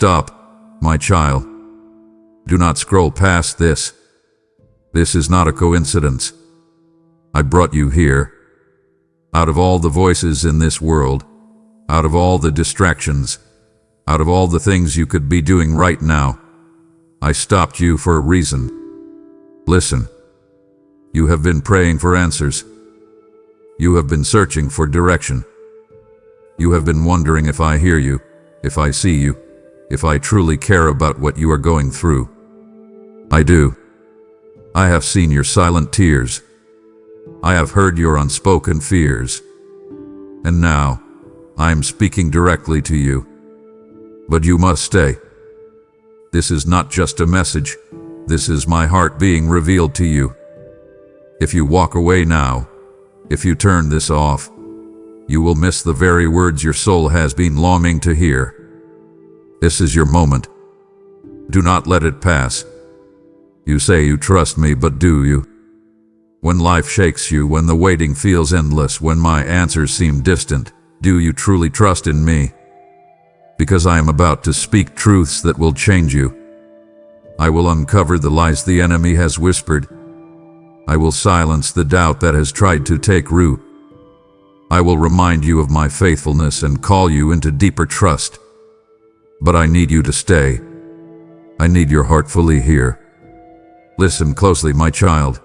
stop, my child. Do not scroll past this. This is not a coincidence. I brought you here. Out of all the voices in this world, out of all the distractions, out of all the things you could be doing right now, I stopped you for a reason. Listen. You have been praying for answers. You have been searching for direction. You have been wondering if I hear you, if I see you, if I truly care about what you are going through. I do. I have seen your silent tears. I have heard your unspoken fears. And now, I am speaking directly to you. But you must stay. This is not just a message. This is my heart being revealed to you. If you walk away now, if you turn this off, you will miss the very words your soul has been longing to hear. This is your moment. Do not let it pass. You say you trust me, but do you? When life shakes you, when the waiting feels endless, when my answers seem distant, do you truly trust in me? Because I am about to speak truths that will change you. I will uncover the lies the enemy has whispered. I will silence the doubt that has tried to take root. I will remind you of my faithfulness and call you into deeper trust. But I need you to stay. I need your heart fully here. Listen closely, my child.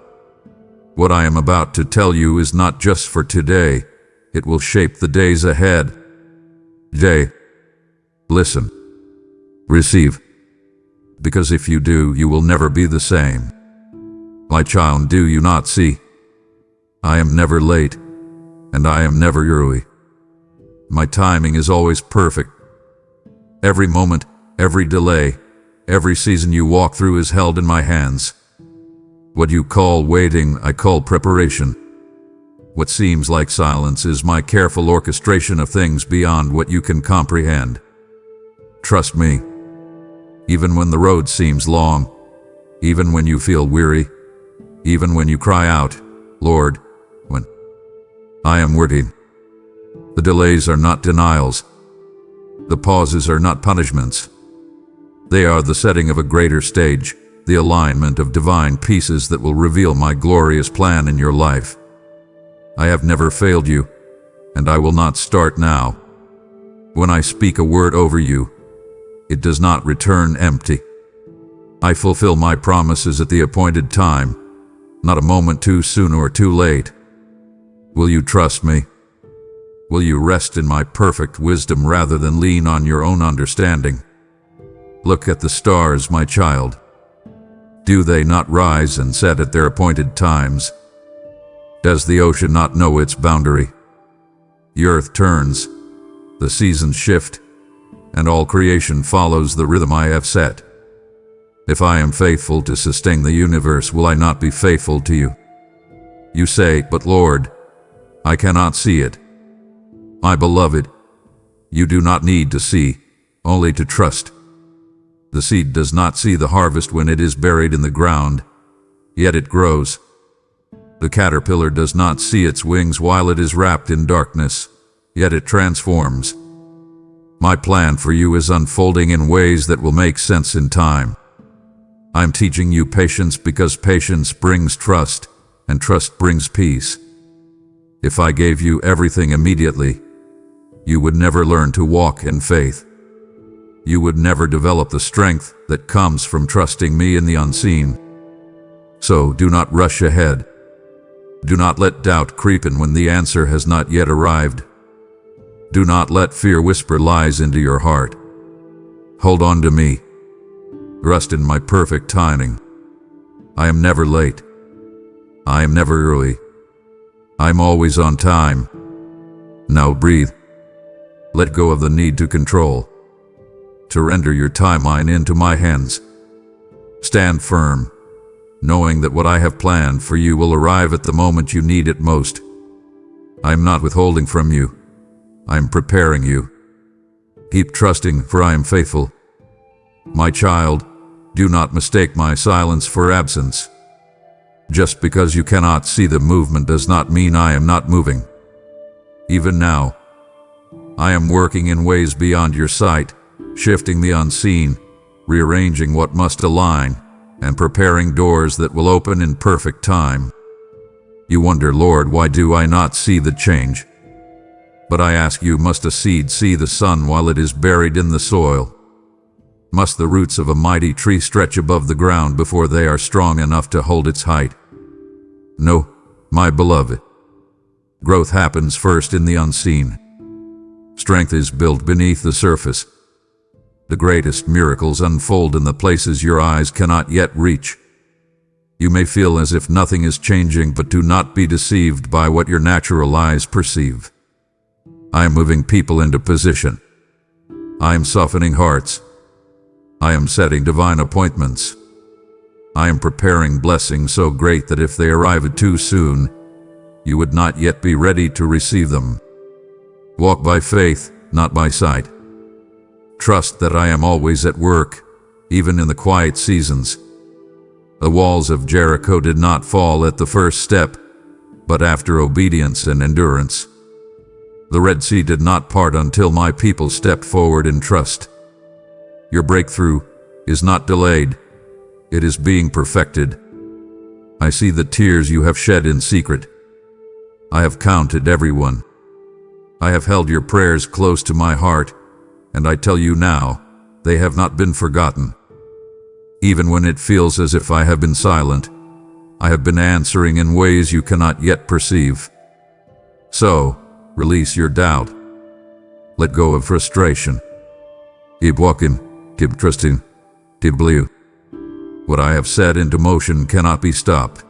What I am about to tell you is not just for today. It will shape the days ahead. Listen. Receive. Because if you do, you will never be the same. My child, do you not see? I am never late, and I am never early. My timing is always perfect. Every moment, every delay, every season you walk through is held in my hands. What you call waiting, I call preparation. What seems like silence is my careful orchestration of things beyond what you can comprehend. Trust me. Even when the road seems long, even when you feel weary, even when you cry out, Lord, when I am working. The delays are not denials. The pauses are not punishments. They are the setting of a greater stage, the alignment of divine pieces that will reveal my glorious plan in your life. I have never failed you, and I will not start now. When I speak a word over you, it does not return empty. I fulfill my promises at the appointed time, not a moment too soon or too late. Will you trust me? Will you rest in my perfect wisdom rather than lean on your own understanding? Look at the stars, my child. Do they not rise and set at their appointed times? Does the ocean not know its boundary? The earth turns, the seasons shift, and all creation follows the rhythm I have set. If I am faithful to sustain the universe, will I not be faithful to you? You say, but Lord, I cannot see it. My beloved, you do not need to see, only to trust. The seed does not see the harvest when it is buried in the ground, yet it grows. The caterpillar does not see its wings while it is wrapped in darkness, yet it transforms. My plan for you is unfolding in ways that will make sense in time. I'm teaching you patience because patience brings trust, and trust brings peace. If I gave you everything immediately, you would never learn to walk in faith. You would never develop the strength that comes from trusting me in the unseen. So do not rush ahead. Do not let doubt creep in when the answer has not yet arrived. Do not let fear whisper lies into your heart. Hold on to me. Rest in my perfect timing. I am never late. I am never early. I'm always on time. Now breathe. Let go of the need to control. Surrender your timeline into my hands. Stand firm, knowing that what I have planned for you will arrive at the moment you need it most. I am not withholding from you. I am preparing you. Keep trusting, for I am faithful. My child, do not mistake my silence for absence. Just because you cannot see the movement does not mean I am not moving. Even now, I am working in ways beyond your sight, shifting the unseen, rearranging what must align, and preparing doors that will open in perfect time. You wonder, Lord, why do I not see the change? But I ask you, must a seed see the sun while it is buried in the soil? Must the roots of a mighty tree stretch above the ground before they are strong enough to hold its height? No, my beloved. Growth happens first in the unseen. Strength is built beneath the surface. The greatest miracles unfold in the places your eyes cannot yet reach. You may feel as if nothing is changing, but do not be deceived by what your natural eyes perceive. I am moving people into position. I am softening hearts. I am setting divine appointments. I am preparing blessings so great that if they arrive too soon, you would not yet be ready to receive them. Walk by faith, not by sight. Trust that I am always at work, even in the quiet seasons. The walls of Jericho did not fall at the first step, but after obedience and endurance. The Red Sea did not part until my people stepped forward in trust. Your breakthrough is not delayed. It is being perfected. I see the tears you have shed in secret. I have counted everyone. I have held your prayers close to my heart, and I tell you now, they have not been forgotten. Even when it feels as if I have been silent, I have been answering in ways you cannot yet perceive. So, release your doubt. Let go of frustration. Keep walking, keep trusting, keep believing. What I have set into motion cannot be stopped.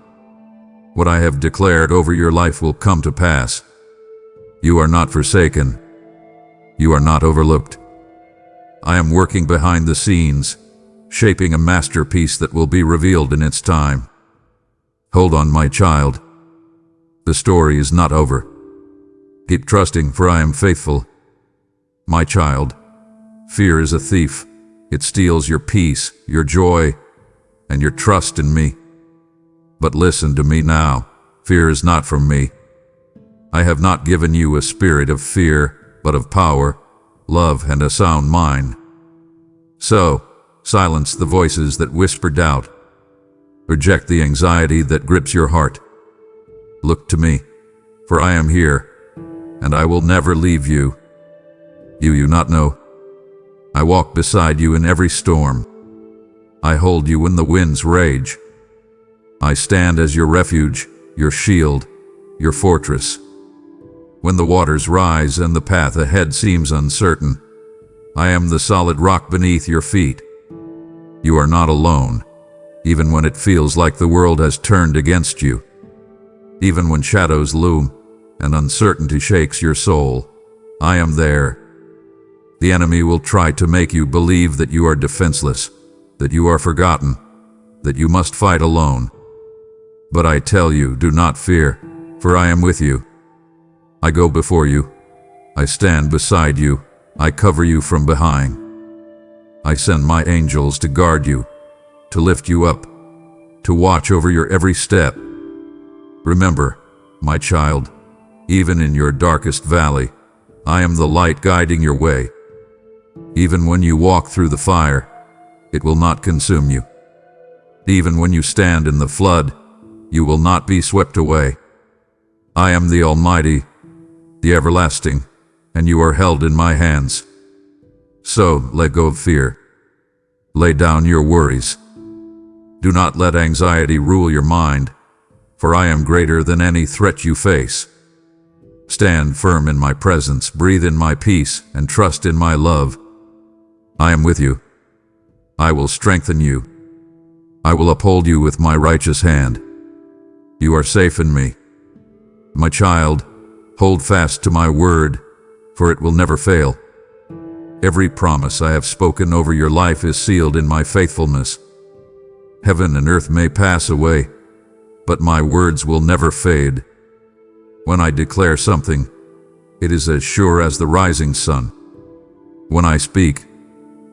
What I have declared over your life will come to pass. You are not forsaken. You are not overlooked. I am working behind the scenes, shaping a masterpiece that will be revealed in its time. Hold on, my child. The story is not over. Keep trusting, for I am faithful. My child, fear is a thief. It steals your peace, your joy, and your trust in me. But listen to me now. Fear is not from me. I have not given you a spirit of fear, but of power, love, and a sound mind. So, silence the voices that whisper doubt. Reject the anxiety that grips your heart. Look to me, for I am here, and I will never leave you. You not know. I walk beside you in every storm. I hold you when the winds rage. I stand as your refuge, your shield, your fortress. When the waters rise and the path ahead seems uncertain, I am the solid rock beneath your feet. You are not alone, even when it feels like the world has turned against you. Even when shadows loom and uncertainty shakes your soul, I am there. The enemy will try to make you believe that you are defenseless, that you are forgotten, that you must fight alone. But I tell you, do not fear, for I am with you. I go before you. I stand beside you. I cover you from behind. I send my angels to guard you, to lift you up, to watch over your every step. Remember, my child, even in your darkest valley, I am the light guiding your way. Even when you walk through the fire, it will not consume you. Even when you stand in the flood, you will not be swept away. I am the Almighty, the Everlasting, and you are held in my hands. So let go of fear. Lay down your worries. Do not let anxiety rule your mind, for I am greater than any threat you face. Stand firm in my presence, breathe in my peace, and trust in my love. I am with you. I will strengthen you. I will uphold you with my righteous hand. You are safe in me. My child, hold fast to my word, for it will never fail. Every promise I have spoken over your life is sealed in my faithfulness. Heaven and earth may pass away, but my words will never fade. When I declare something, it is as sure as the rising sun. When I speak,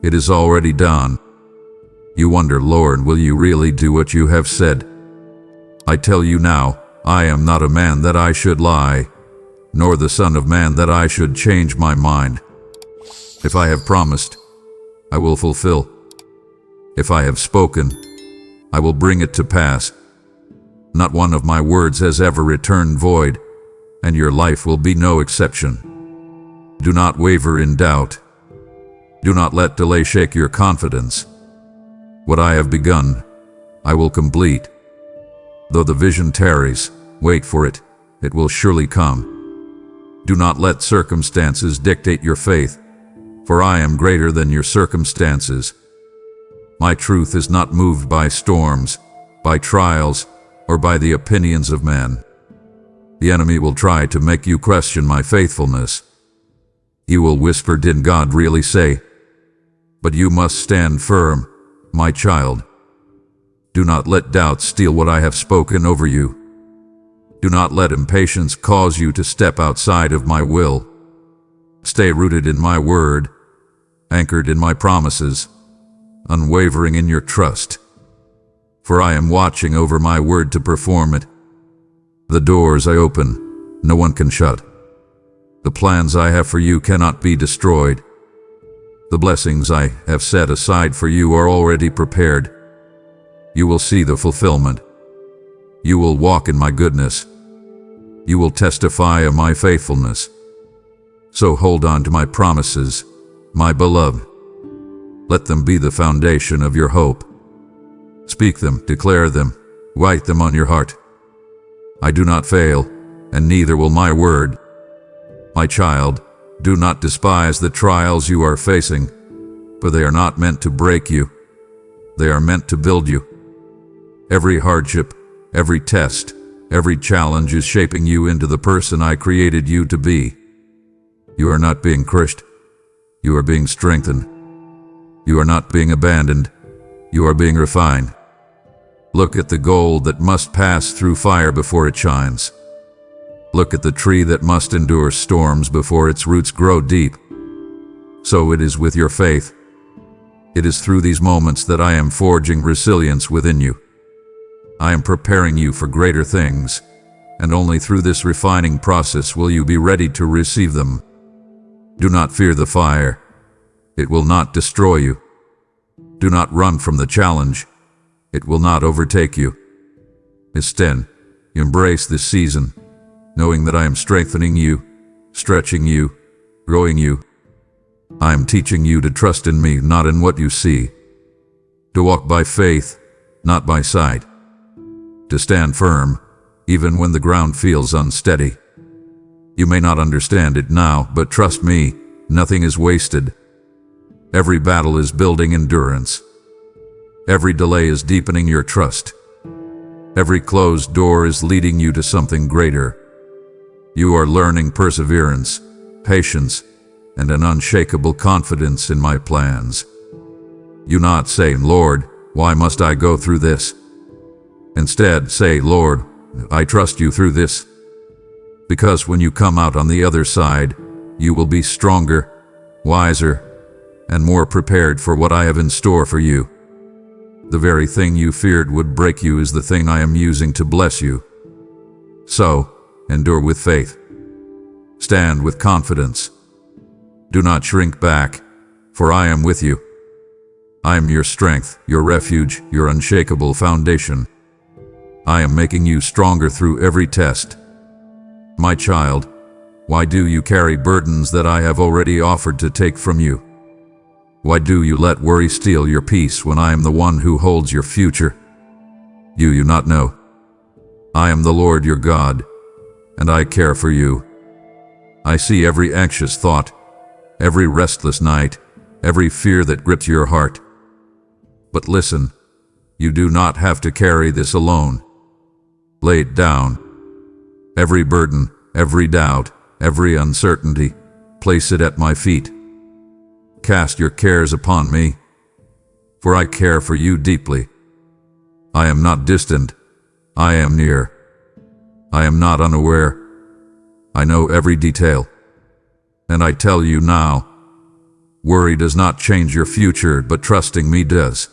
it is already done. You wonder, Lord, will you really do what you have said? I tell you now, I am not a man that I should lie, nor the son of man that I should change my mind. If I have promised, I will fulfill. If I have spoken, I will bring it to pass. Not one of my words has ever returned void, and your life will be no exception. Do not waver in doubt. Do not let delay shake your confidence. What I have begun, I will complete. Though the vision tarries, wait for it, it will surely come. Do not let circumstances dictate your faith, for I am greater than your circumstances. My truth is not moved by storms, by trials, or by the opinions of men. The enemy will try to make you question my faithfulness. He will whisper, "Did God really say?" But you must stand firm, my child. Do not let doubt steal what I have spoken over you. Do not let impatience cause you to step outside of my will. Stay rooted in my word, anchored in my promises, unwavering in your trust. For I am watching over my word to perform it. The doors I open, no one can shut. The plans I have for you cannot be destroyed. The blessings I have set aside for you are already prepared. You will see the fulfillment. You will walk in my goodness. You will testify of my faithfulness. So hold on to my promises, my beloved. Let them be the foundation of your hope. Speak them, declare them, write them on your heart. I do not fail, and neither will my word. My child, do not despise the trials you are facing, for they are not meant to break you. They are meant to build you. Every hardship, every test, every challenge is shaping you into the person I created you to be. You are not being crushed. You are being strengthened. You are not being abandoned. You are being refined. Look at the gold that must pass through fire before it shines. Look at the tree that must endure storms before its roots grow deep. So it is with your faith. It is through these moments that I am forging resilience within you. I am preparing you for greater things, and only through this refining process will you be ready to receive them. Do not fear the fire. It will not destroy you. Do not run from the challenge. It will not overtake you. Instead, embrace this season, knowing that I am strengthening you, stretching you, growing you. I am teaching you to trust in me, not in what you see. To walk by faith, not by sight. To stand firm, even when the ground feels unsteady. You may not understand it now, but trust me, nothing is wasted. Every battle is building endurance. Every delay is deepening your trust. Every closed door is leading you to something greater. You are learning perseverance, patience, and an unshakable confidence in my plans. You not say, "Lord, why must I go through this?" Instead, say, "Lord, I trust you through this." Because when you come out on the other side, you will be stronger, wiser, and more prepared for what I have in store for you. The very thing you feared would break you is the thing I am using to bless you. So, endure with faith. Stand with confidence. Do not shrink back, for I am with you. I am your strength, your refuge, your unshakable foundation. I am making you stronger through every test. My child, why do you carry burdens that I have already offered to take from you? Why do you let worry steal your peace when I am the one who holds your future? Do you not know? I am the Lord your God, and I care for you. I see every anxious thought, every restless night, every fear that grips your heart. But listen, you do not have to carry this alone. Lay it down. Every burden, every doubt, every uncertainty, place it at my feet. Cast your cares upon me, for I care for you deeply. I am not distant, I am near. I am not unaware. I know every detail. And I tell you now, worry does not change your future, but trusting me does.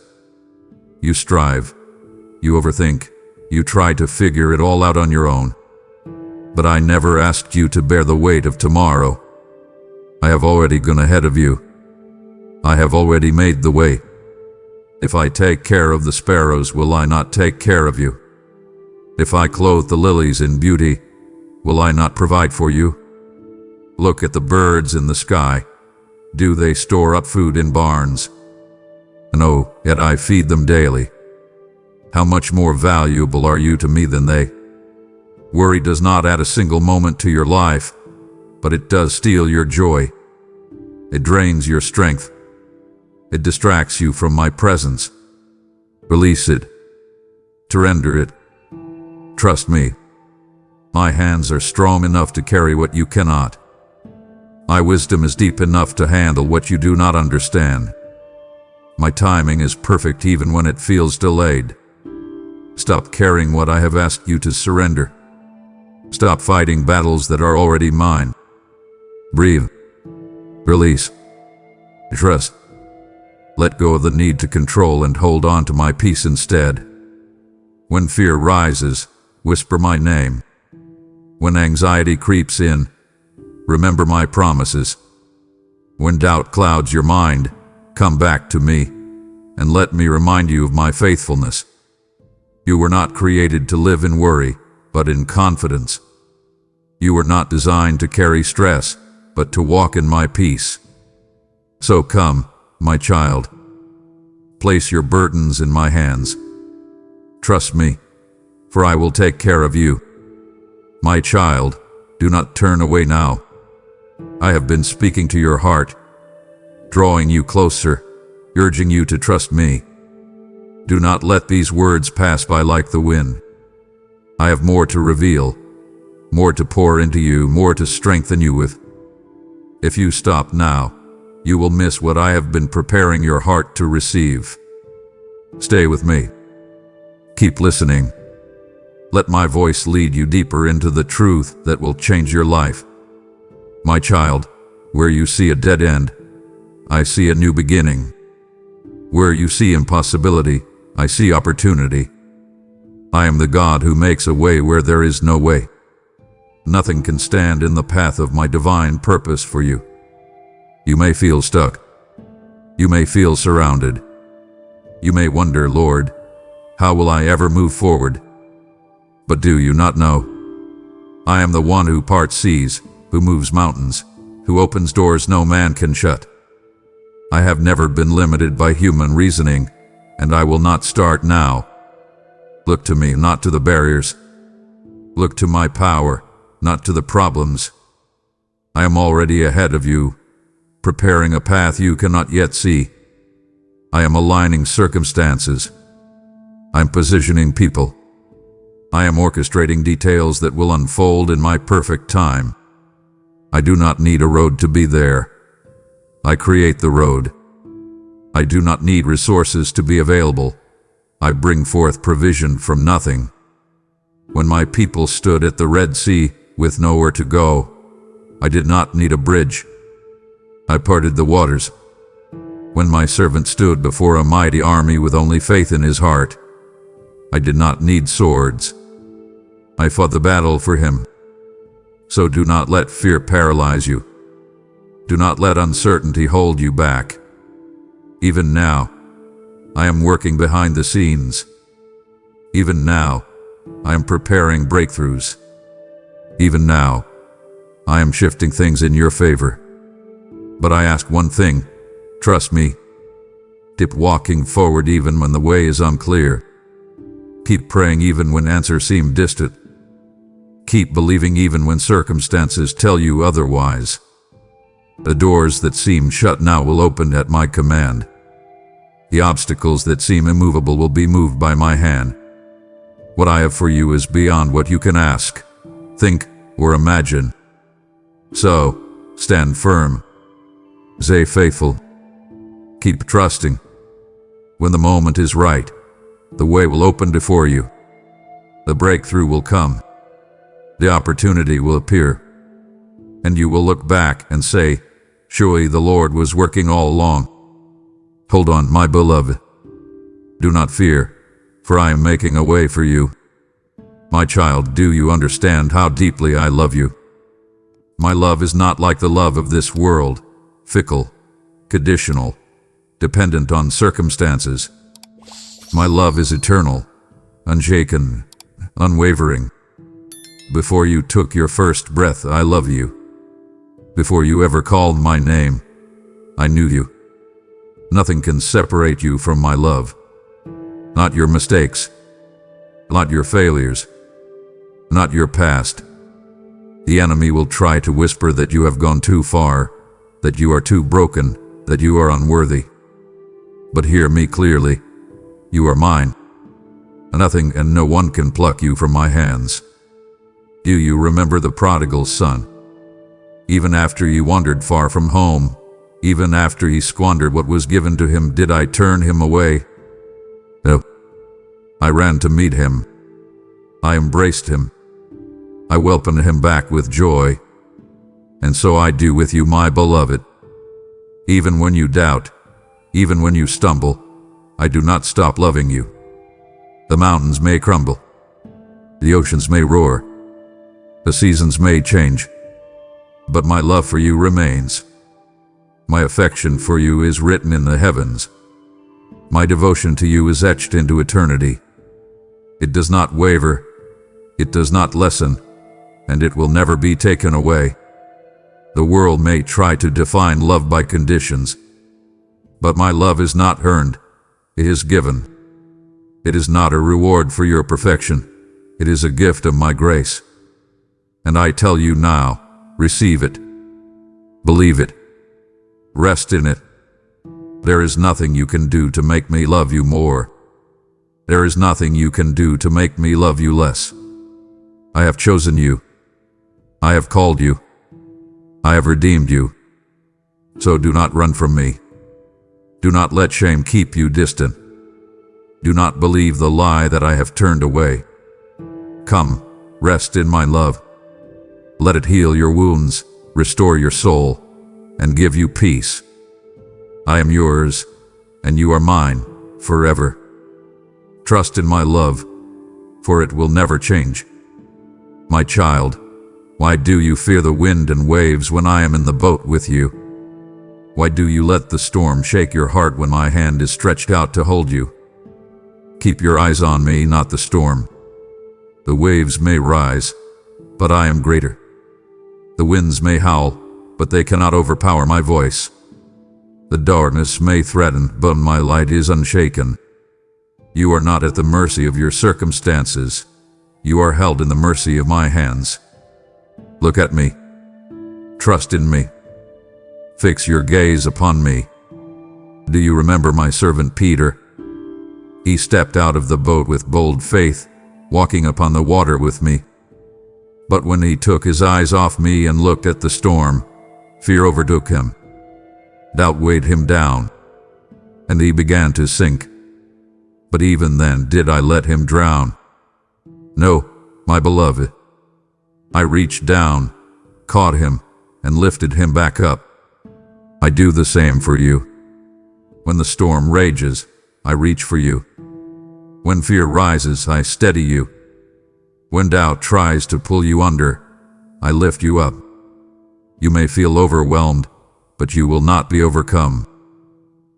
You strive, you overthink, you try to figure it all out on your own. But I never asked you to bear the weight of tomorrow. I have already gone ahead of you. I have already made the way. If I take care of the sparrows, will I not take care of you? If I clothe the lilies in beauty, will I not provide for you? Look at the birds in the sky. Do they store up food in barns? No, yet I feed them daily. How much more valuable are you to me than they? Worry does not add a single moment to your life, but it does steal your joy. It drains your strength. It distracts you from my presence. Release it. Surrender it. Trust me. My hands are strong enough to carry what you cannot. My wisdom is deep enough to handle what you do not understand. My timing is perfect even when it feels delayed. Stop carrying what I have asked you to surrender. Stop fighting battles that are already mine. Breathe. Release. Trust. Let go of the need to control and hold on to my peace instead. When fear rises, whisper my name. When anxiety creeps in, remember my promises. When doubt clouds your mind, come back to me, and let me remind you of my faithfulness. You were not created to live in worry, but in confidence. You were not designed to carry stress, but to walk in my peace. So come, my child. Place your burdens in my hands. Trust me, for I will take care of you. My child, do not turn away now. I have been speaking to your heart, drawing you closer, urging you to trust me. Do not let these words pass by like the wind. I have more to reveal, more to pour into you, more to strengthen you with. If you stop now, you will miss what I have been preparing your heart to receive. Stay with me. Keep listening. Let my voice lead you deeper into the truth that will change your life. My child, where you see a dead end, I see a new beginning. Where you see impossibility, I see opportunity. I am the God who makes a way where there is no way. Nothing can stand in the path of my divine purpose for you. You may feel stuck. You may feel surrounded. You may wonder, Lord, how will I ever move forward? But do you not know? I am the one who parts seas, who moves mountains, who opens doors no man can shut. I have never been limited by human reasoning, and I will not start now. Look to me, not to the barriers. Look to my power, not to the problems. I am already ahead of you, preparing a path you cannot yet see. I am aligning circumstances. I am positioning people. I am orchestrating details that will unfold in my perfect time. I do not need a road to be there. I create the road. I do not need resources to be available. I bring forth provision from nothing. When my people stood at the Red Sea with nowhere to go, I did not need a bridge. I parted the waters. When my servant stood before a mighty army with only faith in his heart, I did not need swords. I fought the battle for him. So do not let fear paralyze you. Do not let uncertainty hold you back. Even now, I am working behind the scenes. Even now, I am preparing breakthroughs. Even now, I am shifting things in your favor. But I ask one thing, trust me. Keep walking forward even when the way is unclear. Keep praying even when answers seem distant. Keep believing even when circumstances tell you otherwise. The doors that seem shut now will open at my command. The obstacles that seem immovable will be moved by my hand. What I have for you is beyond what you can ask, think, or imagine. So, stand firm. Stay faithful. Keep trusting. When the moment is right, the way will open before you. The breakthrough will come. The opportunity will appear. And you will look back and say, surely the Lord was working all along. Hold on, my beloved. Do not fear, for I am making a way for you. My child, do you understand how deeply I love you? My love is not like the love of this world, fickle, conditional, dependent on circumstances. My love is eternal, unshaken, unwavering. Before you took your first breath, I love you. Before you ever called my name, I knew you. Nothing can separate you from my love. Not your mistakes, not your failures, not your past. The enemy will try to whisper that you have gone too far, that you are too broken, that you are unworthy. But hear me clearly. You are mine. Nothing and no one can pluck you from my hands. Do you remember the prodigal son? Even after he wandered far from home, even after he squandered what was given to him, did I turn him away? No. I ran to meet him. I embraced him. I welcomed him back with joy. And so I do with you, my beloved. Even when you doubt, even when you stumble, I do not stop loving you. The mountains may crumble. The oceans may roar. The seasons may change. But my love for you remains. My affection for you is written in the heavens. My devotion to you is etched into eternity. It does not waver. It does not lessen. And it will never be taken away. The world may try to define love by conditions. But my love is not earned. It is given. It is not a reward for your perfection. It is a gift of my grace. And I tell you now, receive it. Believe it. Rest in it. There is nothing you can do to make me love you more. There is nothing you can do to make me love you less. I have chosen you. I have called you. I have redeemed you. So do not run from me. Do not let shame keep you distant. Do not believe the lie that I have turned away. Come, rest in my love. Let it heal your wounds, restore your soul, and give you peace. I am yours, and you are mine, forever. Trust in my love, for it will never change. My child, why do you fear the wind and waves when I am in the boat with you? Why do you let the storm shake your heart when my hand is stretched out to hold you? Keep your eyes on me, not the storm. The waves may rise, but I am greater. The winds may howl, but they cannot overpower my voice. The darkness may threaten, but my light is unshaken. You are not at the mercy of your circumstances. You are held in the mercy of my hands. Look at me. Trust in me. Fix your gaze upon me. Do you remember my servant Peter? He stepped out of the boat with bold faith, walking upon the water with me. But when he took his eyes off me and looked at the storm, fear overtook him. Doubt weighed him down, and he began to sink. But even then did I let him drown. No, my beloved. I reached down, caught him, and lifted him back up. I do the same for you. When the storm rages, I reach for you. When fear rises, I steady you. When doubt tries to pull you under, I lift you up. You may feel overwhelmed, but you will not be overcome.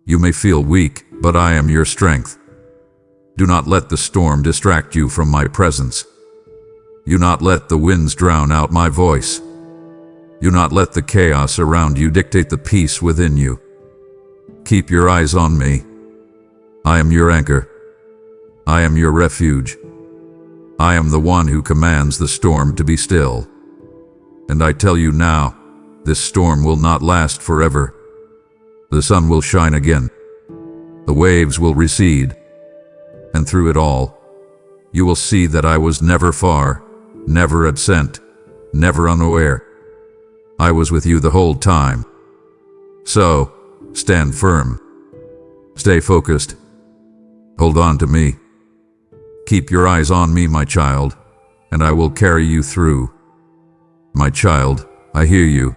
You may feel weak, but I am your strength. Do not let the storm distract you from my presence. Do not let the winds drown out my voice. Do not let the chaos around you dictate the peace within you. Keep your eyes on me. I am your anchor. I am your refuge. I am the one who commands the storm to be still. And I tell you now, this storm will not last forever. The sun will shine again. The waves will recede. And through it all, you will see that I was never far, never absent, never unaware. I was with you the whole time. So, stand firm. Stay focused. Hold on to me. Keep your eyes on me, my child, and I will carry you through. My child, I hear you.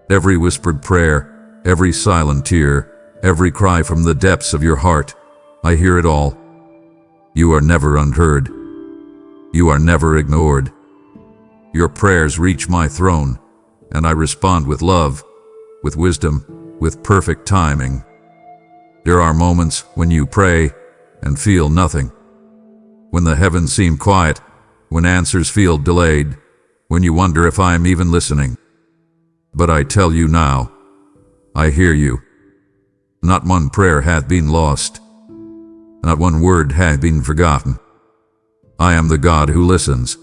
Every whispered prayer, every silent tear, every cry from the depths of your heart, I hear it all. You are never unheard. You are never ignored. Your prayers reach my throne, and I respond with love, with wisdom, with perfect timing. There are moments when you pray and feel nothing, when the heavens seem quiet, when answers feel delayed, when you wonder if I am even listening. But I tell you now, I hear you. Not one prayer hath been lost. Not one word hath been forgotten. I am the God who listens.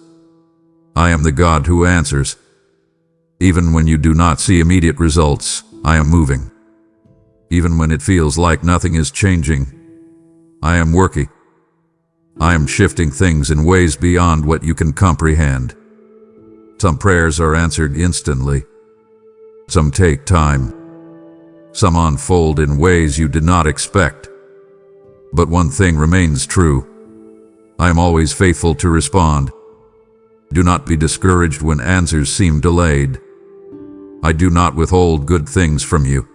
I am the God who answers. Even when you do not see immediate results, I am moving. Even when it feels like nothing is changing, I am working. I am shifting things in ways beyond what you can comprehend. Some prayers are answered instantly. Some take time. Some unfold in ways you did not expect. But one thing remains true. I am always faithful to respond. Do not be discouraged when answers seem delayed. I do not withhold good things from you.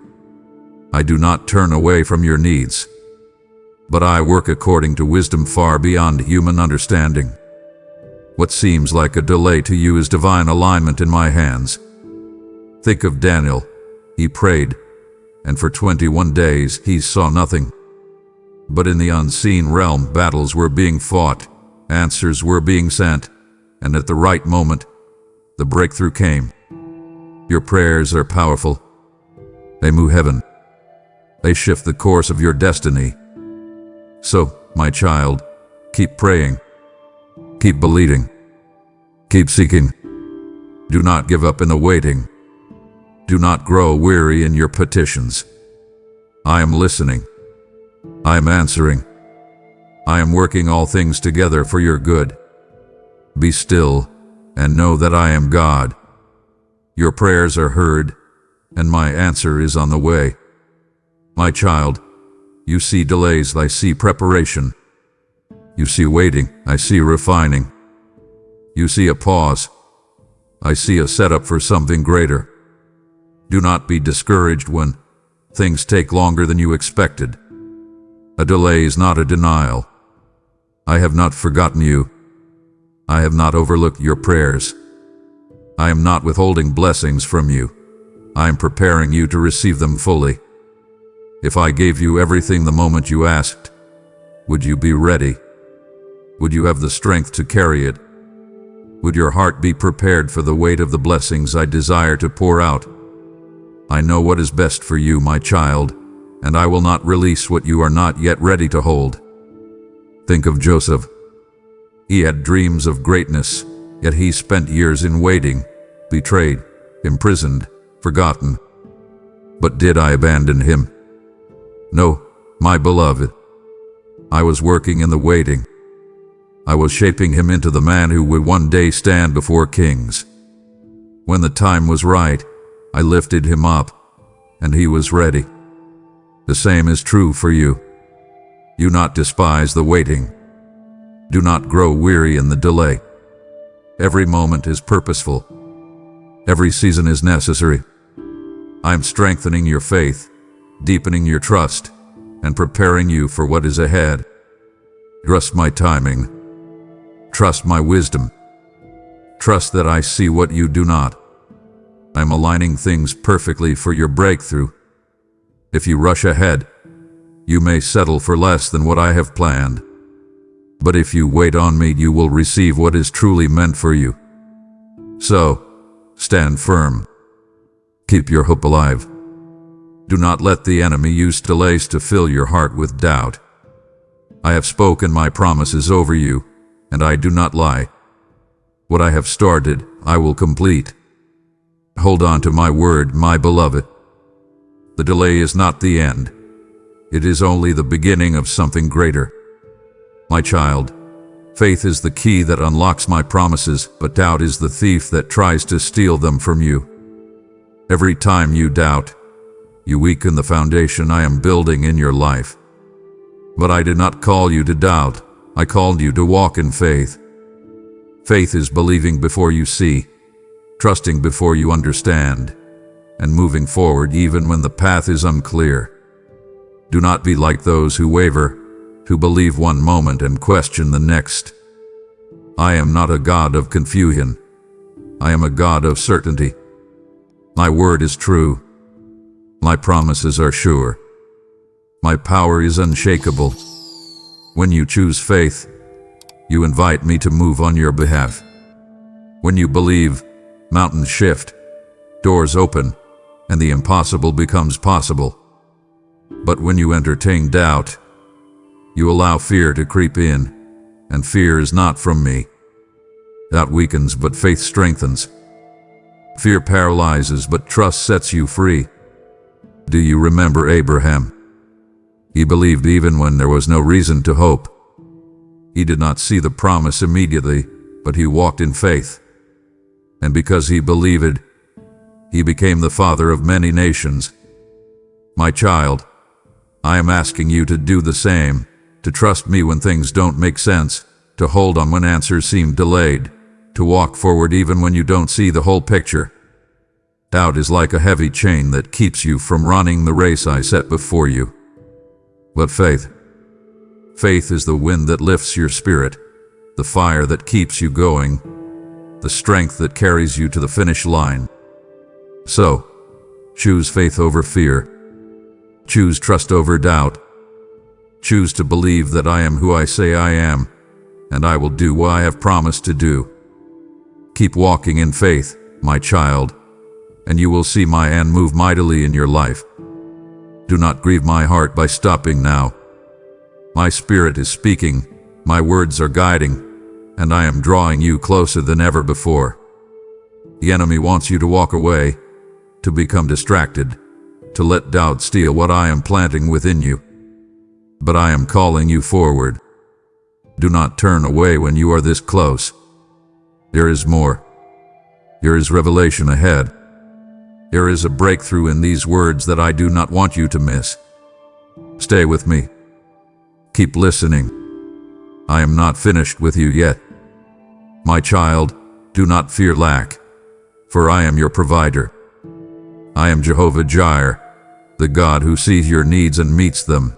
I do not turn away from your needs. But I work according to wisdom far beyond human understanding. What seems like a delay to you is divine alignment in my hands. Think of Daniel. He prayed, and for 21 days he saw nothing. But in the unseen realm, battles were being fought, answers were being sent, and at the right moment, the breakthrough came. Your prayers are powerful. They move heaven. They shift the course of your destiny. So, my child, keep praying. Keep believing. Keep seeking. Do not give up in the waiting. Do not grow weary in your petitions. I am listening. I am answering. I am working all things together for your good. Be still and know that I am God. Your prayers are heard, and my answer is on the way. My child, you see delays, I see preparation. You see waiting, I see refining. You see a pause, I see a setup for something greater. Do not be discouraged when things take longer than you expected. A delay is not a denial. I have not forgotten you. I have not overlooked your prayers. I am not withholding blessings from you. I am preparing you to receive them fully. If I gave you everything the moment you asked, would you be ready? Would you have the strength to carry it? Would your heart be prepared for the weight of the blessings I desire to pour out? I know what is best for you, my child, and I will not release what you are not yet ready to hold. Think of Joseph. He had dreams of greatness, yet he spent years in waiting, betrayed, imprisoned, forgotten. But did I abandon him? No, my beloved. I was working in the waiting. I was shaping him into the man who would one day stand before kings. When the time was right, I lifted him up, and he was ready. The same is true for you. Do not despise the waiting. Do not grow weary in the delay. Every moment is purposeful. Every season is necessary. I am strengthening your faith, deepening your trust, and preparing you for what is ahead. Trust my timing. Trust my wisdom. Trust that I see what you do not. I am aligning things perfectly for your breakthrough. If you rush ahead, you may settle for less than what I have planned. But if you wait on me, you will receive what is truly meant for you. So, stand firm. Keep your hope alive. Do not let the enemy use delays to fill your heart with doubt. I have spoken my promises over you, and I do not lie. What I have started, I will complete. Hold on to my word, my beloved. The delay is not the end. It is only the beginning of something greater. My child, faith is the key that unlocks my promises, but doubt is the thief that tries to steal them from you. Every time you doubt, you weaken the foundation I am building in your life. But I did not call you to doubt. I called you to walk in faith. Faith is believing before you see, trusting before you understand, and moving forward even when the path is unclear. Do not be like those who waver, who believe one moment and question the next. I am not a God of confusion. I am a God of certainty. My word is true. My promises are sure. My power is unshakable. When you choose faith, you invite me to move on your behalf. When you believe, mountains shift, doors open, and the impossible becomes possible. But when you entertain doubt, you allow fear to creep in, and fear is not from me. Doubt weakens, but faith strengthens. Fear paralyzes, but trust sets you free. Do you remember Abraham? He believed even when there was no reason to hope. He did not see the promise immediately, but he walked in faith. And because he believed, he became the father of many nations. My child, I am asking you to do the same, to trust me when things don't make sense, to hold on when answers seem delayed, to walk forward even when you don't see the whole picture. Doubt is like a heavy chain that keeps you from running the race I set before you. But faith is the wind that lifts your spirit, the fire that keeps you going, the strength that carries you to the finish line. So, choose faith over fear. Choose trust over doubt. Choose to believe that I am who I say I am, and I will do what I have promised to do. Keep walking in faith, my child, and you will see my hand move mightily in your life. Do not grieve my heart by stopping now. My spirit is speaking, my words are guiding, and I am drawing you closer than ever before. The enemy wants you to walk away, to become distracted, to let doubt steal what I am planting within you. But I am calling you forward. Do not turn away when you are this close. There is more. There is revelation ahead. There is a breakthrough in these words that I do not want you to miss. Stay with me. Keep listening. I am not finished with you yet. My child, do not fear lack, for I am your provider. I am Jehovah Jireh, the God who sees your needs and meets them.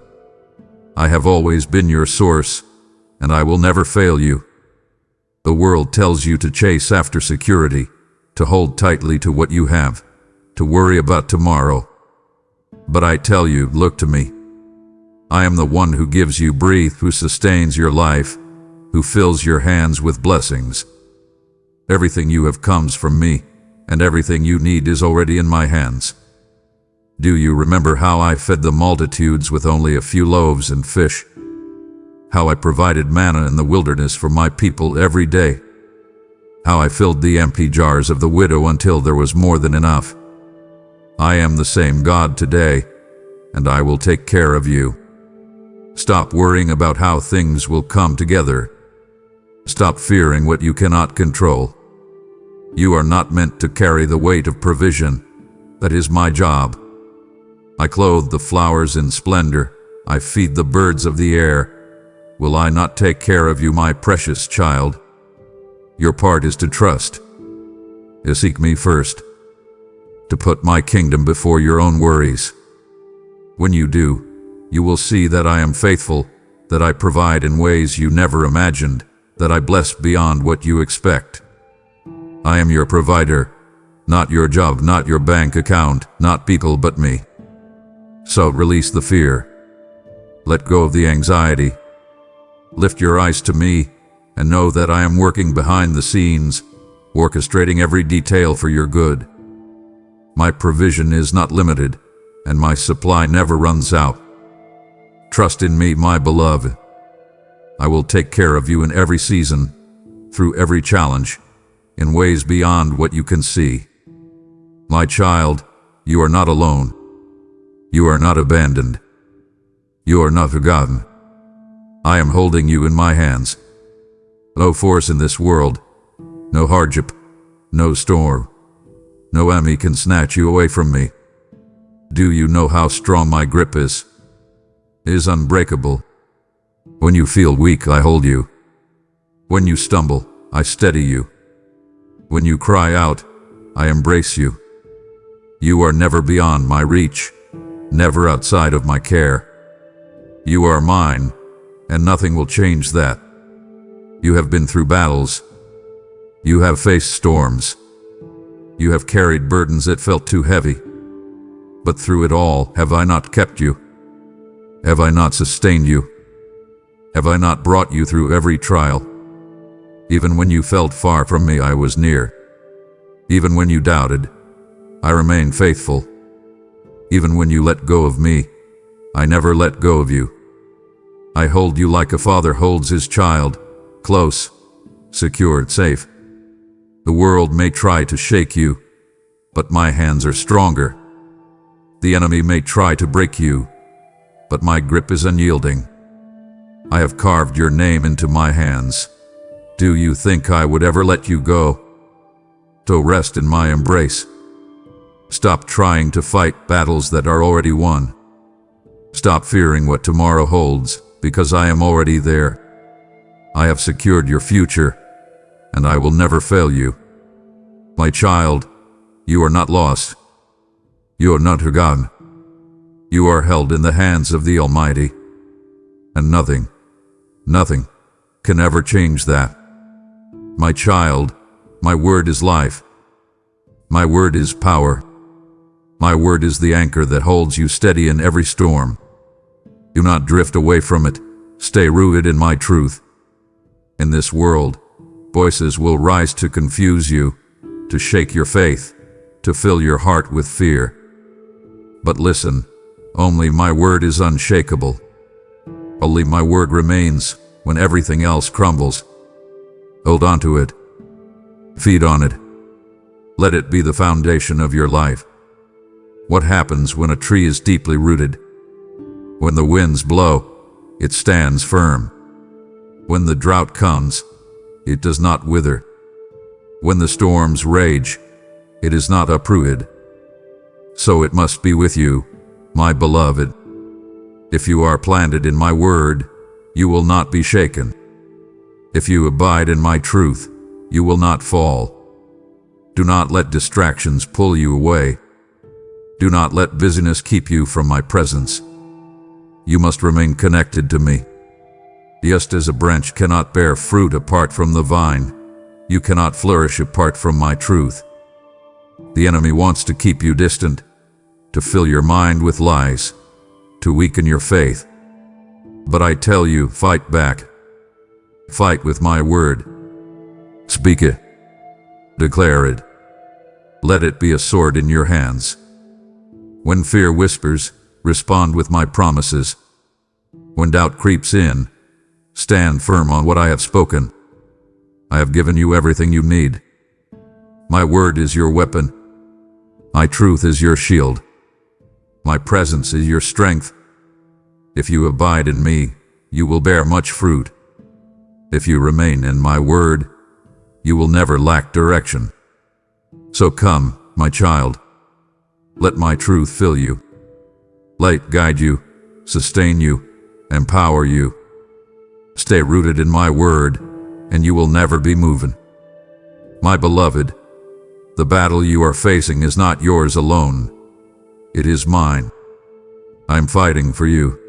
I have always been your source, and I will never fail you. The world tells you to chase after security, to hold tightly to what you have, to worry about tomorrow. But I tell you, look to me. I am the one who gives you breath, who sustains your life, who fills your hands with blessings. Everything you have comes from me, and everything you need is already in my hands. Do you remember how I fed the multitudes with only a few loaves and fish? How I provided manna in the wilderness for my people every day? How I filled the empty jars of the widow until there was more than enough? I am the same God today, and I will take care of you. Stop worrying about how things will come together. Stop fearing what you cannot control. You are not meant to carry the weight of provision. That is my job. I clothe the flowers in splendor. I feed the birds of the air. Will I not take care of you, my precious child? Your part is to trust, to seek me first, to put my kingdom before your own worries. When you do, you will see that I am faithful, that I provide in ways you never imagined, that I bless beyond what you expect. I am your provider, not your job, not your bank account, not people but me. So release the fear. Let go of the anxiety. Lift your eyes to me and know that I am working behind the scenes, orchestrating every detail for your good. My provision is not limited, and my supply never runs out. Trust in me, my beloved. I will take care of you in every season, through every challenge, in ways beyond what you can see. My child, you are not alone. You are not abandoned. You are not forgotten. I am holding you in my hands. No force in this world, no hardship, no storm, no enemy can snatch you away from me. Do you know how strong my grip is? It is unbreakable. When you feel weak, I hold you. When you stumble, I steady you. When you cry out, I embrace you. You are never beyond my reach, never outside of my care. You are mine, and nothing will change that. You have been through battles. You have faced storms. You have carried burdens that felt too heavy. But through it all, have I not kept you? Have I not sustained you? Have I not brought you through every trial? Even when you felt far from me, I was near. Even when you doubted, I remained faithful. Even when you let go of me, I never let go of you. I hold you like a father holds his child, close, secured, safe. The world may try to shake you, but my hands are stronger. The enemy may try to break you, but my grip is unyielding. I have carved your name into my hands. Do you think I would ever let you go? So rest in my embrace. Stop trying to fight battles that are already won. Stop fearing what tomorrow holds, because I am already there. I have secured your future, and I will never fail you. My child, you are not lost. You are not forgotten. You are held in the hands of the Almighty, and nothing can ever change that. My child, my word is life. My word is power. My word is the anchor that holds you steady in every storm. Do not drift away from it. Stay rooted in my truth. In this world, voices will rise to confuse you, to shake your faith, to fill your heart with fear. But listen, only my word is unshakable. Only my word remains when everything else crumbles. Hold on to it. Feed on it. Let it be the foundation of your life. What happens when a tree is deeply rooted? When the winds blow, it stands firm. When the drought comes, it does not wither. When the storms rage, it is not uprooted. So it must be with you, my beloved. If you are planted in my word, you will not be shaken. If you abide in my truth, you will not fall. Do not let distractions pull you away. Do not let busyness keep you from my presence. You must remain connected to me. Just as a branch cannot bear fruit apart from the vine, you cannot flourish apart from my truth. The enemy wants to keep you distant, to fill your mind with lies, to weaken your faith. But I tell you, fight back. Fight with my word. Speak it. Declare it. Let it be a sword in your hands. When fear whispers, respond with my promises. When doubt creeps in, stand firm on what I have spoken. I have given you everything you need. My word is your weapon. My truth is your shield. My presence is your strength. If you abide in me, you will bear much fruit. If you remain in my word, you will never lack direction. So come, my child. Let my truth fill you. Let it guide you, sustain you, empower you. Stay rooted in my word, and you will never be moving. My beloved, the battle you are facing is not yours alone. It is mine. I'm fighting for you.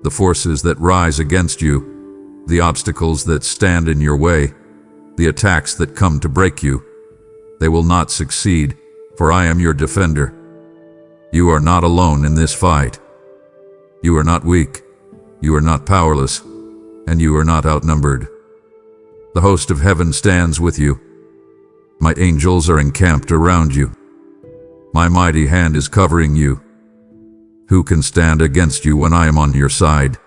The forces that rise against you, the obstacles that stand in your way, the attacks that come to break you, they will not succeed, for I am your defender. You are not alone in this fight. You are not weak, you are not powerless, and you are not outnumbered. The host of heaven stands with you. My angels are encamped around you. My mighty hand is covering you. Who can stand against you when I am on your side?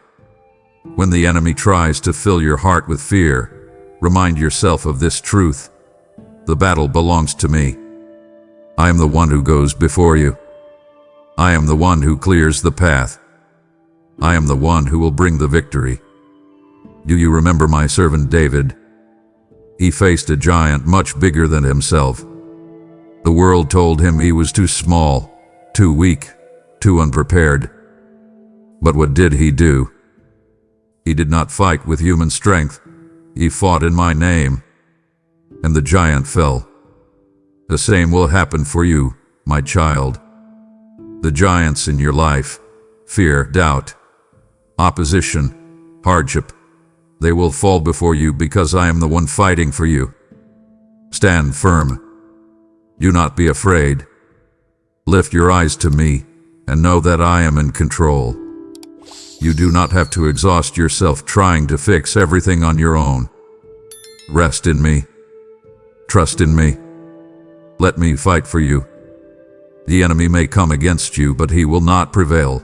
When the enemy tries to fill your heart with fear, remind yourself of this truth. The battle belongs to me. I am the one who goes before you. I am the one who clears the path. I am the one who will bring the victory. Do you remember my servant David? He faced a giant much bigger than himself. The world told him he was too small, too weak, too unprepared. But what did he do? He did not fight with human strength. He fought in my name, and the giant fell. The same will happen for you, my child. The giants in your life, fear, doubt, opposition, hardship, they will fall before you because I am the one fighting for you. Stand firm. Do not be afraid. Lift your eyes to me and know that I am in control. You do not have to exhaust yourself trying to fix everything on your own. Rest in me. Trust in me. Let me fight for you. The enemy may come against you, but he will not prevail.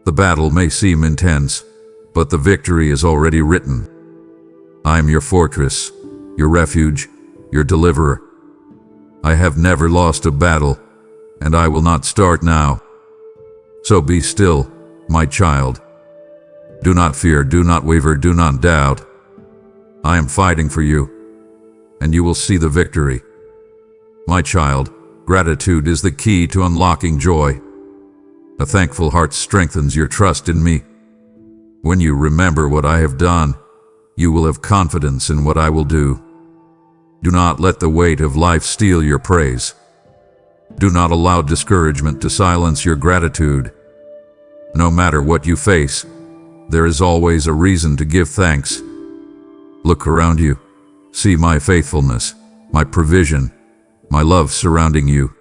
The battle may seem intense, but the victory is already written. I am your fortress, your refuge, your deliverer. I have never lost a battle, and I will not start now. So be still, my child. Do not fear, do not waver, do not doubt. I am fighting for you, and you will see the victory. My child, gratitude is the key to unlocking joy. A thankful heart strengthens your trust in me. When you remember what I have done, you will have confidence in what I will do. Do not let the weight of life steal your praise. Do not allow discouragement to silence your gratitude. No matter what you face, there is always a reason to give thanks. Look around you. See my faithfulness, my provision, my love surrounding you.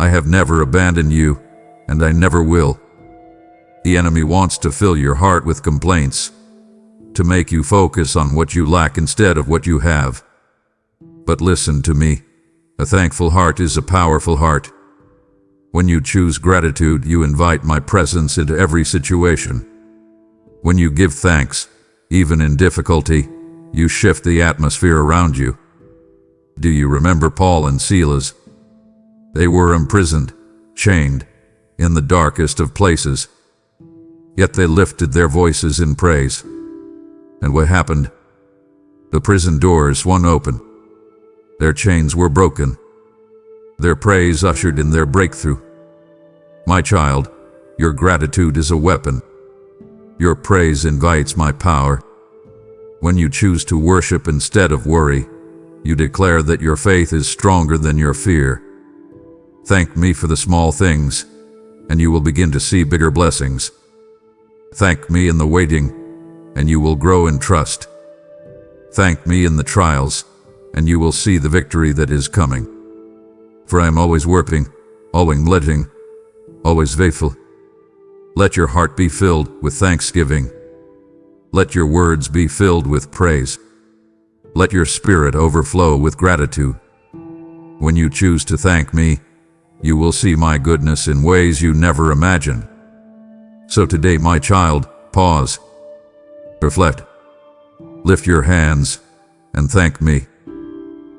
I have never abandoned you, and I never will. The enemy wants to fill your heart with complaints, to make you focus on what you lack instead of what you have. But listen to me. A thankful heart is a powerful heart. When you choose gratitude, you invite my presence into every situation. When you give thanks, even in difficulty, you shift the atmosphere around you. Do you remember Paul and Silas? They were imprisoned, chained, in the darkest of places. Yet they lifted their voices in praise. And what happened? The prison doors swung open. Their chains were broken. Their praise ushered in their breakthrough. My child, your gratitude is a weapon. Your praise invites my power. When you choose to worship instead of worry, you declare that your faith is stronger than your fear. Thank me for the small things, and you will begin to see bigger blessings. Thank me in the waiting, and you will grow in trust. Thank me in the trials, and you will see the victory that is coming. For I am always working, always letting, always faithful. Let your heart be filled with thanksgiving. Let your words be filled with praise. Let your spirit overflow with gratitude. When you choose to thank me, you will see my goodness in ways you never imagined. So today, my child, pause, reflect, lift your hands, and thank me.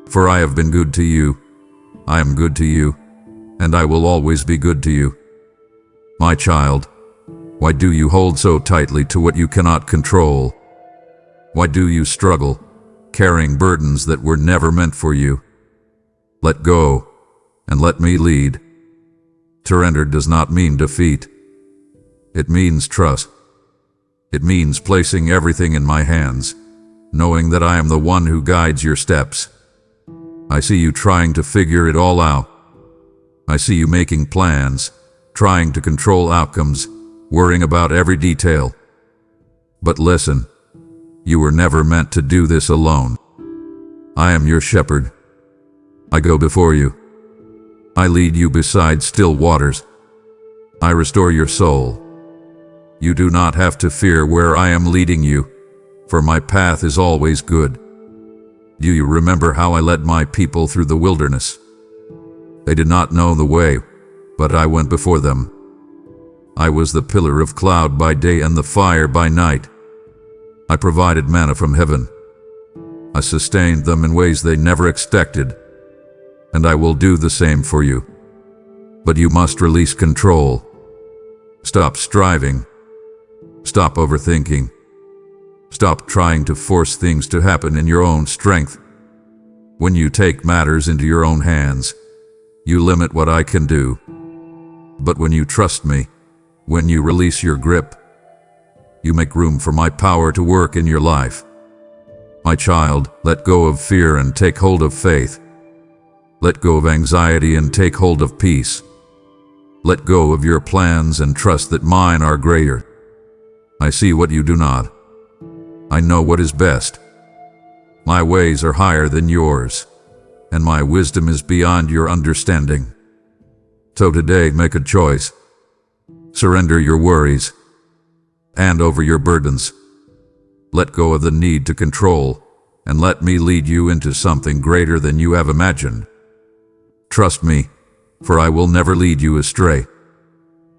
For I have been good to you, I am good to you, and I will always be good to you. My child, why do you hold so tightly to what you cannot control? Why do you struggle, carrying burdens that were never meant for you? Let go, and let me lead. Surrender does not mean defeat. It means trust. It means placing everything in my hands, knowing that I am the one who guides your steps. I see you trying to figure it all out. I see you making plans, trying to control outcomes, worrying about every detail. But listen, you were never meant to do this alone. I am your shepherd. I go before you. I lead you beside still waters. I restore your soul. You do not have to fear where I am leading you, for my path is always good. Do you remember how I led my people through the wilderness? They did not know the way, but I went before them. I was the pillar of cloud by day and the fire by night. I provided manna from heaven. I sustained them in ways they never expected, and I will do the same for you. But you must release control. Stop striving. Stop overthinking. Stop trying to force things to happen in your own strength. When you take matters into your own hands, you limit what I can do. But when you trust me, when you release your grip, you make room for my power to work in your life. My child, let go of fear and take hold of faith. Let go of anxiety and take hold of peace. Let go of your plans and trust that mine are greater. I see what you do not. I know what is best. My ways are higher than yours, and my wisdom is beyond your understanding. So today, make a choice. Surrender your worries. and over your burdens. Let go of the need to control, and let me lead you into something greater than you have imagined. Trust me, for I will never lead you astray.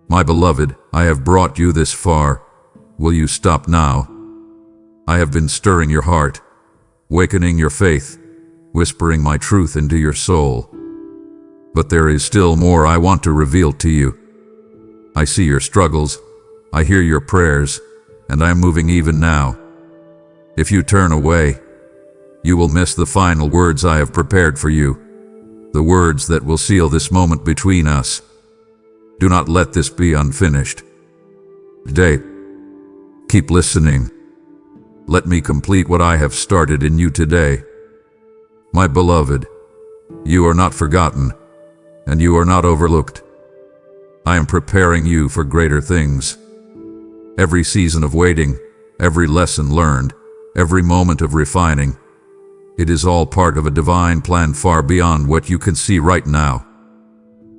My beloved, I have brought you this far. Will you stop now? I have been stirring your heart, wakening your faith, whispering my truth into your soul. But there is still more I want to reveal to you. I see your struggles, I hear your prayers, and I am moving even now. If you turn away, you will miss the final words I have prepared for you, the words that will seal this moment between us. Do not let this be unfinished. Today, keep listening. Let me complete what I have started in you today. My beloved, you are not forgotten, and you are not overlooked. I am preparing you for greater things. Every season of waiting, every lesson learned, every moment of refining, it is all part of a divine plan far beyond what you can see right now.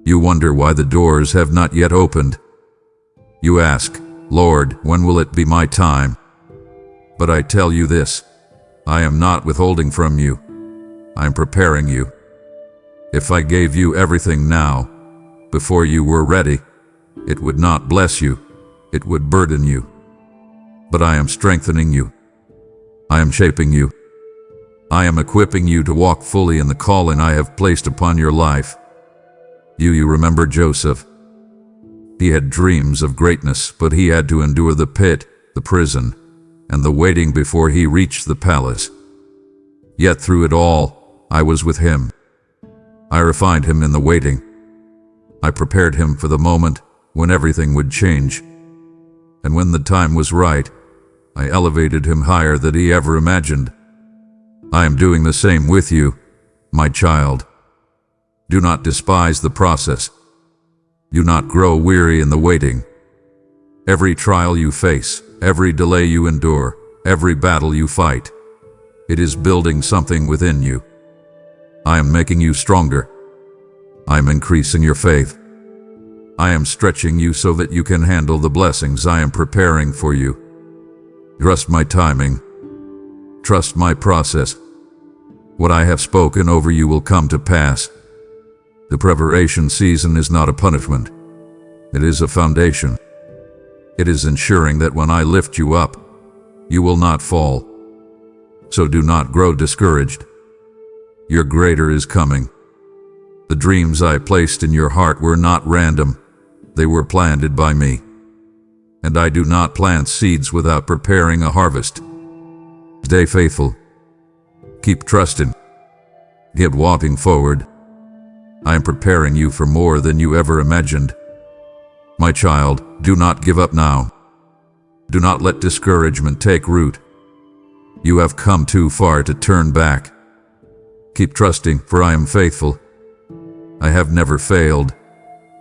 You wonder why the doors have not yet opened. You ask, Lord, when will it be my time? But I tell you this, I am not withholding from you. I am preparing you. If I gave you everything now, before you were ready, it would not bless you, it would burden you. But I am strengthening you. I am shaping you. I am equipping you to walk fully in the calling I have placed upon your life. You remember Joseph. He had dreams of greatness, but he had to endure the pit, the prison, and the waiting before he reached the palace. Yet through it all, I was with him. I refined him in the waiting. I prepared him for the moment when everything would change. And when the time was right, I elevated him higher than he ever imagined. I am doing the same with you, my child. Do not despise the process. Do not grow weary in the waiting. Every trial you face, every delay you endure, every battle you fight, it is building something within you. I am making you stronger. I am increasing your faith. I am stretching you so that you can handle the blessings I am preparing for you. Trust my timing. Trust my process. What I have spoken over you will come to pass. The preparation season is not a punishment. It is a foundation. It is ensuring that when I lift you up, you will not fall. So do not grow discouraged. Your greater is coming. The dreams I placed in your heart were not random. They were planted by me. And I do not plant seeds without preparing a harvest. Stay faithful. Keep trusting. Keep walking forward. I am preparing you for more than you ever imagined. My child, do not give up now. Do not let discouragement take root. You have come too far to turn back. Keep trusting, for I am faithful. I have never failed,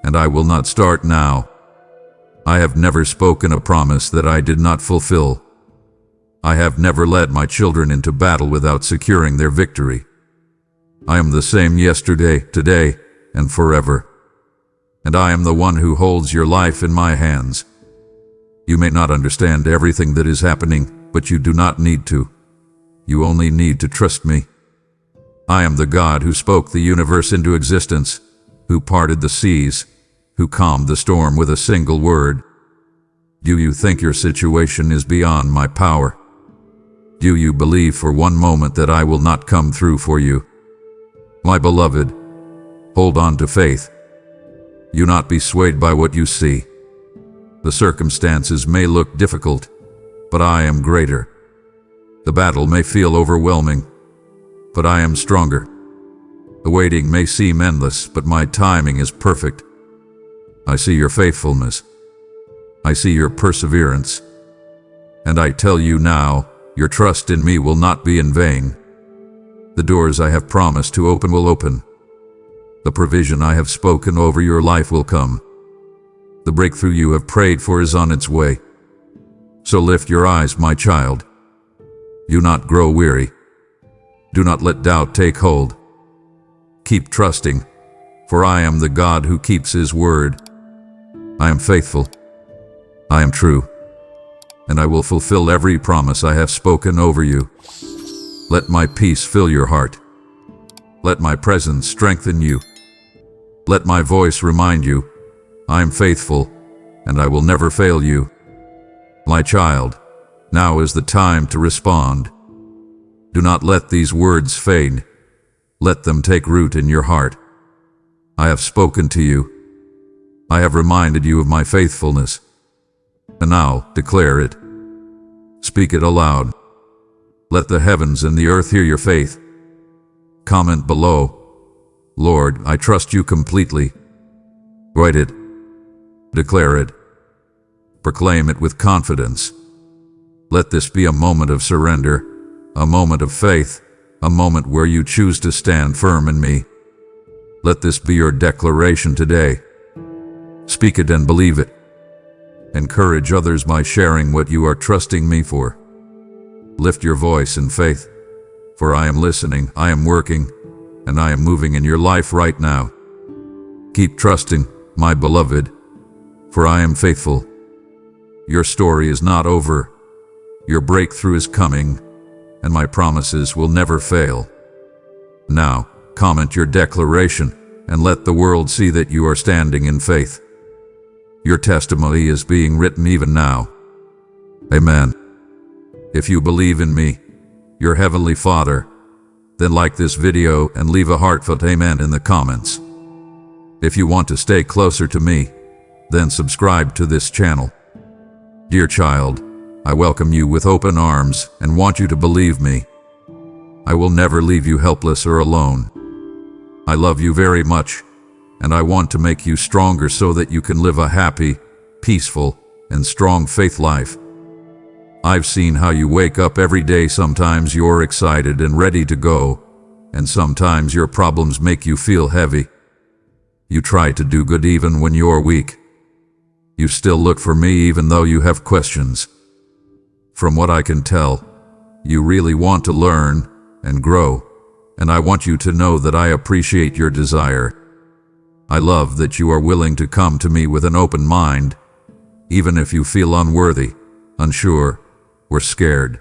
and I will not start now. I have never spoken a promise that I did not fulfill. I have never led my children into battle without securing their victory. I am the same yesterday, today, and forever. And I am the one who holds your life in my hands. You may not understand everything that is happening, but you do not need to. You only need to trust me. I am the God who spoke the universe into existence, who parted the seas, who calmed the storm with a single word. Do you think your situation is beyond my power? Do you believe for one moment that I will not come through for you? My beloved, hold on to faith. Do not be swayed by what you see. The circumstances may look difficult, but I am greater. The battle may feel overwhelming, but I am stronger. The waiting may seem endless, but my timing is perfect. I see your faithfulness. I see your perseverance. And I tell you now, your trust in me will not be in vain. The doors I have promised to open will open. The provision I have spoken over your life will come. The breakthrough you have prayed for is on its way. So lift your eyes, my child. Do not grow weary. Do not let doubt take hold. Keep trusting, for I am the God who keeps His word. I am faithful. I am true. and I will fulfill every promise I have spoken over you. Let my peace fill your heart. Let my presence strengthen you. Let my voice remind you, I am faithful, and I will never fail you. My child, now is the time to respond. Do not let these words fade. Let them take root in your heart. I have spoken to you. I have reminded you of my faithfulness. And now declare it. Speak it aloud. Let the heavens and the earth hear your faith. Comment below, Lord, I trust you completely. Write it. Declare it. Proclaim it with confidence. Let this be a moment of surrender, a moment of faith, a moment where you choose to stand firm in me. Let this be your declaration today. Speak it and believe it. Encourage others by sharing what you are trusting me for. Lift your voice in faith, for I am listening, I am working, and I am moving in your life right now. Keep trusting, my beloved, for I am faithful. Your story is not over. Your breakthrough is coming, and my promises will never fail. Now, comment your declaration and let the world see that you are standing in faith. Your testimony is being written even now. Amen. If you believe in me, your Heavenly Father, then like this video and leave a heartfelt amen in the comments. If you want to stay closer to me, then subscribe to this channel. Dear child, I welcome you with open arms and want you to believe me. I will never leave you helpless or alone. I love you very much, and I want to make you stronger so that you can live a happy, peaceful, and strong faith life. I've seen how you wake up every day. Sometimes you're excited and ready to go, and sometimes your problems make you feel heavy. You try to do good even when you're weak. You still look for me even though you have questions. From what I can tell, you really want to learn and grow, and I want you to know that I appreciate your desire. I love that you are willing to come to me with an open mind, even if you feel unworthy, unsure, or scared.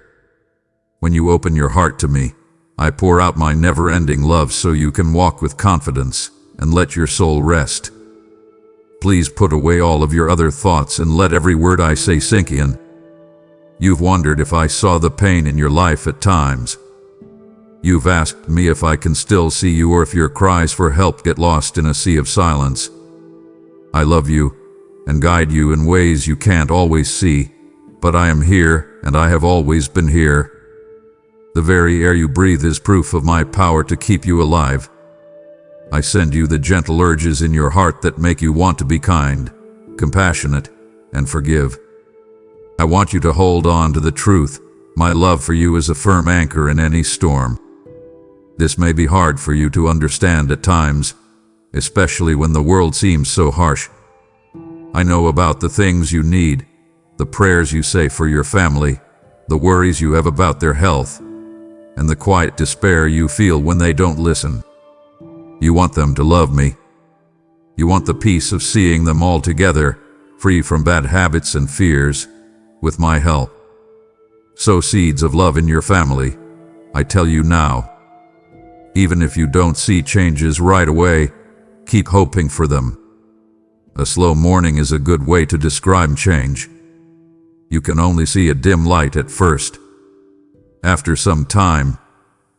When you open your heart to me, I pour out my never-ending love so you can walk with confidence and let your soul rest. Please put away all of your other thoughts and let every word I say sink in. You've wondered if I saw the pain in your life at times. You've asked me if I can still see you or if your cries for help get lost in a sea of silence. I love you and guide you in ways you can't always see, but I am here and I have always been here. The very air you breathe is proof of my power to keep you alive. I send you the gentle urges in your heart that make you want to be kind, compassionate, and forgive. I want you to hold on to the truth. My love for you is a firm anchor in any storm. This may be hard for you to understand at times, especially when the world seems so harsh. I know about the things you need, the prayers you say for your family, the worries you have about their health, and the quiet despair you feel when they don't listen. You want them to love me. You want the peace of seeing them all together, free from bad habits and fears, with my help. Sow seeds of love in your family, I tell you now. Even if you don't see changes right away, keep hoping for them. A slow morning is a good way to describe change. You can only see a dim light at first. After some time,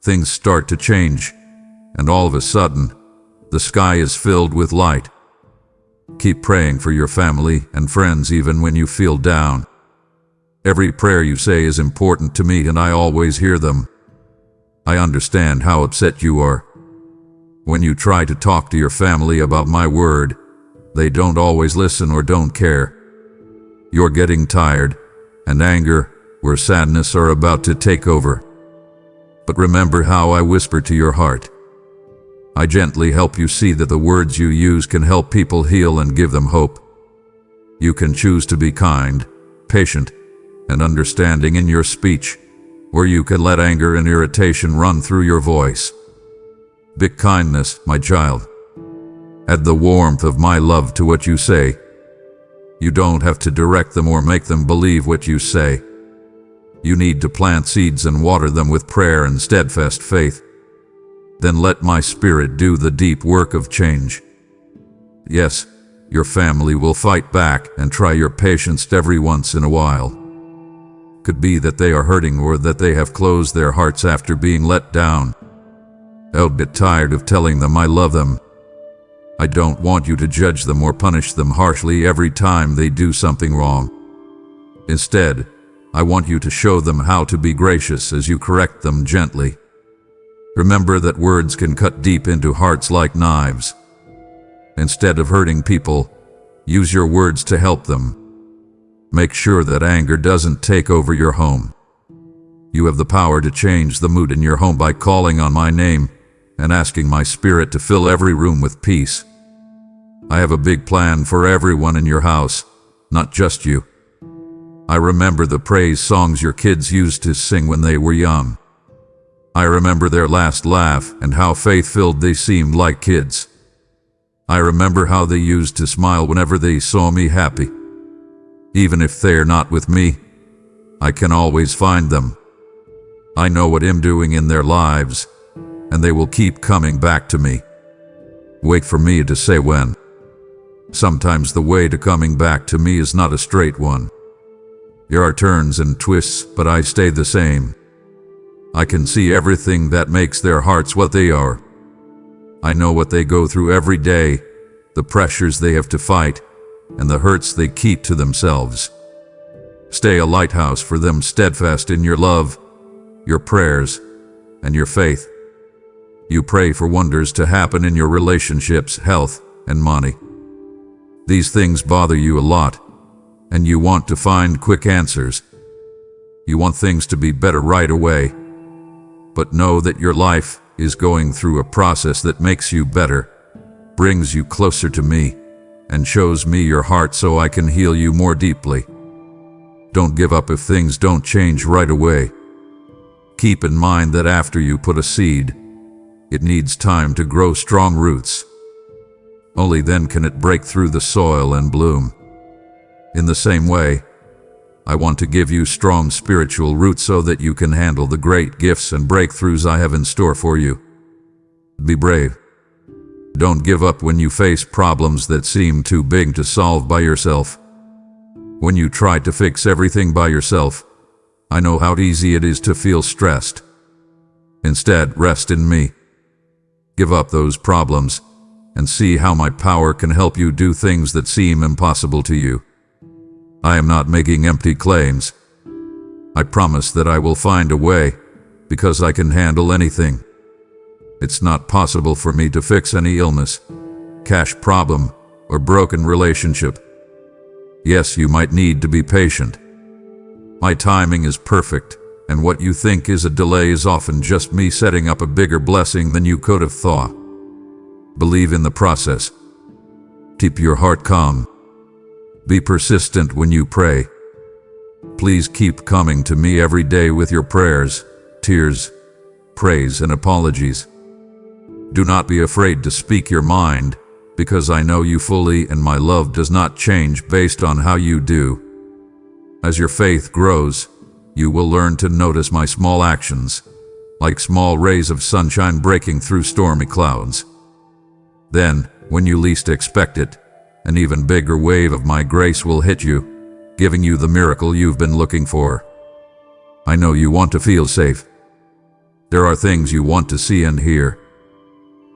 things start to change, and all of a sudden, the sky is filled with light. Keep praying for your family and friends even when you feel down. Every prayer you say is important to me and I always hear them. I understand how upset you are. When you try to talk to your family about my word, they don't always listen or don't care. You're getting tired, and anger or sadness are about to take over. But remember how I whisper to your heart. I gently help you see that the words you use can help people heal and give them hope. You can choose to be kind, patient, and understanding in your speech, or you can let anger and irritation run through your voice. Big kindness, my child. Add the warmth of my love to what you say. You don't have to direct them or make them believe what you say. You need to plant seeds and water them with prayer and steadfast faith. Then let my Spirit do the deep work of change. Yes, your family will fight back and try your patience every once in a while. Could be that they are hurting or that they have closed their hearts after being let down. I'll get tired of telling them I love them. I don't want you to judge them or punish them harshly every time they do something wrong. Instead, I want you to show them how to be gracious as you correct them gently. Remember that words can cut deep into hearts like knives. Instead of hurting people, use your words to help them. Make sure that anger doesn't take over your home. You have the power to change the mood in your home by calling on my name and asking my Spirit to fill every room with peace. I have a big plan for everyone in your house, not just you. I remember the praise songs your kids used to sing when they were young. I remember their last laugh and how faith-filled they seemed like kids. I remember how they used to smile whenever they saw me happy. Even if they're not with me, I can always find them. I know what I'm doing in their lives, and they will keep coming back to me. Wait for me to say when. Sometimes the way to coming back to me is not a straight one. There are turns and twists, but I stay the same. I can see everything that makes their hearts what they are. I know what they go through every day, the pressures they have to fight, and the hurts they keep to themselves. Stay a lighthouse for them, steadfast in your love, your prayers, and your faith. You pray for wonders to happen in your relationships, health, and money. These things bother you a lot, and you want to find quick answers. You want things to be better right away, but know that your life is going through a process that makes you better, brings you closer to me, and shows me your heart so I can heal you more deeply. Don't give up if things don't change right away. Keep in mind that after you put a seed, it needs time to grow strong roots. Only then can it break through the soil and bloom. In the same way, I want to give you strong spiritual roots so that you can handle the great gifts and breakthroughs I have in store for you. Be brave. Don't give up when you face problems that seem too big to solve by yourself. When you try to fix everything by yourself, I know how easy it is to feel stressed. Instead, rest in me. Give up those problems and see how my power can help you do things that seem impossible to you. I am not making empty claims. I promise that I will find a way, because I can handle anything. It's not possible for me to fix any illness, cash problem, or broken relationship. Yes, you might need to be patient. My timing is perfect, and what you think is a delay is often just me setting up a bigger blessing than you could have thought. Believe in the process. Keep your heart calm. Be persistent when you pray. Please keep coming to me every day with your prayers, tears, praise, and apologies. Do not be afraid to speak your mind, because I know you fully and my love does not change based on how you do. As your faith grows, you will learn to notice my small actions, like small rays of sunshine breaking through stormy clouds. Then, when you least expect it, an even bigger wave of my grace will hit you, giving you the miracle you've been looking for. I know you want to feel safe. There are things you want to see and hear.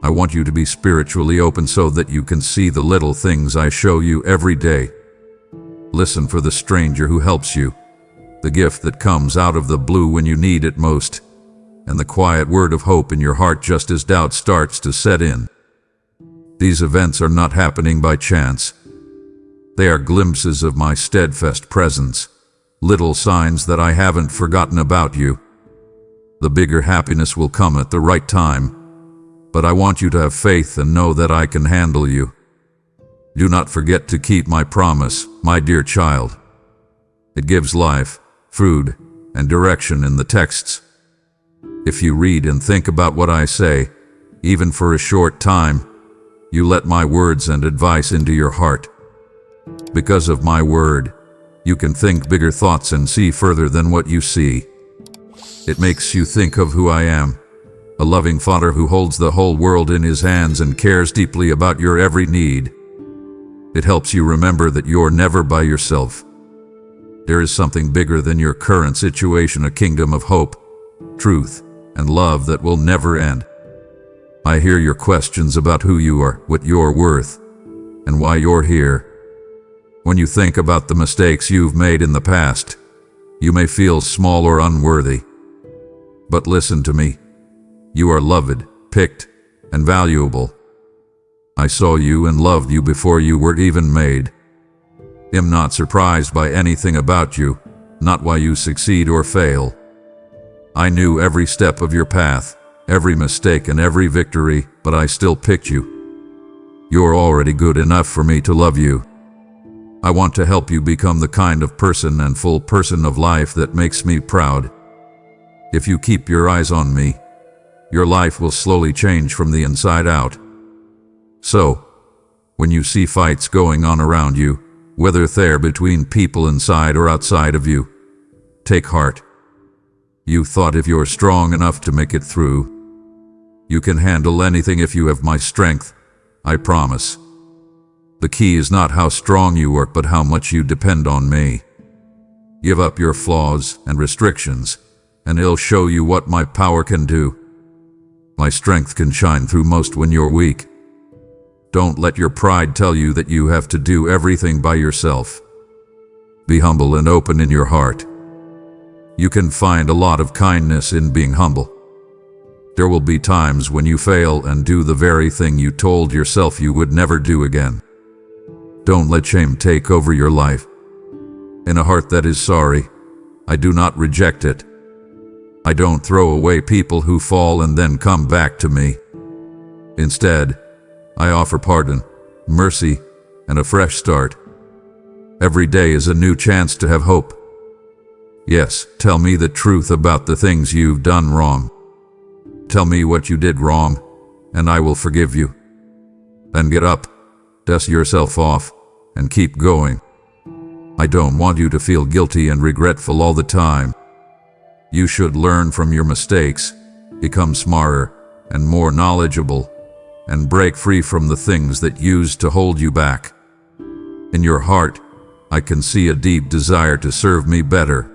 I want you to be spiritually open so that you can see the little things I show you every day. Listen for the stranger who helps you, the gift that comes out of the blue when you need it most, and the quiet word of hope in your heart just as doubt starts to set in. These events are not happening by chance. They are glimpses of my steadfast presence, little signs that I haven't forgotten about you. The bigger happiness will come at the right time, but I want you to have faith and know that I can handle you. Do not forget to keep my promise, my dear child. It gives life, food, and direction in the texts. If you read and think about what I say, even for a short time, you let my words and advice into your heart. Because of my word, you can think bigger thoughts and see further than what you see. It makes you think of who I am, a loving Father who holds the whole world in his hands and cares deeply about your every need. It helps you remember that you're never by yourself. There is something bigger than your current situation, a kingdom of hope, truth, and love that will never end. I hear your questions about who you are, what you're worth, and why you're here. When you think about the mistakes you've made in the past, you may feel small or unworthy. But listen to me. You are loved, picked, and valuable. I saw you and loved you before you were even made. I'm not surprised by anything about you, not why you succeed or fail. I knew every step of your path, every mistake and every victory, but I still picked you. You're already good enough for me to love you. I want to help you become the kind of person and full person of life that makes me proud. If you keep your eyes on me, your life will slowly change from the inside out. So, when you see fights going on around you, whether they're between people inside or outside of you, take heart. You thought if you're strong enough to make it through, you can handle anything if you have my strength, I promise. The key is not how strong you are, but how much you depend on me. Give up your flaws and restrictions, and it'll show you what my power can do. My strength can shine through most when you're weak. Don't let your pride tell you that you have to do everything by yourself. Be humble and open in your heart. You can find a lot of kindness in being humble. There will be times when you fail and do the very thing you told yourself you would never do again. Don't let shame take over your life. In a heart that is sorry, I do not reject it. I don't throw away people who fall and then come back to me. Instead, I offer pardon, mercy, and a fresh start. Every day is a new chance to have hope. Yes, tell me the truth about the things you've done wrong. Tell me what you did wrong, and I will forgive you. Then get up, dust yourself off, and keep going. I don't want you to feel guilty and regretful all the time. You should learn from your mistakes, become smarter and more knowledgeable, and break free from the things that used to hold you back. In your heart, I can see a deep desire to serve me better.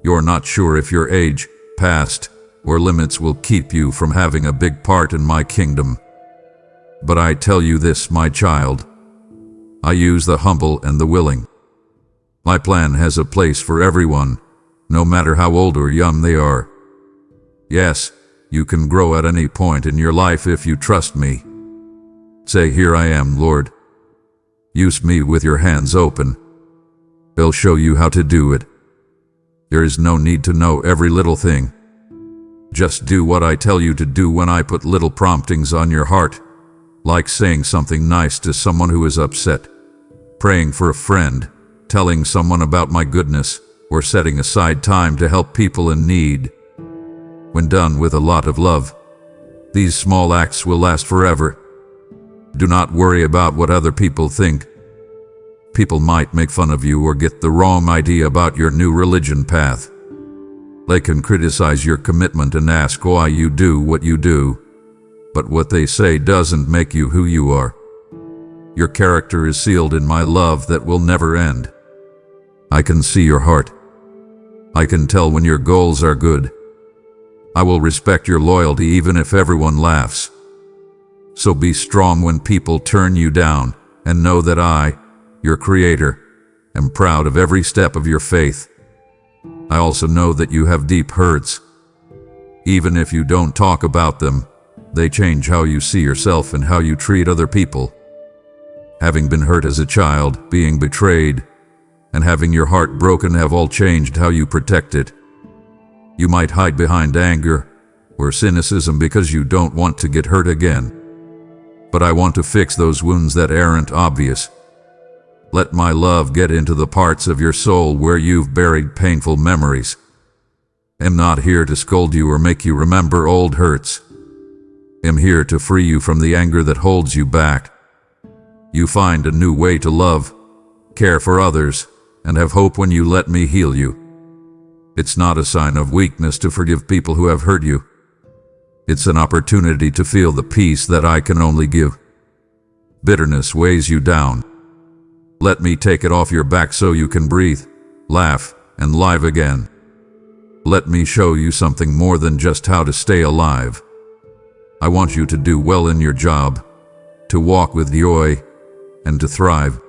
You're not sure if your age, past, or limits will keep you from having a big part in my kingdom. But I tell you this, my child, I use the humble and the willing. My plan has a place for everyone, no matter how old or young they are. Yes, you can grow at any point in your life if you trust me. Say, "Here I am, Lord." Use me with your hands open. I'll show you how to do it. There is no need to know every little thing. Just do what I tell you to do when I put little promptings on your heart, like saying something nice to someone who is upset, praying for a friend, telling someone about my goodness, or setting aside time to help people in need. When done with a lot of love, these small acts will last forever. Do not worry about what other people think. People might make fun of you or get the wrong idea about your new religion path. They can criticize your commitment and ask why you do what you do, but what they say doesn't make you who you are. Your character is sealed in my love that will never end. I can see your heart. I can tell when your goals are good. I will respect your loyalty even if everyone laughs. So be strong when people turn you down, and know that I, your Creator, am proud of every step of your faith. I also know that you have deep hurts. Even if you don't talk about them, they change how you see yourself and how you treat other people. Having been hurt as a child, being betrayed, and having your heart broken have all changed how you protect it. You might hide behind anger or cynicism because you don't want to get hurt again. But I want to fix those wounds that aren't obvious. Let my love get into the parts of your soul where you've buried painful memories. I'm not here to scold you or make you remember old hurts. I'm here to free you from the anger that holds you back. You find a new way to love, care for others, and have hope when you let me heal you. It's not a sign of weakness to forgive people who have hurt you. It's an opportunity to feel the peace that I can only give. Bitterness weighs you down. Let me take it off your back so you can breathe, laugh, and live again. Let me show you something more than just how to stay alive. I want you to do well in your job, to walk with joy, and to thrive.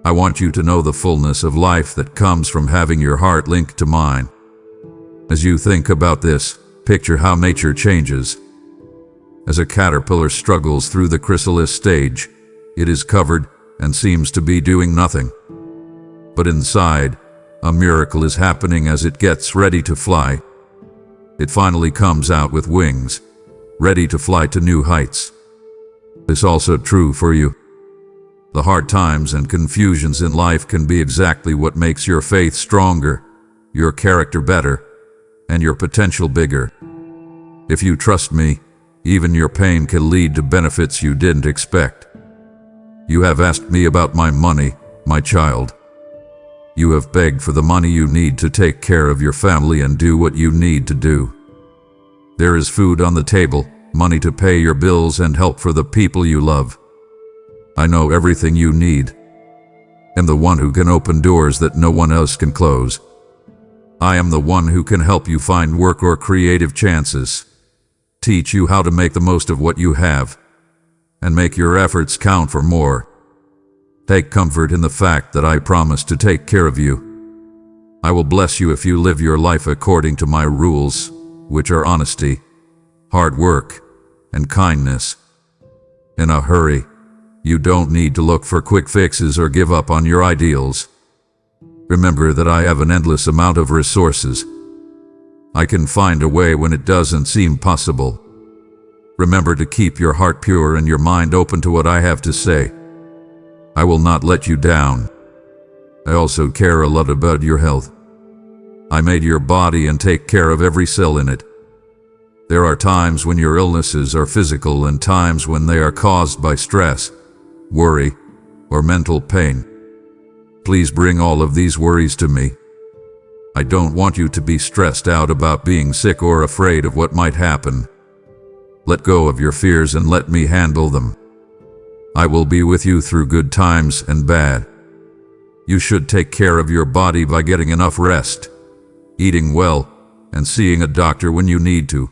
I want you to know the fullness of life that comes from having your heart linked to mine. As you think about this, picture how nature changes. As a caterpillar struggles through the chrysalis stage, it is covered and seems to be doing nothing. But inside, a miracle is happening as it gets ready to fly. It finally comes out with wings, ready to fly to new heights. This is also true for you. The hard times and confusions in life can be exactly what makes your faith stronger, your character better, and your potential bigger. If you trust me, even your pain can lead to benefits you didn't expect. You have asked me about my money, my child. You have begged for the money you need to take care of your family and do what you need to do. There is food on the table, money to pay your bills, and help for the people you love. I know everything you need. I'm the one who can open doors that no one else can close. I am the one who can help you find work or creative chances, teach you how to make the most of what you have, and make your efforts count for more. Take comfort in the fact that I promise to take care of you. I will bless you if you live your life according to my rules, which are honesty, hard work, and kindness. In a hurry, you don't need to look for quick fixes or give up on your ideals. Remember that I have an endless amount of resources. I can find a way when it doesn't seem possible. Remember to keep your heart pure and your mind open to what I have to say. I will not let you down. I also care a lot about your health. I made your body and take care of every cell in it. There are times when your illnesses are physical and times when they are caused by stress, worry, or mental pain. Please bring all of these worries to me. I don't want you to be stressed out about being sick or afraid of what might happen. Let go of your fears and let me handle them. I will be with you through good times and bad. You should take care of your body by getting enough rest, eating well, and seeing a doctor when you need to.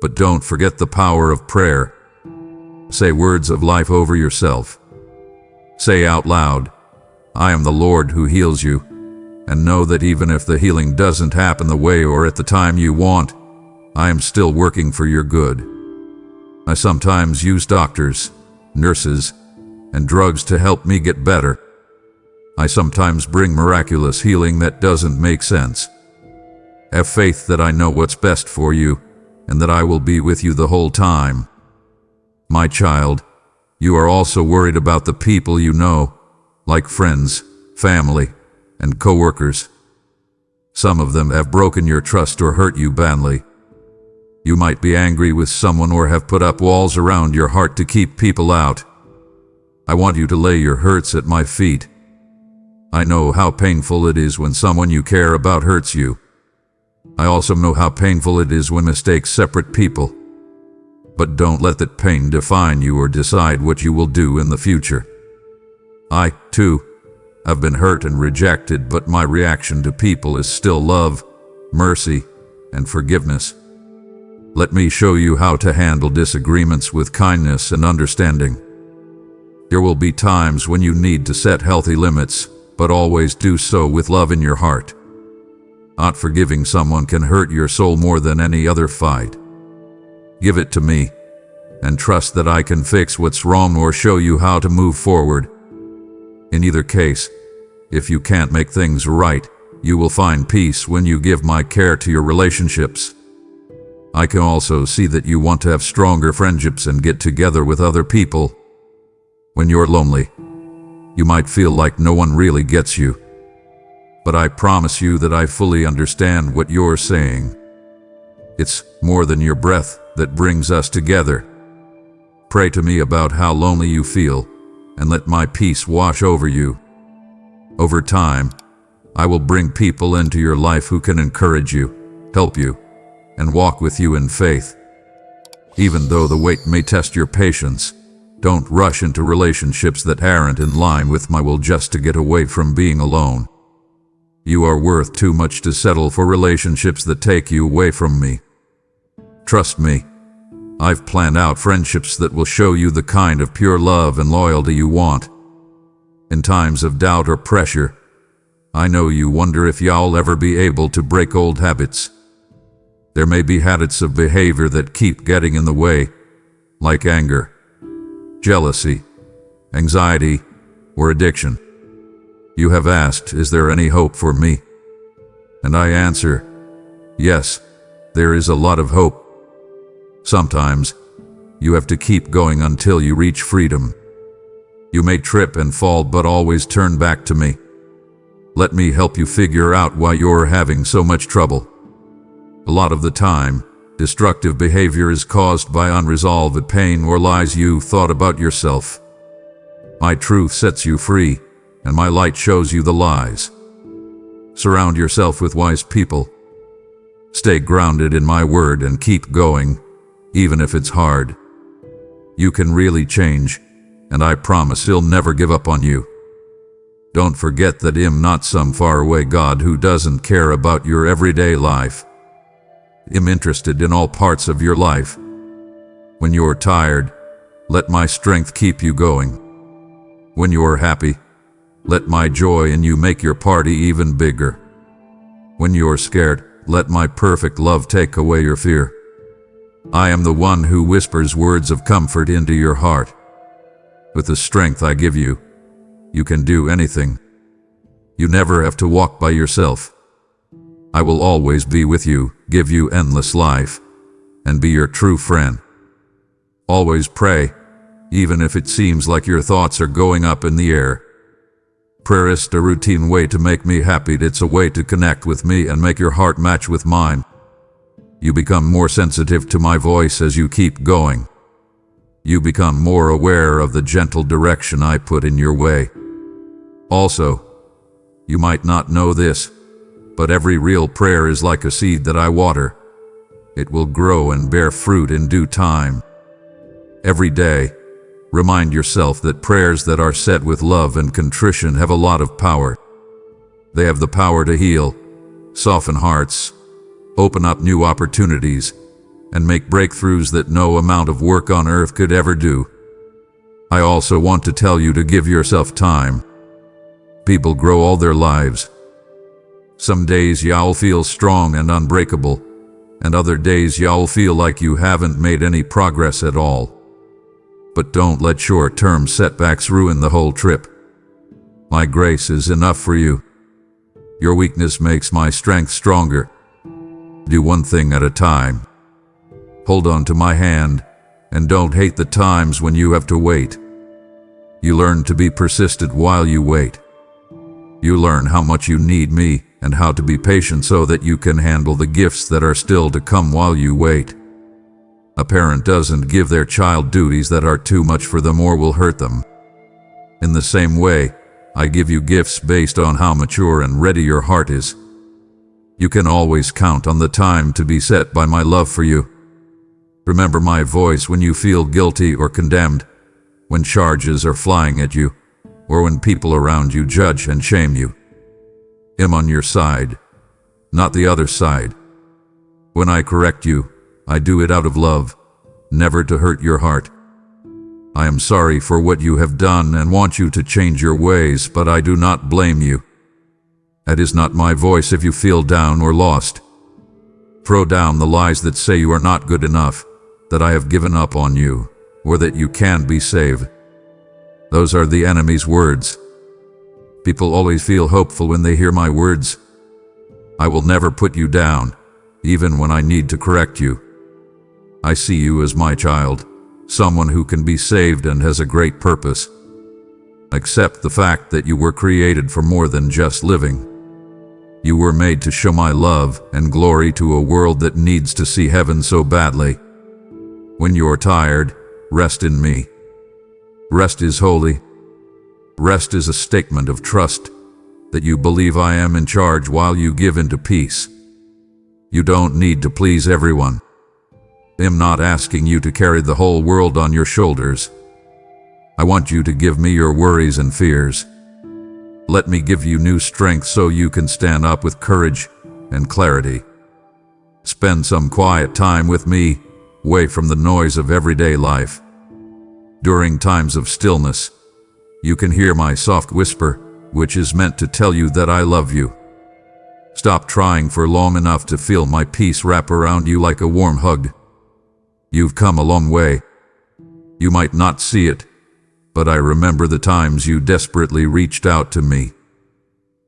But don't forget the power of prayer. Say words of life over yourself. Say out loud, I am the Lord who heals you, and know that even if the healing doesn't happen the way or at the time you want, I am still working for your good. I sometimes use doctors, nurses, and drugs to help me get better. I sometimes bring miraculous healing that doesn't make sense. Have faith that I know what's best for you, and that I will be with you the whole time. My child, you are also worried about the people you know, like friends, family, and coworkers. Some of them have broken your trust or hurt you badly. You might be angry with someone or have put up walls around your heart to keep people out. I want you to lay your hurts at my feet. I know how painful it is when someone you care about hurts you. I also know how painful it is when mistakes separate people. But don't let that pain define you or decide what you will do in the future. I, too, have been hurt and rejected, but my reaction to people is still love, mercy, and forgiveness. Let me show you how to handle disagreements with kindness and understanding. There will be times when you need to set healthy limits, but always do so with love in your heart. Not forgiving someone can hurt your soul more than any other fight. Give it to me, and trust that I can fix what's wrong or show you how to move forward. In either case, if you can't make things right, you will find peace when you give my care to your relationships. I can also see that you want to have stronger friendships and get together with other people. When you're lonely, you might feel like no one really gets you. But I promise you that I fully understand what you're saying. It's more than your breath that brings us together. Pray to me about how lonely you feel, and let my peace wash over you. Over time, I will bring people into your life who can encourage you, help you, and walk with you in faith. Even though the wait may test your patience, don't rush into relationships that aren't in line with my will just to get away from being alone. You are worth too much to settle for relationships that take you away from me. Trust me, I've planned out friendships that will show you the kind of pure love and loyalty you want. In times of doubt or pressure, I know you wonder if you'll ever be able to break old habits. There may be habits of behavior that keep getting in the way, like anger, jealousy, anxiety, or addiction. You have asked, is there any hope for me? And I answer, yes, there is a lot of hope. Sometimes, you have to keep going until you reach freedom. You may trip and fall, but always turn back to me. Let me help you figure out why you're having so much trouble. A lot of the time, destructive behavior is caused by unresolved pain or lies you thought about yourself. My truth sets you free, and my light shows you the lies. Surround yourself with wise people. Stay grounded in my word and keep going, even if it's hard. You can really change, and I promise He'll never give up on you. Don't forget that I'm not some faraway God who doesn't care about your everyday life. I'm interested in all parts of your life. When you're tired, let my strength keep you going. When you're happy, let my joy in you make your party even bigger. When you're scared, let my perfect love take away your fear. I am the one who whispers words of comfort into your heart. With the strength I give you, you can do anything. You never have to walk by yourself. I will always be with you, give you endless life, and be your true friend. Always pray, even if it seems like your thoughts are going up in the air. Prayer isn't a routine way to make me happy, it's a way to connect with me and make your heart match with mine. You become more sensitive to my voice as you keep going. You become more aware of the gentle direction I put in your way. Also, you might not know this, but every real prayer is like a seed that I water. It will grow and bear fruit in due time. Every day, remind yourself that prayers that are said with love and contrition have a lot of power. They have the power to heal, soften hearts, open up new opportunities, and make breakthroughs that no amount of work on earth could ever do. I also want to tell you to give yourself time. People grow all their lives. Some days you'll feel strong and unbreakable, and other days you'll feel like you haven't made any progress at all. But don't let short-term setbacks ruin the whole trip. My grace is enough for you. Your weakness makes my strength stronger. Do one thing at a time. Hold on to my hand, and don't hate the times when you have to wait. You learn to be persistent while you wait. You learn how much you need me and how to be patient so that you can handle the gifts that are still to come while you wait. A parent doesn't give their child duties that are too much for them or will hurt them. In the same way, I give you gifts based on how mature and ready your heart is. You can always count on the time to be set by my love for you. Remember my voice when you feel guilty or condemned, when charges are flying at you, or when people around you judge and shame you. I'm on your side, not the other side. When I correct you, I do it out of love, never to hurt your heart. I am sorry for what you have done and want you to change your ways, but I do not blame you. That is not my voice if you feel down or lost. Throw down the lies that say you are not good enough, that I have given up on you, or that you can be saved. Those are the enemy's words. People always feel hopeful when they hear my words. I will never put you down, even when I need to correct you. I see you as my child, someone who can be saved and has a great purpose. Accept the fact that you were created for more than just living. You were made to show my love and glory to a world that needs to see heaven so badly. When you're tired, rest in me. Rest is holy. Rest is a statement of trust, that you believe I am in charge while you give into peace. You don't need to please everyone. I'm not asking you to carry the whole world on your shoulders. I want you to give me your worries and fears. Let me give you new strength so you can stand up with courage and clarity. Spend some quiet time with me, away from the noise of everyday life. During times of stillness, you can hear my soft whisper, which is meant to tell you that I love you. Stop trying for long enough to feel my peace wrap around you like a warm hug. You've come a long way. You might not see it, but I remember the times you desperately reached out to me.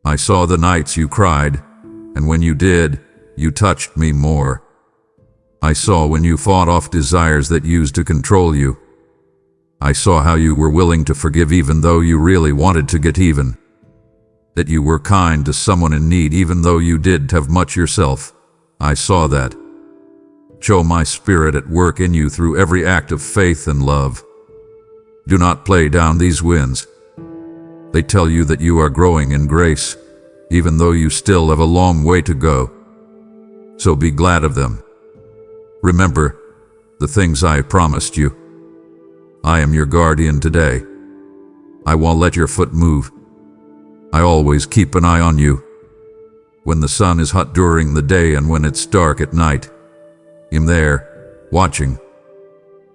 I saw the nights you cried, and when you did, you touched me more. I saw when you fought off desires that used to control you. I saw how you were willing to forgive even though you really wanted to get even. That you were kind to someone in need even though you didn't have much yourself. I saw that. Show my spirit at work in you through every act of faith and love. Do not play down these winds. They tell you that you are growing in grace, even though you still have a long way to go. So be glad of them. Remember the things I promised you. I am your guardian today. I won't let your foot move. I always keep an eye on you. When the sun is hot during the day and when it's dark at night, I'm there, watching.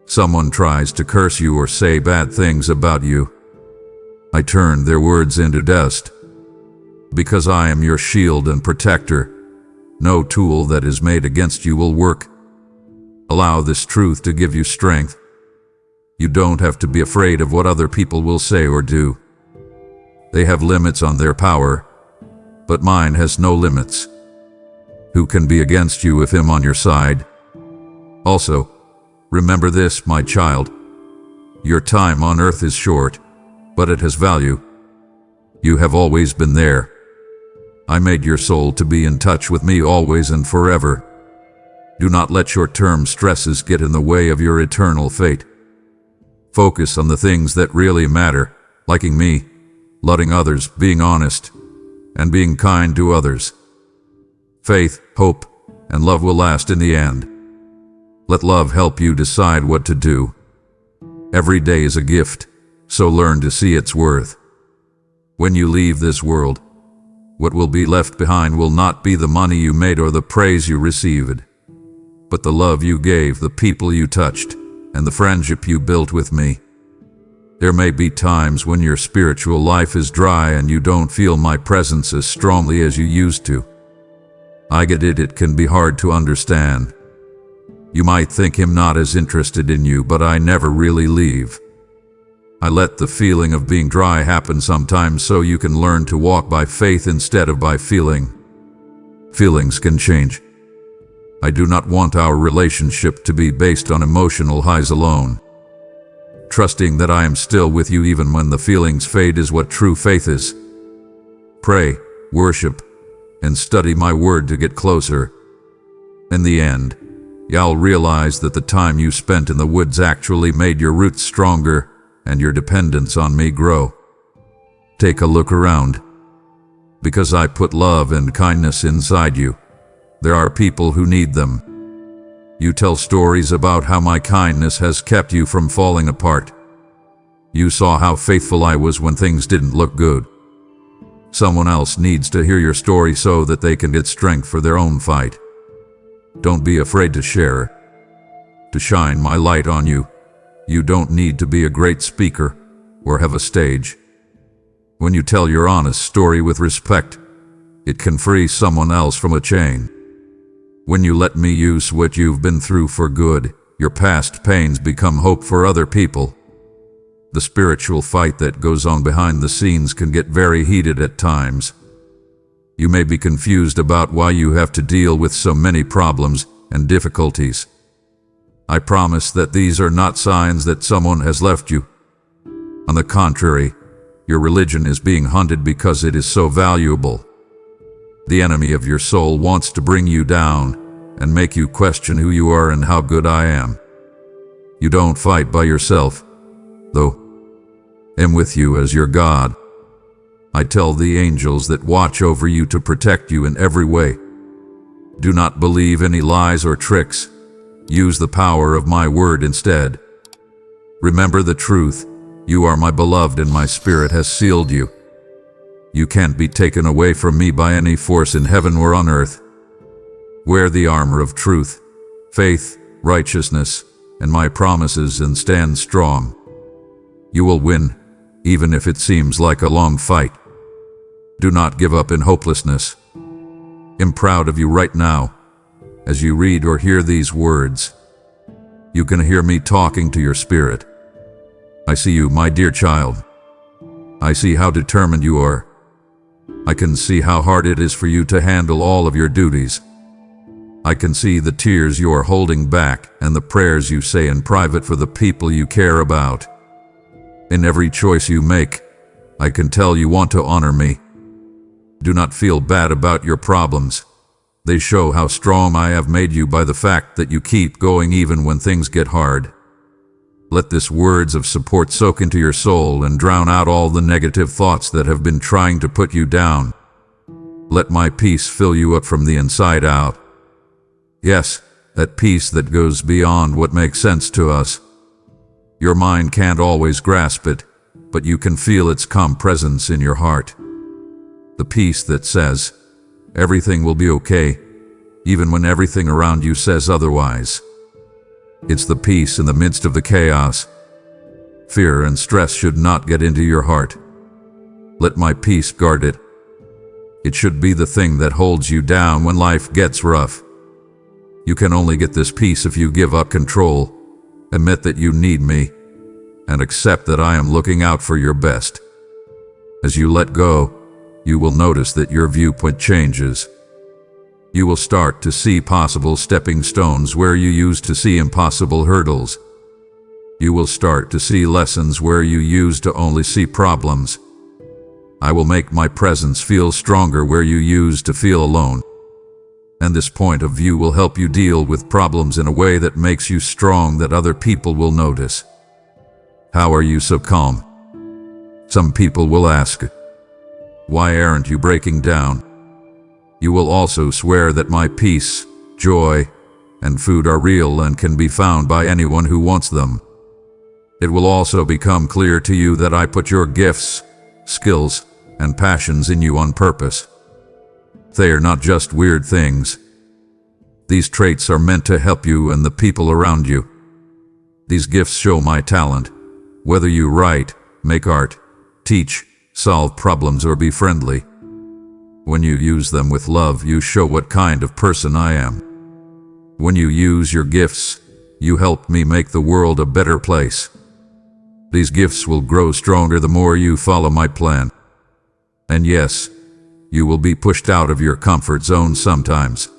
Someone tries to curse you or say bad things about you. I turn their words into dust. Because I am your shield and protector, no tool that is made against you will work. Allow this truth to give you strength. You don't have to be afraid of what other people will say or do. They have limits on their power, but mine has no limits. Who can be against you if I'm on your side? Also, remember this, my child. Your time on earth is short, but it has value. You have always been there. I made your soul to be in touch with me always and forever. Do not let short-term stresses get in the way of your eternal fate. Focus on the things that really matter, liking me, loving others, being honest, and being kind to others. Faith, hope, and love will last in the end. Let love help you decide what to do. Every day is a gift, so learn to see its worth. When you leave this world, what will be left behind will not be the money you made or the praise you received, but the love you gave, the people you touched, and the friendship you built with me. There may be times when your spiritual life is dry and you don't feel my presence as strongly as you used to. I get it, it can be hard to understand. You might think I'm not as interested in you, but I never really leave. I let the feeling of being dry happen sometimes so you can learn to walk by faith instead of by feeling. Feelings can change. I do not want our relationship to be based on emotional highs alone. Trusting that I am still with you even when the feelings fade is what true faith is. Pray, worship, and study my word to get closer. In the end, you'll realize that the time you spent in the woods actually made your roots stronger and your dependence on me grow. Take a look around. Because I put love and kindness inside you, there are people who need them. You tell stories about how my kindness has kept you from falling apart. You saw how faithful I was when things didn't look good. Someone else needs to hear your story so that they can get strength for their own fight. Don't be afraid to share, to shine my light on you. You don't need to be a great speaker or have a stage. When you tell your honest story with respect, it can free someone else from a chain. When you let me use what you've been through for good, your past pains become hope for other people. The spiritual fight that goes on behind the scenes can get very heated at times. You may be confused about why you have to deal with so many problems and difficulties. I promise that these are not signs that someone has left you. On the contrary, your religion is being hunted because it is so valuable. The enemy of your soul wants to bring you down and make you question who you are and how good I am. You don't fight by yourself, though. I'm with you as your God. I tell the angels that watch over you to protect you in every way. Do not believe any lies or tricks. Use the power of my word instead. Remember the truth. You are my beloved and my spirit has sealed you. You can't be taken away from me by any force in heaven or on earth. Wear the armor of truth, faith, righteousness, and my promises and stand strong. You will win, even if it seems like a long fight. Do not give up in hopelessness. I'm proud of you right now. As you read or hear these words, you can hear me talking to your spirit. I see you, my dear child. I see how determined you are. I can see how hard it is for you to handle all of your duties. I can see the tears you are holding back and the prayers you say in private for the people you care about. In every choice you make, I can tell you want to honor me. Do not feel bad about your problems. They show how strong I have made you by the fact that you keep going even when things get hard. Let these words of support soak into your soul and drown out all the negative thoughts that have been trying to put you down. Let my peace fill you up from the inside out. Yes, that peace that goes beyond what makes sense to us. Your mind can't always grasp it, but you can feel its calm presence in your heart. The peace that says, everything will be okay, even when everything around you says otherwise. It's the peace in the midst of the chaos. Fear and stress should not get into your heart. Let my peace guard it. It should be the thing that holds you down when life gets rough. You can only get this peace if you give up control, admit that you need me, and accept that I am looking out for your best. As you let go, you will notice that your viewpoint changes. You will start to see possible stepping stones where you used to see impossible hurdles. You will start to see lessons where you used to only see problems. I will make my presence feel stronger where you used to feel alone. And this point of view will help you deal with problems in a way that makes you strong that other people will notice. How are you so calm? Some people will ask, why aren't you breaking down? You will also swear that my peace, joy, and food are real and can be found by anyone who wants them. It will also become clear to you that I put your gifts, skills, and passions in you on purpose. They are not just weird things. These traits are meant to help you and the people around you. These gifts show my talent, whether you write, make art, teach, solve problems, or be friendly. When you use them with love, you show what kind of person I am. When you use your gifts, you help me make the world a better place. These gifts will grow stronger the more you follow my plan. And yes, you will be pushed out of your comfort zone sometimes.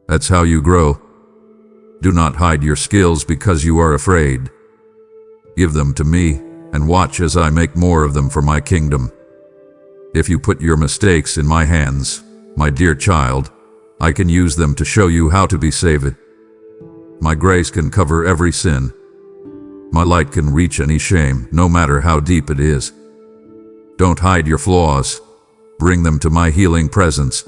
That's how you grow. Do not hide your skills because you are afraid. Give them to me, and watch as I make more of them for my kingdom. If you put your mistakes in my hands, my dear child, I can use them to show you how to be saved. My grace can cover every sin. My light can reach any shame, no matter how deep it is. Don't hide your flaws. Bring them to my healing presence.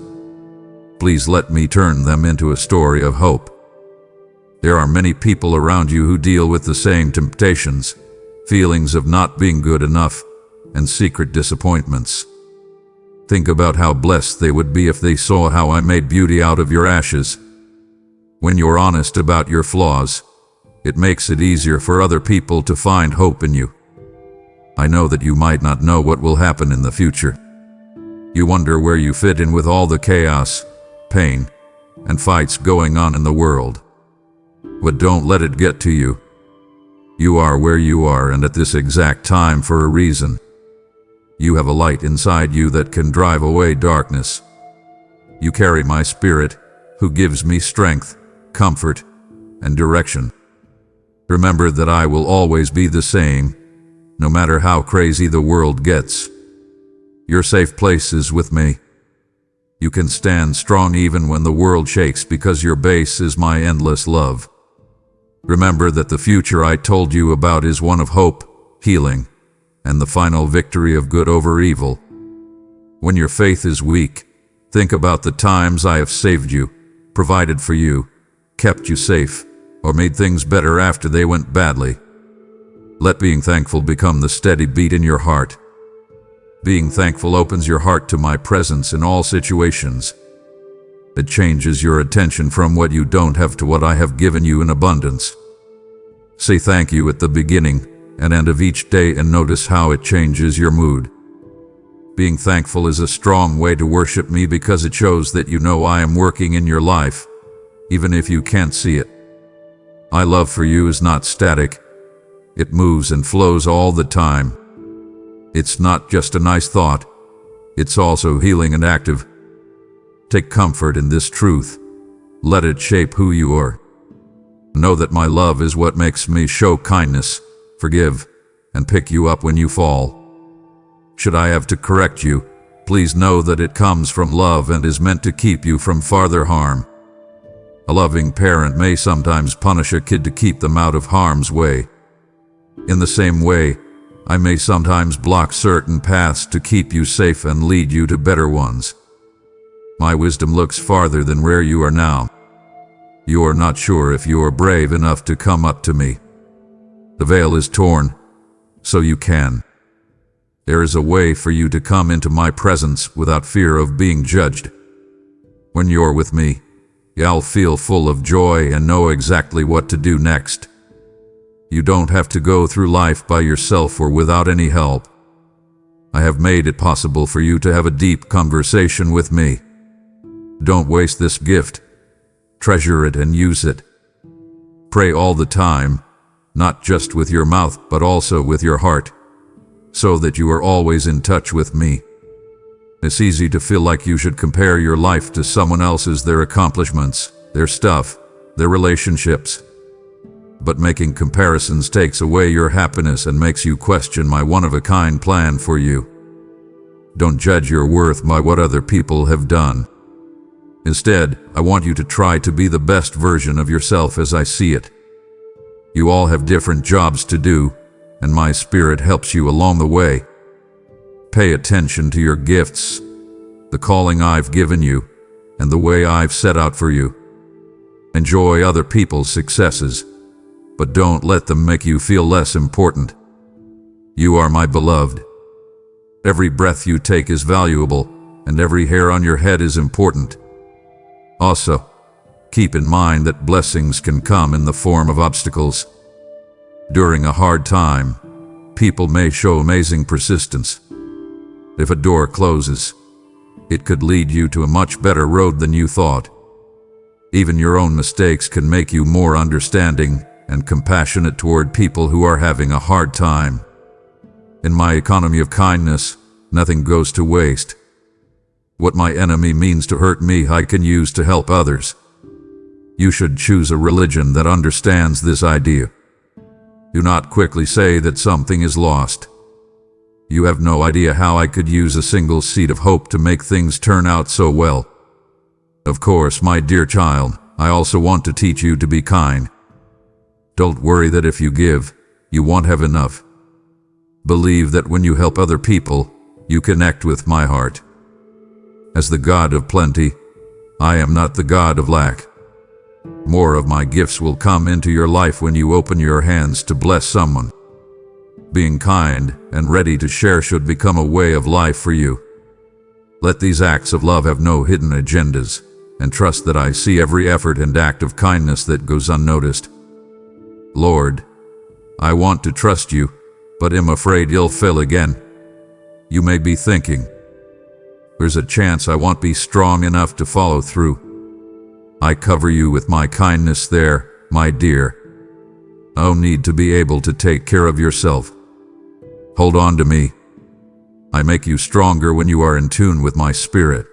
Please let me turn them into a story of hope. There are many people around you who deal with the same temptations, feelings of not being good enough, and secret disappointments. Think about how blessed they would be if they saw how I made beauty out of your ashes. When you're honest about your flaws, it makes it easier for other people to find hope in you. I know that you might not know what will happen in the future. You wonder where you fit in with all the chaos, pain, and fights going on in the world. But don't let it get to you. You are where you are and at this exact time for a reason. You have a light inside you that can drive away darkness. You carry my spirit, who gives me strength, comfort, and direction. Remember that I will always be the same, no matter how crazy the world gets. Your safe place is with me. You can stand strong even when the world shakes because your base is my endless love. Remember that the future I told you about is one of hope, healing, and the final victory of good over evil. When your faith is weak, think about the times I have saved you, provided for you, kept you safe, or made things better after they went badly. Let being thankful become the steady beat in your heart. Being thankful opens your heart to my presence in all situations. It changes your attention from what you don't have to what I have given you in abundance. Say thank you at the beginning and end of each day and notice how it changes your mood. Being thankful is a strong way to worship me because it shows that you know I am working in your life, even if you can't see it. My love for you is not static. It moves and flows all the time. It's not just a nice thought. It's also healing and active. Take comfort in this truth. Let it shape who you are. Know that my love is what makes me show kindness, forgive, and pick you up when you fall. Should I have to correct you, please know that it comes from love and is meant to keep you from farther harm. A loving parent may sometimes punish a kid to keep them out of harm's way. In the same way, I may sometimes block certain paths to keep you safe and lead you to better ones. My wisdom looks farther than where you are now. You are not sure if you are brave enough to come up to me. The veil is torn, so you can. There is a way for you to come into my presence without fear of being judged. When you're with me, you'll feel full of joy and know exactly what to do next. You don't have to go through life by yourself or without any help. I have made it possible for you to have a deep conversation with me. Don't waste this gift. Treasure it and use it. Pray all the time, not just with your mouth but also with your heart, so that you are always in touch with me. It's easy to feel like you should compare your life to someone else's, their accomplishments, their stuff, their relationships. But making comparisons takes away your happiness and makes you question my one-of-a-kind plan for you. Don't judge your worth by what other people have done. Instead, I want you to try to be the best version of yourself as I see it. You all have different jobs to do, and my spirit helps you along the way. Pay attention to your gifts, the calling I've given you, and the way I've set out for you. Enjoy other people's successes, but don't let them make you feel less important. You are my beloved. Every breath you take is valuable, and every hair on your head is important. Also, keep in mind that blessings can come in the form of obstacles. During a hard time, people may show amazing persistence. If a door closes, it could lead you to a much better road than you thought. Even your own mistakes can make you more understanding and compassionate toward people who are having a hard time. In my economy of kindness, nothing goes to waste. What my enemy means to hurt me, I can use to help others. You should choose a religion that understands this idea. Do not quickly say that something is lost. You have no idea how I could use a single seed of hope to make things turn out so well. Of course, my dear child, I also want to teach you to be kind. Don't worry that if you give, you won't have enough. Believe that when you help other people, you connect with my heart. As the God of plenty, I am not the God of lack. More of my gifts will come into your life when you open your hands to bless someone. Being kind and ready to share should become a way of life for you. Let these acts of love have no hidden agendas, and trust that I see every effort and act of kindness that goes unnoticed. Lord, I want to trust you, but am afraid you'll fail again. You may be thinking, there's a chance I won't be strong enough to follow through. I cover you with my kindness there, my dear. No need to be able to take care of yourself. Hold on to me. I make you stronger when you are in tune with my spirit.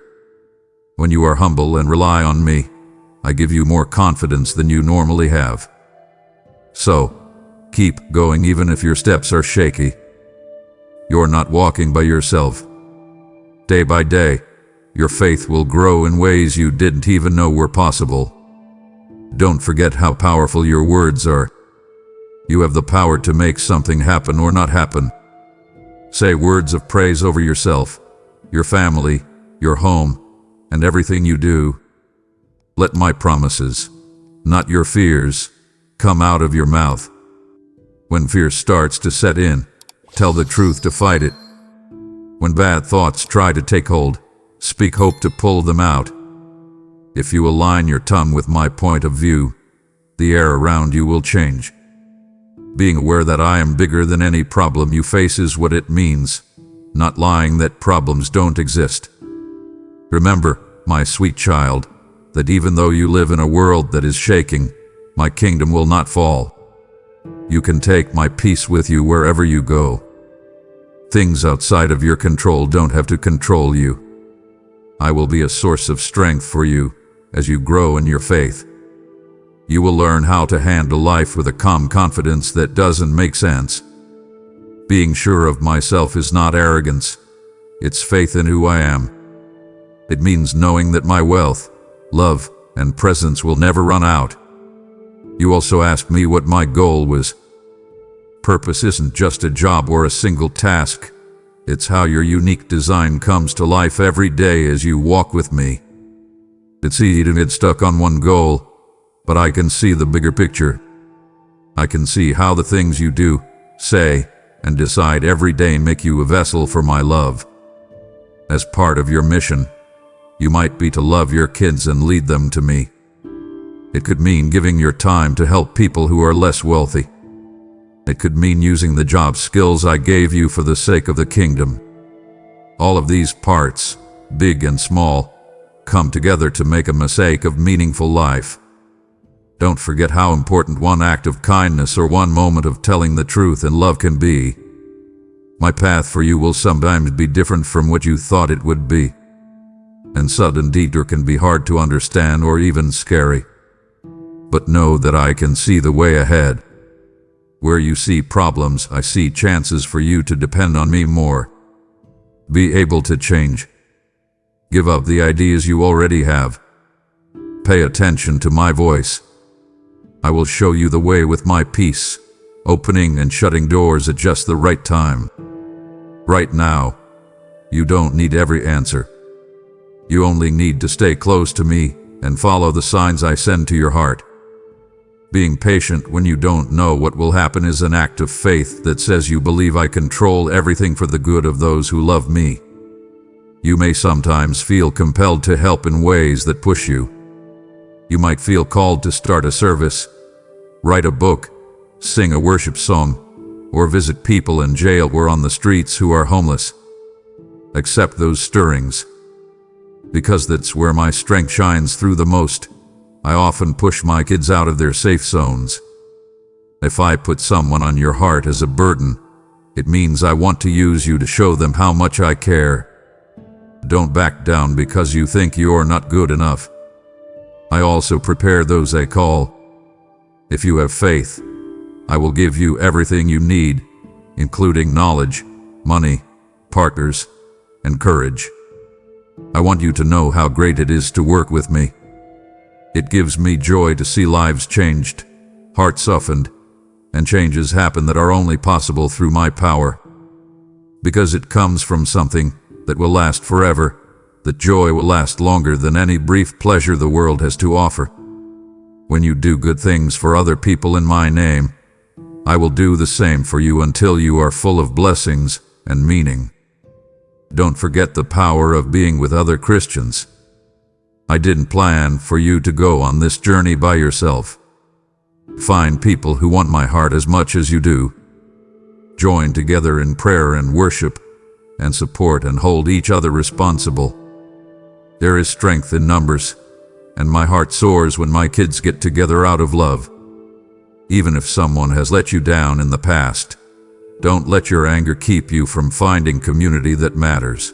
When you are humble and rely on me, I give you more confidence than you normally have. So, keep going even if your steps are shaky. You're not walking by yourself. Day by day, your faith will grow in ways you didn't even know were possible. Don't forget how powerful your words are. You have the power to make something happen or not happen. Say words of praise over yourself. your family, your home, and everything you do. Let my promises, not your fears, come out of your mouth. When fear starts to set in, tell the truth to fight it. When bad thoughts try to take hold, speak hope to pull them out. If you align your tongue with my point of view, the air around you will change. Being aware that I am bigger than any problem you face is what it means, not lying that problems don't exist. Remember, my sweet child, that even though you live in a world that is shaking, my kingdom will not fall. You can take my peace with you wherever you go. Things outside of your control don't have to control you. I will be a source of strength for you as you grow in your faith. You will learn how to handle life with a calm confidence that doesn't make sense. Being sure of myself is not arrogance. It's faith in who I am. It means knowing that my wealth, love, and presence will never run out. You also asked me what my goal was. Purpose isn't just a job or a single task. It's how your unique design comes to life every day as you walk with me. It's easy to get stuck on one goal, but I can see the bigger picture. I can see how the things you do, say, and decide every day make you a vessel for my love. As part of your mission, you might be to love your kids and lead them to me. It could mean giving your time to help people who are less wealthy. It could mean using the job skills I gave you for the sake of the kingdom. All of these parts, big and small, come together to make a mosaic of meaningful life. Don't forget how important one act of kindness or one moment of telling the truth in love can be. My path for you will sometimes be different from what you thought it would be. And sudden detour can be hard to understand or even scary. But know that I can see the way ahead. Where you see problems, I see chances for you to depend on me more. Be able to change. Give up the ideas you already have. Pay attention to my voice. I will show you the way with my peace, opening and shutting doors at just the right time. Right now, you don't need every answer. You only need to stay close to me and follow the signs I send to your heart. Being patient when you don't know what will happen is an act of faith that says you believe I control everything for the good of those who love me. You may sometimes feel compelled to help in ways that push you. You might feel called to start a service, write a book, sing a worship song, or visit people in jail or on the streets who are homeless. Accept those stirrings, because that's where my strength shines through the most. I often push my kids out of their safe zones. If I put someone on your heart as a burden, it means I want to use you to show them how much I care. Don't back down because you think you're not good enough. I also prepare those I call. If you have faith, I will give you everything you need, including knowledge, money, partners, and courage. I want you to know how great it is to work with me. It gives me joy to see lives changed, hearts softened, and changes happen that are only possible through my power. Because it comes from something that will last forever, that joy will last longer than any brief pleasure the world has to offer. When you do good things for other people in my name, I will do the same for you until you are full of blessings and meaning. Don't forget the power of being with other Christians. I didn't plan for you to go on this journey by yourself. Find people who want my heart as much as you do. Join together in prayer and worship, and support and hold each other responsible. There is strength in numbers, and my heart soars when my kids get together out of love. Even if someone has let you down in the past, don't let your anger keep you from finding community that matters.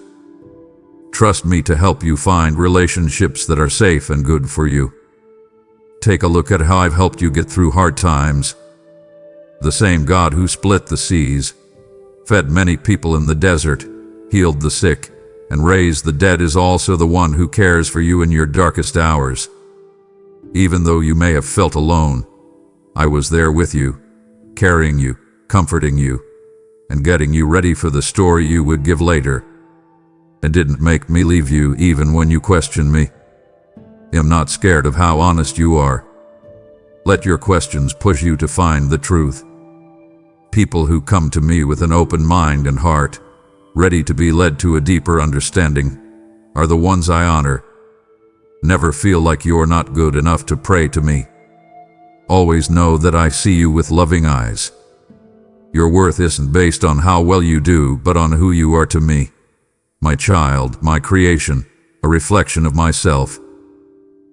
Trust me to help you find relationships that are safe and good for you. Take a look at how I've helped you get through hard times. The same God who split the seas, fed many people in the desert, healed the sick, and raised the dead is also the one who cares for you in your darkest hours. Even though you may have felt alone, I was there with you, carrying you, comforting you, and getting you ready for the story you would give later. and didn't make me leave you even when you question me. I'm not scared of how honest you are. Let your questions push you to find the truth. People who come to me with an open mind and heart, ready to be led to a deeper understanding, are the ones I honor. Never feel like you're not good enough to pray to me. Always know that I see you with loving eyes. Your worth isn't based on how well you do, but on who you are to me. My child, my creation, a reflection of myself.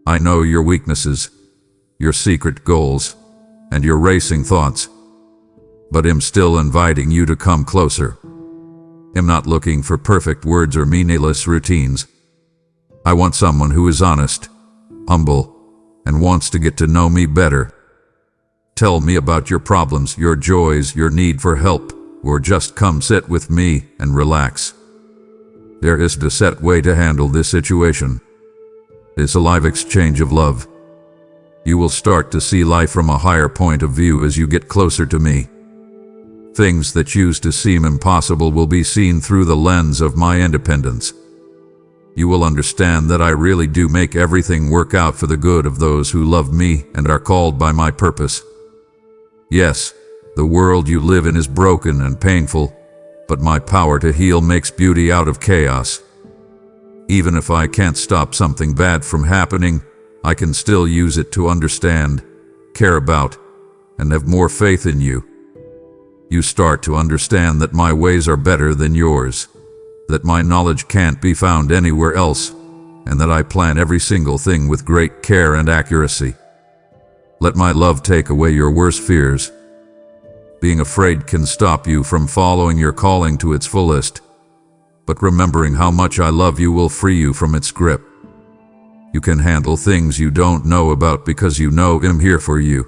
I know your weaknesses, your secret goals, and your racing thoughts. But I'm still inviting you to come closer. I'm not looking for perfect words or meaningless routines. I want someone who is honest, humble, and wants to get to know me better. Tell me about your problems, your joys, your need for help, or just come sit with me and relax. There is a set way to handle this situation. It's a live exchange of love. You will start to see life from a higher point of view as you get closer to me. Things that used to seem impossible will be seen through the lens of my independence. You will understand that I really do make everything work out for the good of those who love me and are called by my purpose. Yes, the world you live in is broken and painful, but my power to heal makes beauty out of chaos. Even if I can't stop something bad from happening, I can still use it to understand, care about, and have more faith in you. You start to understand that my ways are better than yours, that my knowledge can't be found anywhere else, and that I plan every single thing with great care and accuracy. Let my love take away your worst fears. Being afraid can stop you from following your calling to its fullest, but remembering how much I love you will free you from its grip. You can handle things you don't know about because you know I'm here for you,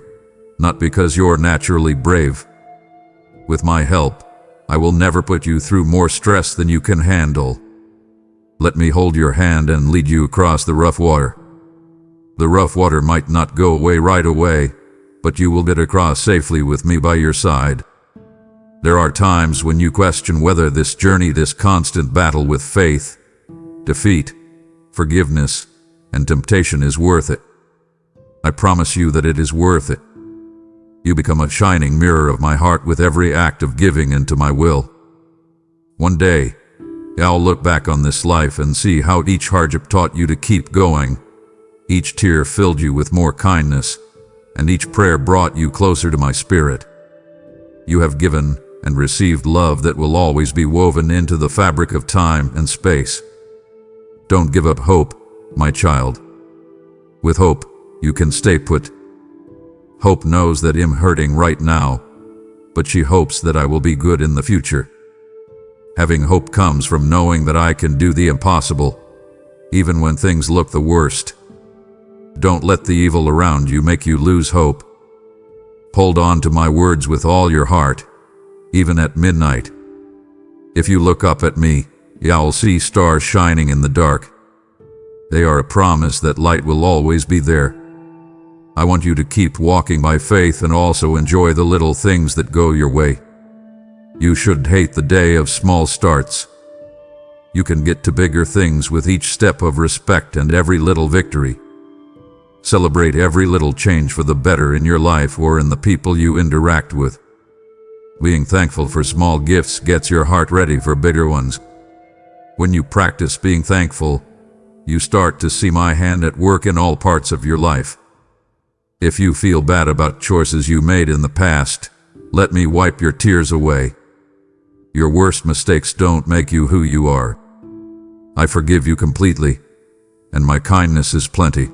not because you're naturally brave. With my help, I will never put you through more stress than you can handle. Let me hold your hand and lead you across the rough water. The rough water might not go away right away, but you will get across safely with me by your side. There are times when you question whether this journey, this constant battle with faith, defeat, forgiveness, and temptation is worth it. I promise you that it is worth it. You become a shining mirror of my heart with every act of giving into my will. One day, I'll look back on this life and see how each hardship taught you to keep going. Each tear filled you with more kindness, and each prayer brought you closer to my spirit. You have given and received love that will always be woven into the fabric of time and space. Don't give up hope, my child. With hope, you can stay put. Hope knows that I'm hurting right now, but she hopes that I will be good in the future. Having hope comes from knowing that I can do the impossible, even when things look the worst. Don't let the evil around you make you lose hope. Hold on to my words with all your heart, even at midnight. If you look up at me, you'll see stars shining in the dark. They are a promise that light will always be there. I want you to keep walking by faith and also enjoy the little things that go your way. You should hate the day of small starts. You can get to bigger things with each step of respect and every little victory. Celebrate every little change for the better in your life or in the people you interact with. Being thankful for small gifts gets your heart ready for bigger ones. When you practice being thankful, you start to see my hand at work in all parts of your life. If you feel bad about choices you made in the past, let me wipe your tears away. Your worst mistakes don't make you who you are. I forgive you completely, and my kindness is plenty.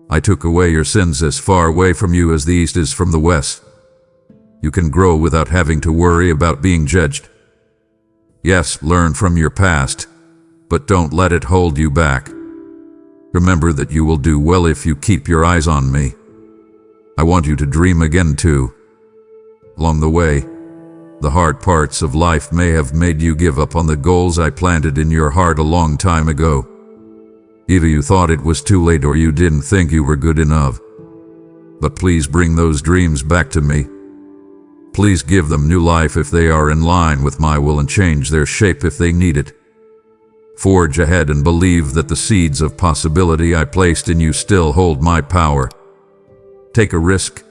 I took away your sins as far away from you as the east is from the west. You can grow without having to worry about being judged. Yes, learn from your past, but don't let it hold you back. Remember that you will do well if you keep your eyes on me. I want you to dream again too. Along the way, the hard parts of life may have made you give up on the goals I planted in your heart a long time ago. Either you thought it was too late or you didn't think you were good enough. But please bring those dreams back to me. Please give them new life if they are in line with my will and change their shape if they need it. Forge ahead and believe that the seeds of possibility I placed in you still hold my power. Take a risk,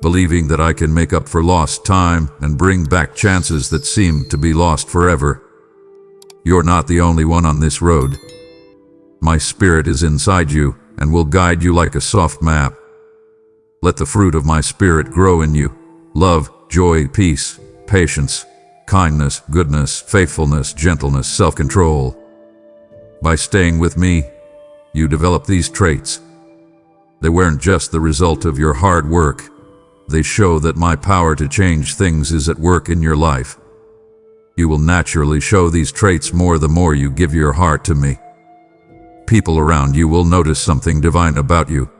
believing that I can make up for lost time and bring back chances that seem to be lost forever. You're not the only one on this road. My spirit is inside you and will guide you like a soft map. Let the fruit of my spirit grow in you: love, joy, peace, patience, kindness, goodness, faithfulness, gentleness, self-control. By staying with me, you develop these traits. They weren't just the result of your hard work. They show that my power to change things is at work in your life. You will naturally show these traits more the more you give your heart to me. People around you will notice something divine about you.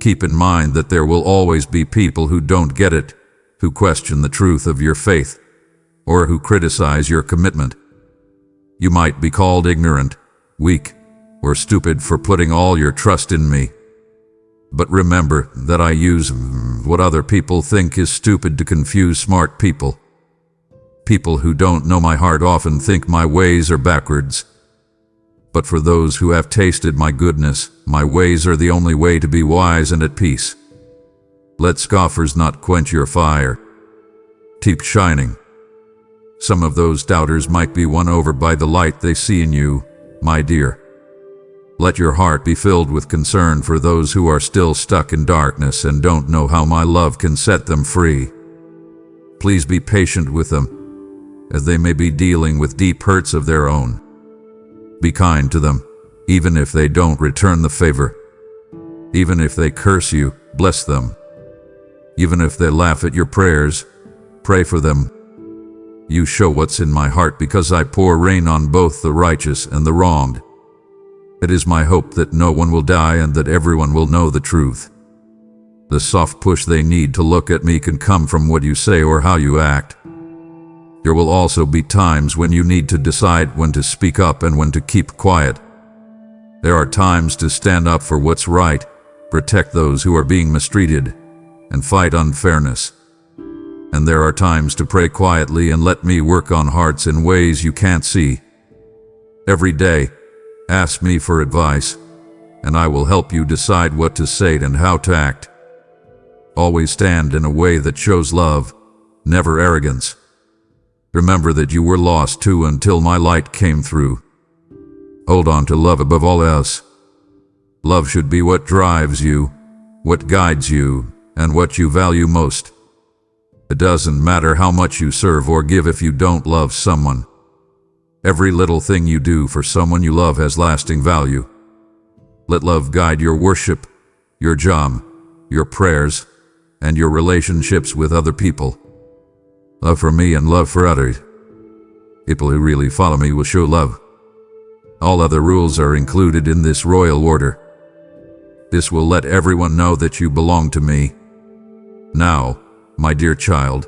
Keep in mind that there will always be people who don't get it, who question the truth of your faith, or who criticize your commitment. You might be called ignorant, weak, or stupid for putting all your trust in me. But remember that I use what other people think is stupid to confuse smart people. People who don't know my heart often think my ways are backwards. But for those who have tasted my goodness, my ways are the only way to be wise and at peace. Let scoffers not quench your fire. Keep shining. Some of those doubters might be won over by the light they see in you, my dear. Let your heart be filled with concern for those who are still stuck in darkness and don't know how my love can set them free. Please be patient with them, as they may be dealing with deep hurts of their own. Be kind to them, even if they don't return the favor. Even if they curse you, bless them. Even if they laugh at your prayers, pray for them. You show what's in my heart because I pour rain on both the righteous and the wronged. It is my hope that no one will die and that everyone will know the truth. The soft push they need to look at me can come from what you say or how you act. There will also be times when you need to decide when to speak up and when to keep quiet. There are times to stand up for what's right, protect those who are being mistreated, and fight unfairness. And there are times to pray quietly and let me work on hearts in ways you can't see. Every day, ask me for advice, and I will help you decide what to say and how to act. Always stand in a way that shows love, never arrogance. Remember that you were lost too until my light came through. Hold on to love above all else. Love should be what drives you, what guides you, and what you value most. It doesn't matter how much you serve or give if you don't love someone. Every little thing you do for someone you love has lasting value. Let love guide your worship, your job, your prayers, and your relationships with other people. Love for me and love for others. People who really follow me will show love. All other rules are included in this royal order. This will let everyone know that you belong to me. Now, my dear child,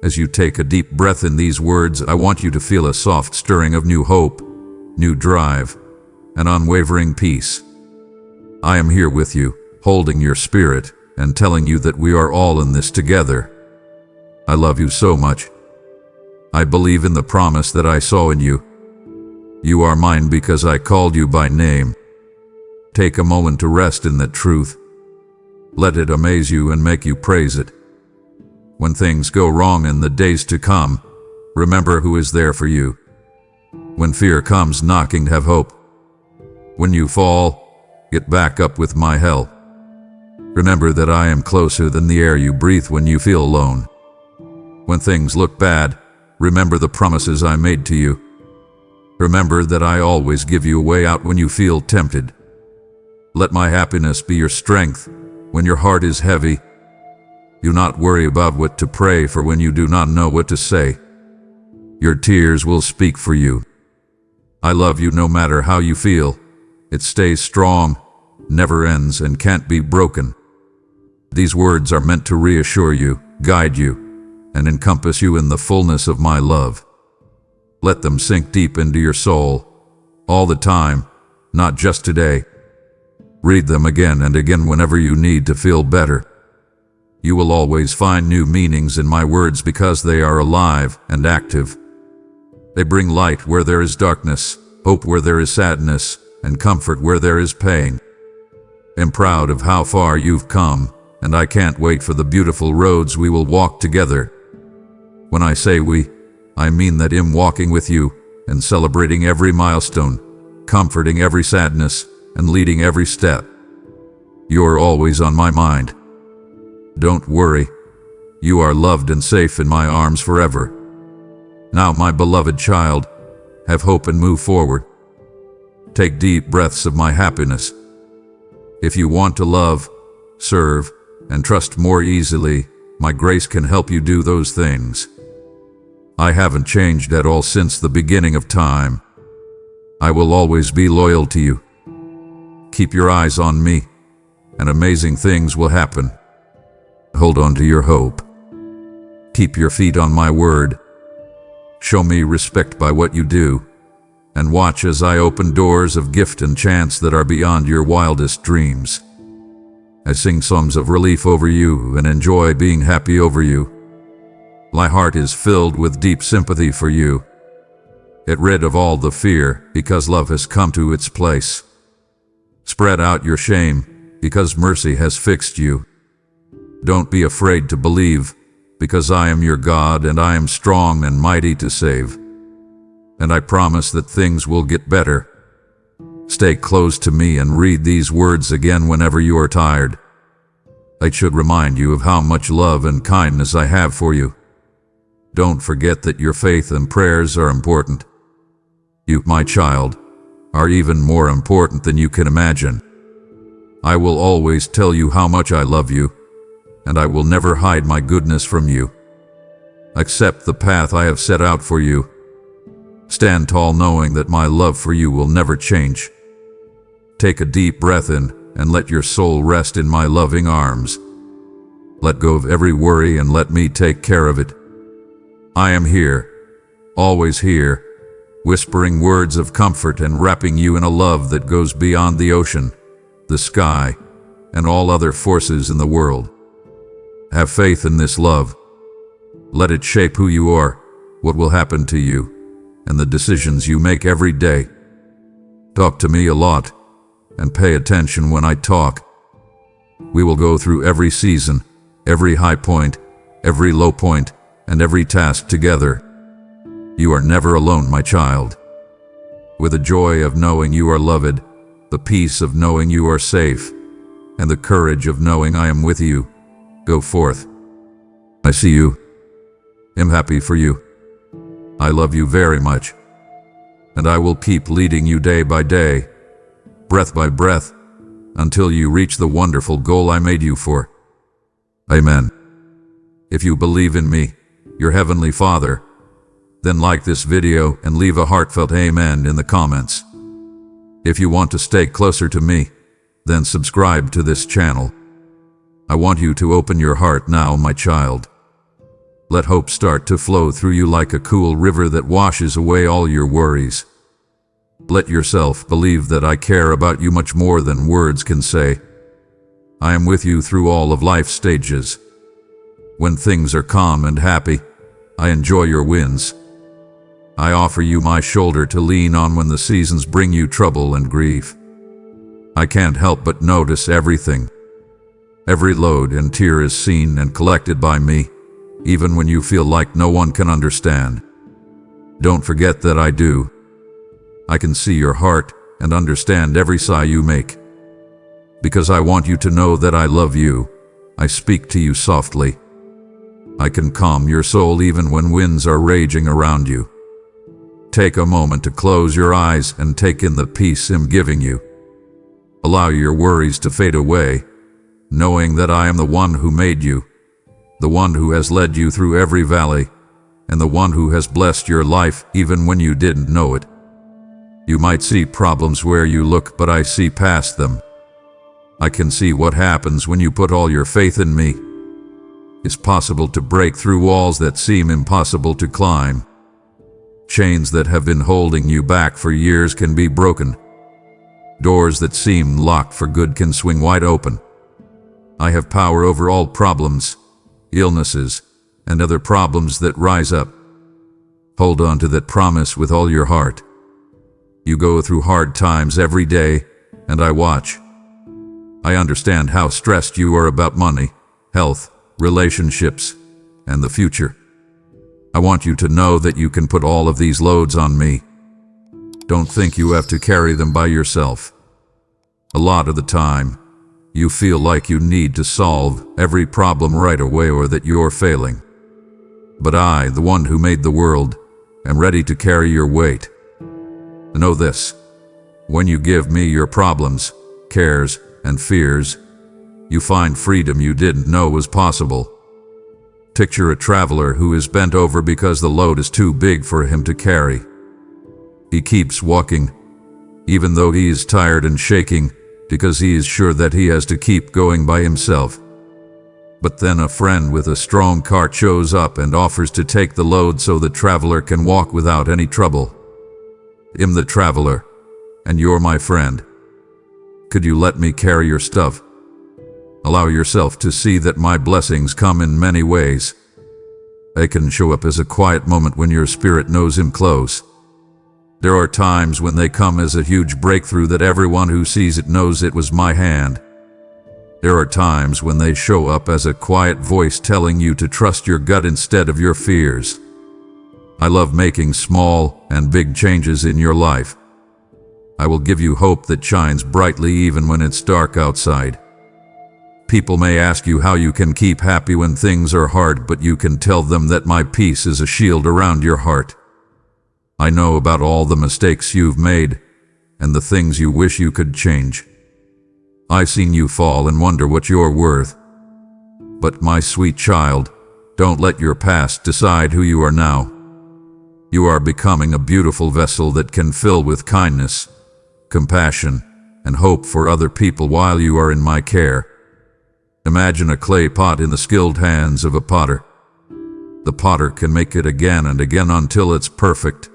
as you take a deep breath in these words, I want you to feel a soft stirring of new hope, new drive, and unwavering peace. I am here with you, holding your spirit, and telling you that we are all in this together. I love you so much. I believe in the promise that I saw in you. You are mine because I called you by name. Take a moment to rest in that truth. Let it amaze you and make you praise it. When things go wrong in the days to come, remember who is there for you. When fear comes knocking, have hope. When you fall, get back up with my help. Remember that I am closer than the air you breathe when you feel alone. When things look bad, remember the promises I made to you. Remember that I always give you a way out when you feel tempted. Let my happiness be your strength when your heart is heavy. Do not worry about what to pray for when you do not know what to say. Your tears will speak for you. I love you no matter how you feel. It stays strong, never ends, and can't be broken. These words are meant to reassure you, guide you, and encompass you in the fullness of my love. Let them sink deep into your soul, all the time, not just today. Read them again and again whenever you need to feel better. You will always find new meanings in my words because they are alive and active. They bring light where there is darkness, hope where there is sadness, and comfort where there is pain. I'm proud of how far you've come, and I can't wait for the beautiful roads we will walk together. When I say we, I mean that I'm walking with you and celebrating every milestone, comforting every sadness, and leading every step. You're always on my mind. Don't worry. You are loved and safe in my arms forever. Now, my beloved child, have hope and move forward. Take deep breaths of my happiness. If you want to love, serve, and trust more easily, my grace can help you do those things. I haven't changed at all since the beginning of time. I will always be loyal to you. Keep your eyes on me, and amazing things will happen. Hold on to your hope. Keep your feet on my word. Show me respect by what you do, and watch as I open doors of gift and chance that are beyond your wildest dreams. I sing songs of relief over you and enjoy being happy over you. My heart is filled with deep sympathy for you. Get rid of all the fear, because love has come to its place. Spread out your shame, because mercy has fixed you. Don't be afraid to believe, because I am your God and I am strong and mighty to save. And I promise that things will get better. Stay close to me and read these words again whenever you are tired. I should remind you of how much love and kindness I have for you. Don't forget that your faith and prayers are important. You, my child, are even more important than you can imagine. I will always tell you how much I love you, and I will never hide my goodness from you. Accept the path I have set out for you. Stand tall knowing that my love for you will never change. Take a deep breath in and let your soul rest in my loving arms. Let go of every worry and let me take care of it. I am here, always here, whispering words of comfort and wrapping you in a love that goes beyond the ocean, the sky, and all other forces in the world. Have faith in this love. Let it shape who you are, what will happen to you, and the decisions you make every day. Talk to me a lot, and pay attention when I talk. We will go through every season, every high point, every low point, and every task together. You are never alone, my child. With the joy of knowing you are loved, the peace of knowing you are safe, and the courage of knowing I am with you, go forth. I see you. I'm happy for you. I love you very much. And I will keep leading you day by day, breath by breath, until you reach the wonderful goal I made you for. Amen. If you believe in me, your Heavenly Father, then like this video and leave a heartfelt amen in the comments. If you want to stay closer to me, then subscribe to this channel. I want you to open your heart now, my child. Let hope start to flow through you like a cool river that washes away all your worries. Let yourself believe that I care about you much more than words can say. I am with you through all of life's stages. When things are calm and happy, I enjoy your wins. I offer you my shoulder to lean on when the seasons bring you trouble and grief. I can't help but notice everything. Every load and tear is seen and collected by me, even when you feel like no one can understand. Don't forget that I do. I can see your heart and understand every sigh you make. Because I want you to know that I love you, I speak to you softly. I can calm your soul even when winds are raging around you. Take a moment to close your eyes and take in the peace I'm giving you. Allow your worries to fade away, knowing that I am the one who made you, the one who has led you through every valley, and the one who has blessed your life even when you didn't know it. You might see problems where you look, but I see past them. I can see what happens when you put all your faith in me. It's possible to break through walls that seem impossible to climb. Chains that have been holding you back for years can be broken. Doors that seem locked for good can swing wide open. I have power over all problems, illnesses, and other problems that rise up. Hold on to that promise with all your heart. You go through hard times every day, and I watch. I understand how stressed you are about money, health, relationships, and the future. I want you to know that you can put all of these loads on me. Don't think you have to carry them by yourself. A lot of the time, you feel like you need to solve every problem right away or that you're failing. But I, the one who made the world, am ready to carry your weight. Know this: when you give me your problems, cares, and fears, you find freedom you didn't know was possible. Picture a traveler who is bent over because the load is too big for him to carry. He keeps walking, even though he is tired and shaking, because he is sure that he has to keep going by himself. But then a friend with a strong cart shows up and offers to take the load so the traveler can walk without any trouble. I'm the traveler, and you're my friend. Could you let me carry your stuff? Allow yourself to see that my blessings come in many ways. They can show up as a quiet moment when your spirit knows him close. There are times when they come as a huge breakthrough that everyone who sees it knows it was my hand. There are times when they show up as a quiet voice telling you to trust your gut instead of your fears. I love making small and big changes in your life. I will give you hope that shines brightly even when it's dark outside. People may ask you how you can keep happy when things are hard, but you can tell them that my peace is a shield around your heart. I know about all the mistakes you've made and the things you wish you could change. I've seen you fall and wonder what you're worth. But my sweet child, don't let your past decide who you are now. You are becoming a beautiful vessel that can fill with kindness, compassion, and hope for other people while you are in my care. Imagine a clay pot in the skilled hands of a potter. The potter can make it again and again until it's perfect,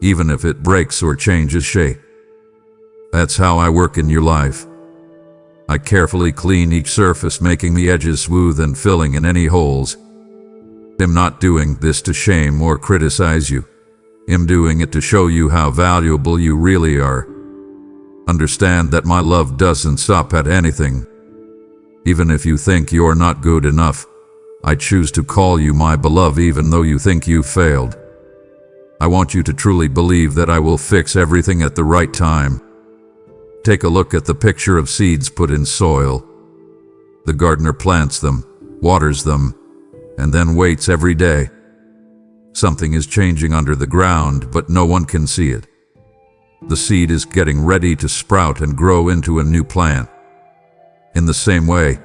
even if it breaks or changes shape. That's how I work in your life. I carefully clean each surface, making the edges smooth and filling in any holes. I'm not doing this to shame or criticize you. I'm doing it to show you how valuable you really are. Understand that my love doesn't stop at anything. Even if you think you're not good enough, I choose to call you my beloved even though you think you've failed. I want you to truly believe that I will fix everything at the right time. Take a look at the picture of seeds put in soil. The gardener plants them, waters them, and then waits every day. Something is changing under the ground, but no one can see it. The seed is getting ready to sprout and grow into a new plant. In the same way,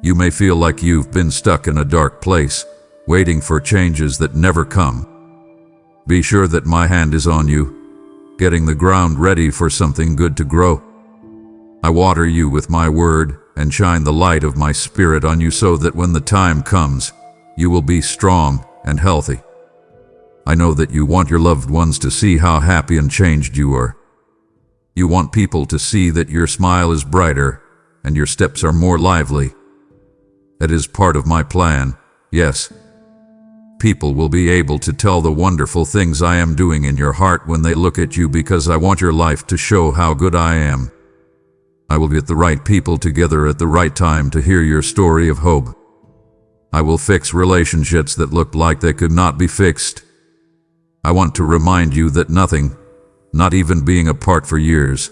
you may feel like you've been stuck in a dark place, waiting for changes that never come. Be sure that my hand is on you, getting the ground ready for something good to grow. I water you with my word and shine the light of my spirit on you so that when the time comes, you will be strong and healthy. I know that you want your loved ones to see how happy and changed you are. You want people to see that your smile is brighter and your steps are more lively. That is part of my plan, yes. People will be able to tell the wonderful things I am doing in your heart when they look at you, because I want your life to show how good I am. I will get the right people together at the right time to hear your story of hope. I will fix relationships that looked like they could not be fixed. I want to remind you that nothing, not even being apart for years,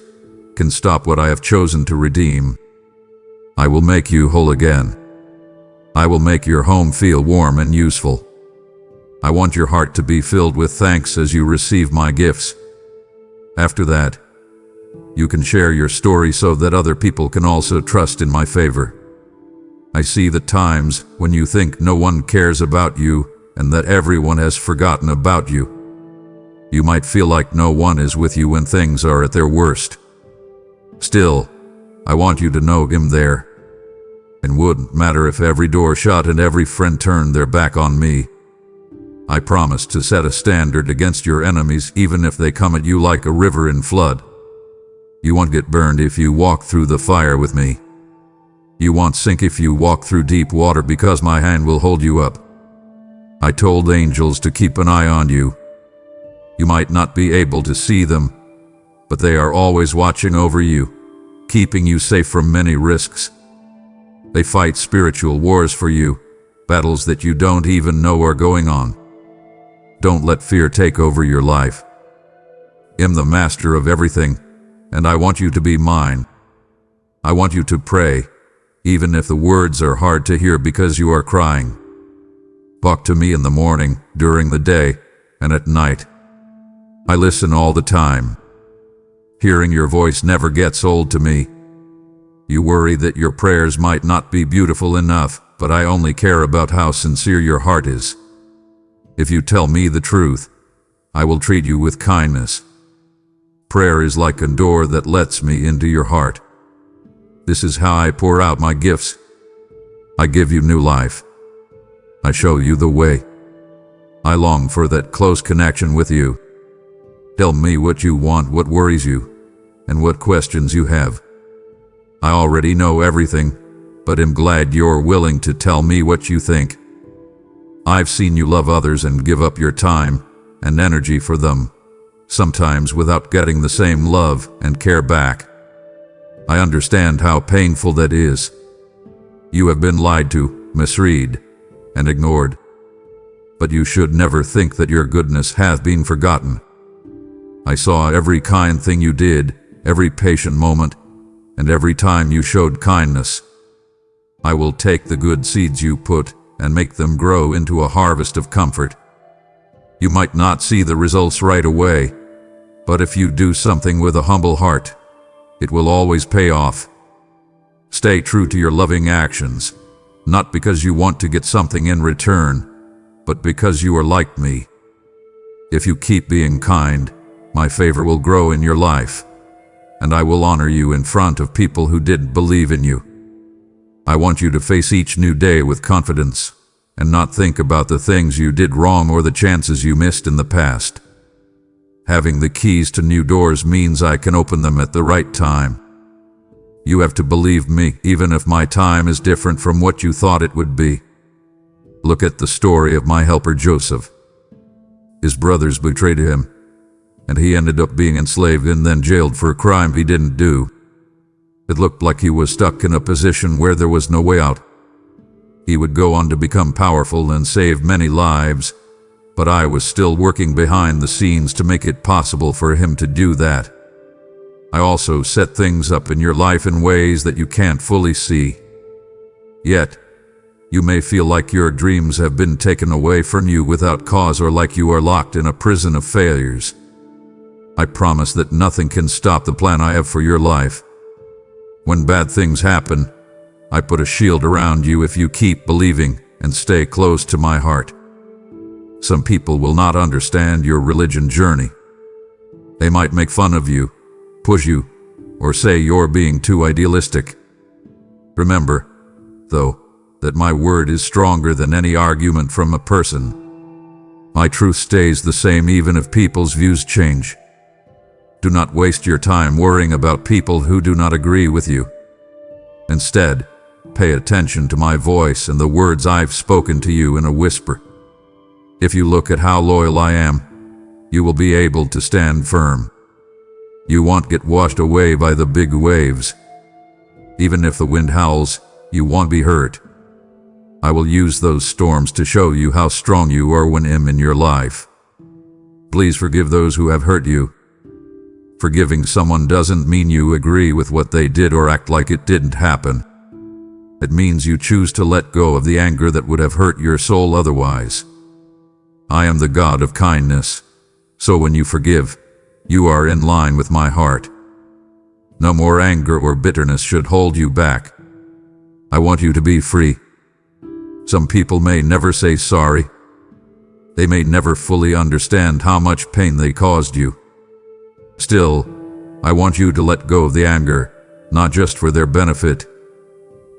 can stop what I have chosen to redeem. I will make you whole again. I will make your home feel warm and useful. I want your heart to be filled with thanks as you receive my gifts. After that, you can share your story so that other people can also trust in my favor. I see the times when you think no one cares about you and that everyone has forgotten about you. You might feel like no one is with you when things are at their worst. Still, I want you to know I'm there. It wouldn't matter if every door shut and every friend turned their back on me. I promise to set a standard against your enemies even if they come at you like a river in flood. You won't get burned if you walk through the fire with me. You won't sink if you walk through deep water, because my hand will hold you up. I told angels to keep an eye on you. You might not be able to see them, but they are always watching over you, keeping you safe from many risks. They fight spiritual wars for you, battles that you don't even know are going on. Don't let fear take over your life. I'm the master of everything, and I want you to be mine. I want you to pray, even if the words are hard to hear because you are crying. Talk to me in the morning, during the day, and at night. I listen all the time. Hearing your voice never gets old to me. You worry that your prayers might not be beautiful enough, but I only care about how sincere your heart is. If you tell me the truth, I will treat you with kindness. Prayer is like a door that lets me into your heart. This is how I pour out my gifts. I give you new life. I show you the way. I long for that close connection with you. Tell me what you want, what worries you, and what questions you have. I already know everything, but am glad you're willing to tell me what you think. I've seen you love others and give up your time and energy for them, sometimes without getting the same love and care back. I understand how painful that is. You have been lied to, misread, and ignored. But you should never think that your goodness hath been forgotten. I saw every kind thing you did, every patient moment, and every time you showed kindness. I will take the good seeds you put and make them grow into a harvest of comfort. You might not see the results right away, but if you do something with a humble heart, it will always pay off. Stay true to your loving actions, not because you want to get something in return, but because you are like me. If you keep being kind, my favor will grow in your life, and I will honor you in front of people who didn't believe in you. I want you to face each new day with confidence, and not think about the things you did wrong or the chances you missed in the past. Having the keys to new doors means I can open them at the right time. You have to believe me, even if my time is different from what you thought it would be. Look at the story of my helper Joseph. His brothers betrayed him, and he ended up being enslaved and then jailed for a crime he didn't do. It looked like he was stuck in a position where there was no way out. He would go on to become powerful and save many lives, but I was still working behind the scenes to make it possible for him to do that. I also set things up in your life in ways that you can't fully see. Yet, you may feel like your dreams have been taken away from you without cause, or like you are locked in a prison of failures. I promise that nothing can stop the plan I have for your life. When bad things happen, I put a shield around you if you keep believing and stay close to my heart. Some people will not understand your religion journey. They might make fun of you, push you, or say you're being too idealistic. Remember, though, that my word is stronger than any argument from a person. My truth stays the same even if people's views change. Do not waste your time worrying about people who do not agree with you. Instead, pay attention to my voice and the words I've spoken to you in a whisper. If you look at how loyal I am, you will be able to stand firm. You won't get washed away by the big waves. Even if the wind howls, you won't be hurt. I will use those storms to show you how strong you are when I'm in your life. Please forgive those who have hurt you. Forgiving someone doesn't mean you agree with what they did or act like it didn't happen. It means you choose to let go of the anger that would have hurt your soul otherwise. I am the God of kindness, so when you forgive, you are in line with my heart. No more anger or bitterness should hold you back. I want you to be free. Some people may never say sorry. They may never fully understand how much pain they caused you. Still, I want you to let go of the anger, not just for their benefit,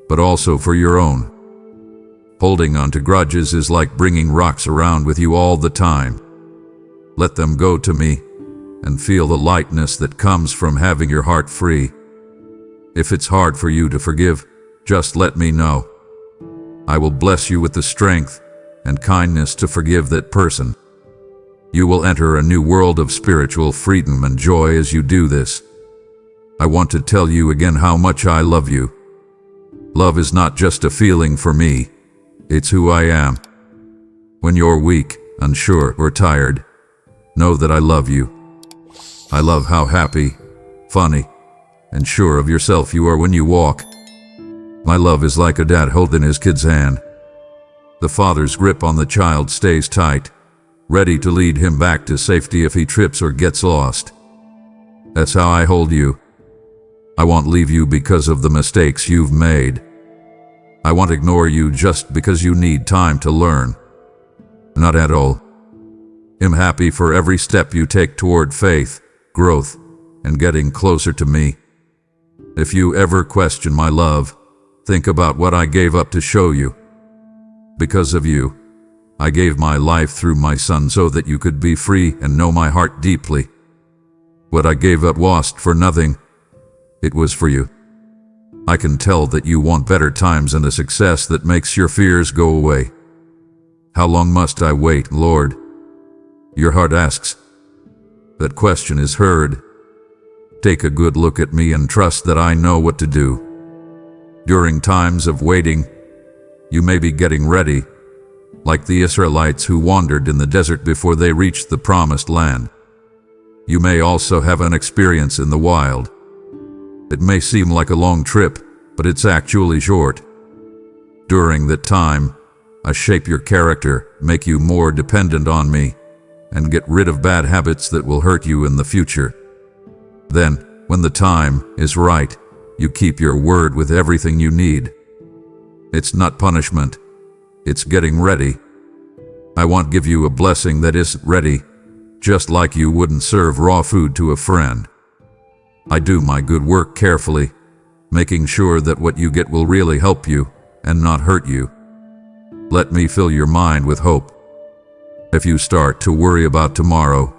but also for your own. Holding on to grudges is like bringing rocks around with you all the time. Let them go to me, and feel the lightness that comes from having your heart free. If it's hard for you to forgive, just let me know. I will bless you with the strength and kindness to forgive that person. You will enter a new world of spiritual freedom and joy as you do this. I want to tell you again how much I love you. Love is not just a feeling for me, it's who I am. When you're weak, unsure, or tired, know that I love you. I love how happy, funny, and sure of yourself you are when you walk. My love is like a dad holding his kid's hand. The father's grip on the child stays tight, ready to lead him back to safety if he trips or gets lost. That's how I hold you. I won't leave you because of the mistakes you've made. I won't ignore you just because you need time to learn. Not at all. I'm happy for every step you take toward faith, growth, and getting closer to me. If you ever question my love, think about what I gave up to show you. Because of you, I gave my life through my son so that you could be free and know my heart deeply. What I gave up wasn't for nothing. It was for you. I can tell that you want better times and a success that makes your fears go away. How long must I wait, Lord? Your heart asks. That question is heard. Take a good look at me and trust that I know what to do. During times of waiting, you may be getting ready, like the Israelites who wandered in the desert before they reached the promised land. You may also have an experience in the wild. It may seem like a long trip, but it's actually short. During that time, I shape your character, make you more dependent on me, and get rid of bad habits that will hurt you in the future. Then, when the time is right, you keep your word with everything you need. It's not punishment. It's getting ready. I won't give you a blessing that isn't ready, just like you wouldn't serve raw food to a friend. I do my good work carefully, making sure that what you get will really help you and not hurt you. Let me fill your mind with hope. If you start to worry about tomorrow,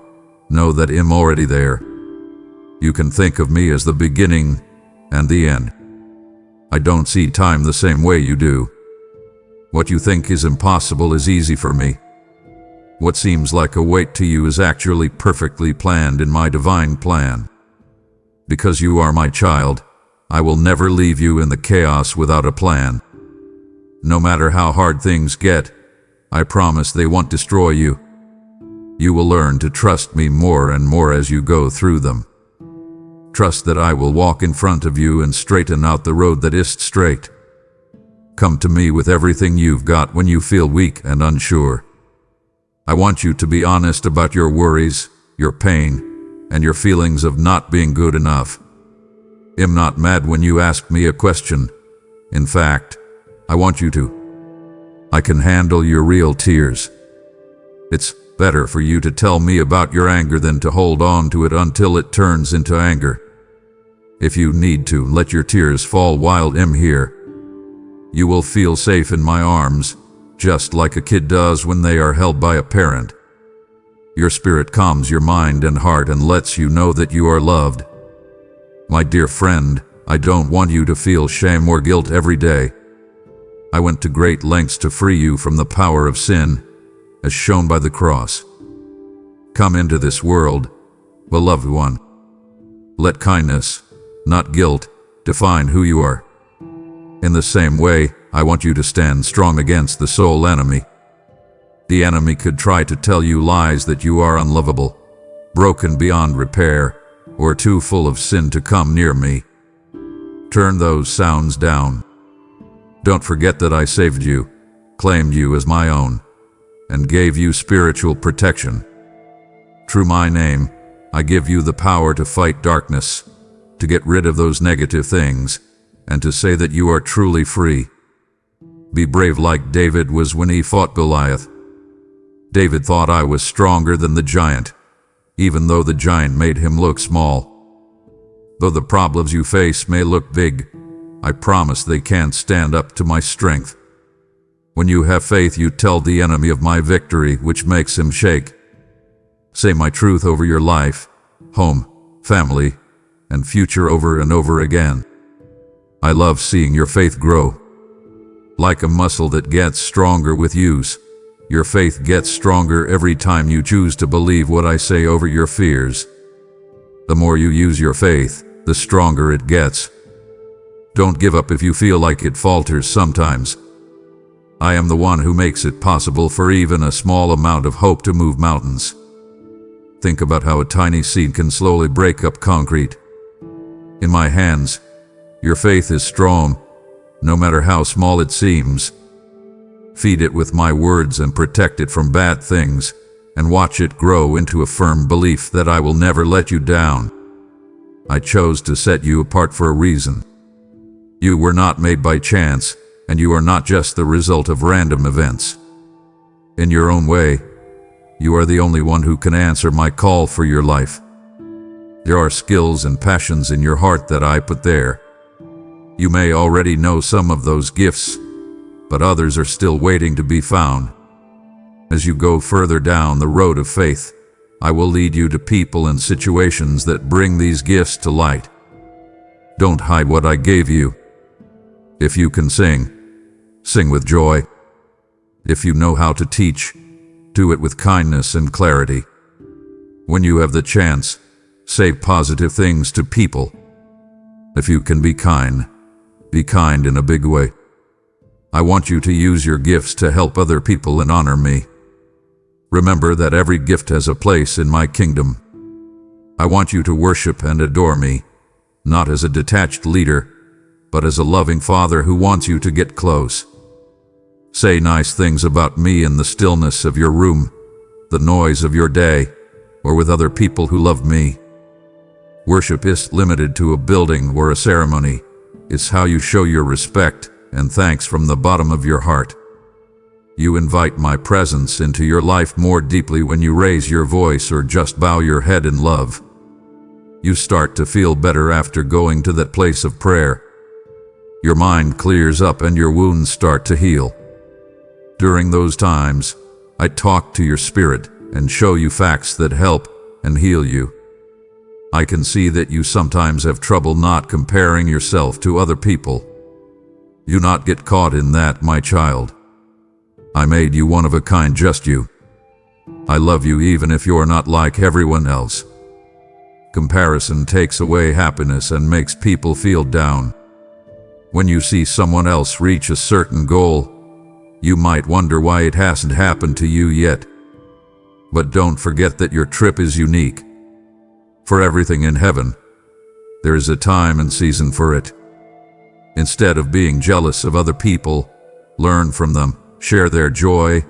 know that I'm already there. You can think of me as the beginning and the end. I don't see time the same way you do. What you think is impossible is easy for me. What seems like a weight to you is actually perfectly planned in my divine plan. Because you are my child, I will never leave you in the chaos without a plan. No matter how hard things get, I promise they won't destroy you. You will learn to trust me more and more as you go through them. Trust that I will walk in front of you and straighten out the road that isn't straight. Come to me with everything you've got when you feel weak and unsure. I want you to be honest about your worries, your pain, and your feelings of not being good enough. I'm not mad when you ask me a question. In fact, I want you to. I can handle your real tears. It's better for you to tell me about your anger than to hold on to it until it turns into anger. If you need to, let your tears fall while I'm here. You will feel safe in my arms, just like a kid does when they are held by a parent. Your spirit calms your mind and heart and lets you know that you are loved. My dear friend, I don't want you to feel shame or guilt every day. I went to great lengths to free you from the power of sin, as shown by the cross. Come into this world, beloved one. Let kindness, not guilt, define who you are. In the same way, I want you to stand strong against the soul enemy. The enemy could try to tell you lies that you are unlovable, broken beyond repair, or too full of sin to come near me. Turn those sounds down. Don't forget that I saved you, claimed you as my own, and gave you spiritual protection. Through my name, I give you the power to fight darkness, to get rid of those negative things, and to say that you are truly free. Be brave like David was when he fought Goliath. David thought I was stronger than the giant, even though the giant made him look small. Though the problems you face may look big, I promise they can't stand up to my strength. When you have faith, you tell the enemy of my victory, which makes him shake. Say my truth over your life, home, family, and future over and over again. I love seeing your faith grow. Like a muscle that gets stronger with use, Your faith gets stronger every time you choose to believe what I say over your fears. The more you use your faith, the stronger it gets. Don't give up if you feel like it falters sometimes. I am the one who makes it possible for even a small amount of hope to move mountains. Think about how a tiny seed can slowly break up concrete. In my hands, your faith is strong, no matter how small it seems. Feed it with my words and protect it from bad things, and watch it grow into a firm belief that I will never let you down. I chose to set you apart for a reason. You were not made by chance, and you are not just the result of random events. In your own way, you are the only one who can answer my call for your life. There are skills and passions in your heart that I put there. You may already know some of those gifts, but others are still waiting to be found. As you go further down the road of faith, I will lead you to people and situations that bring these gifts to light. Don't hide what I gave you. If you can sing, sing with joy. If you know how to teach, do it with kindness and clarity. When you have the chance, say positive things to people. If you can be kind in a big way. I want you to use your gifts to help other people and honor me. Remember that every gift has a place in my kingdom. I want you to worship and adore me, not as a detached leader, but as a loving father who wants you to get close. Say nice things about me in the stillness of your room, the noise of your day, or with other people who love me. Worship isn't limited to a building or a ceremony. It's how you show your respect and thanks from the bottom of your heart. You invite my presence into your life more deeply when you raise your voice or just bow your head in love. You start to feel better after going to that place of prayer. Your mind clears up and your wounds start to heal. During those times, I talk to your spirit and show you facts that help and heal you. I can see that you sometimes have trouble not comparing yourself to other people. Do not get caught in that, my child. I made you one of a kind, just you. I love you even if you're not like everyone else. Comparison takes away happiness and makes people feel down. When you see someone else reach a certain goal, you might wonder why it hasn't happened to you yet. But don't forget that your trip is unique. For everything in heaven, there is a time and season for it. Instead of being jealous of other people, learn from them, share their joy,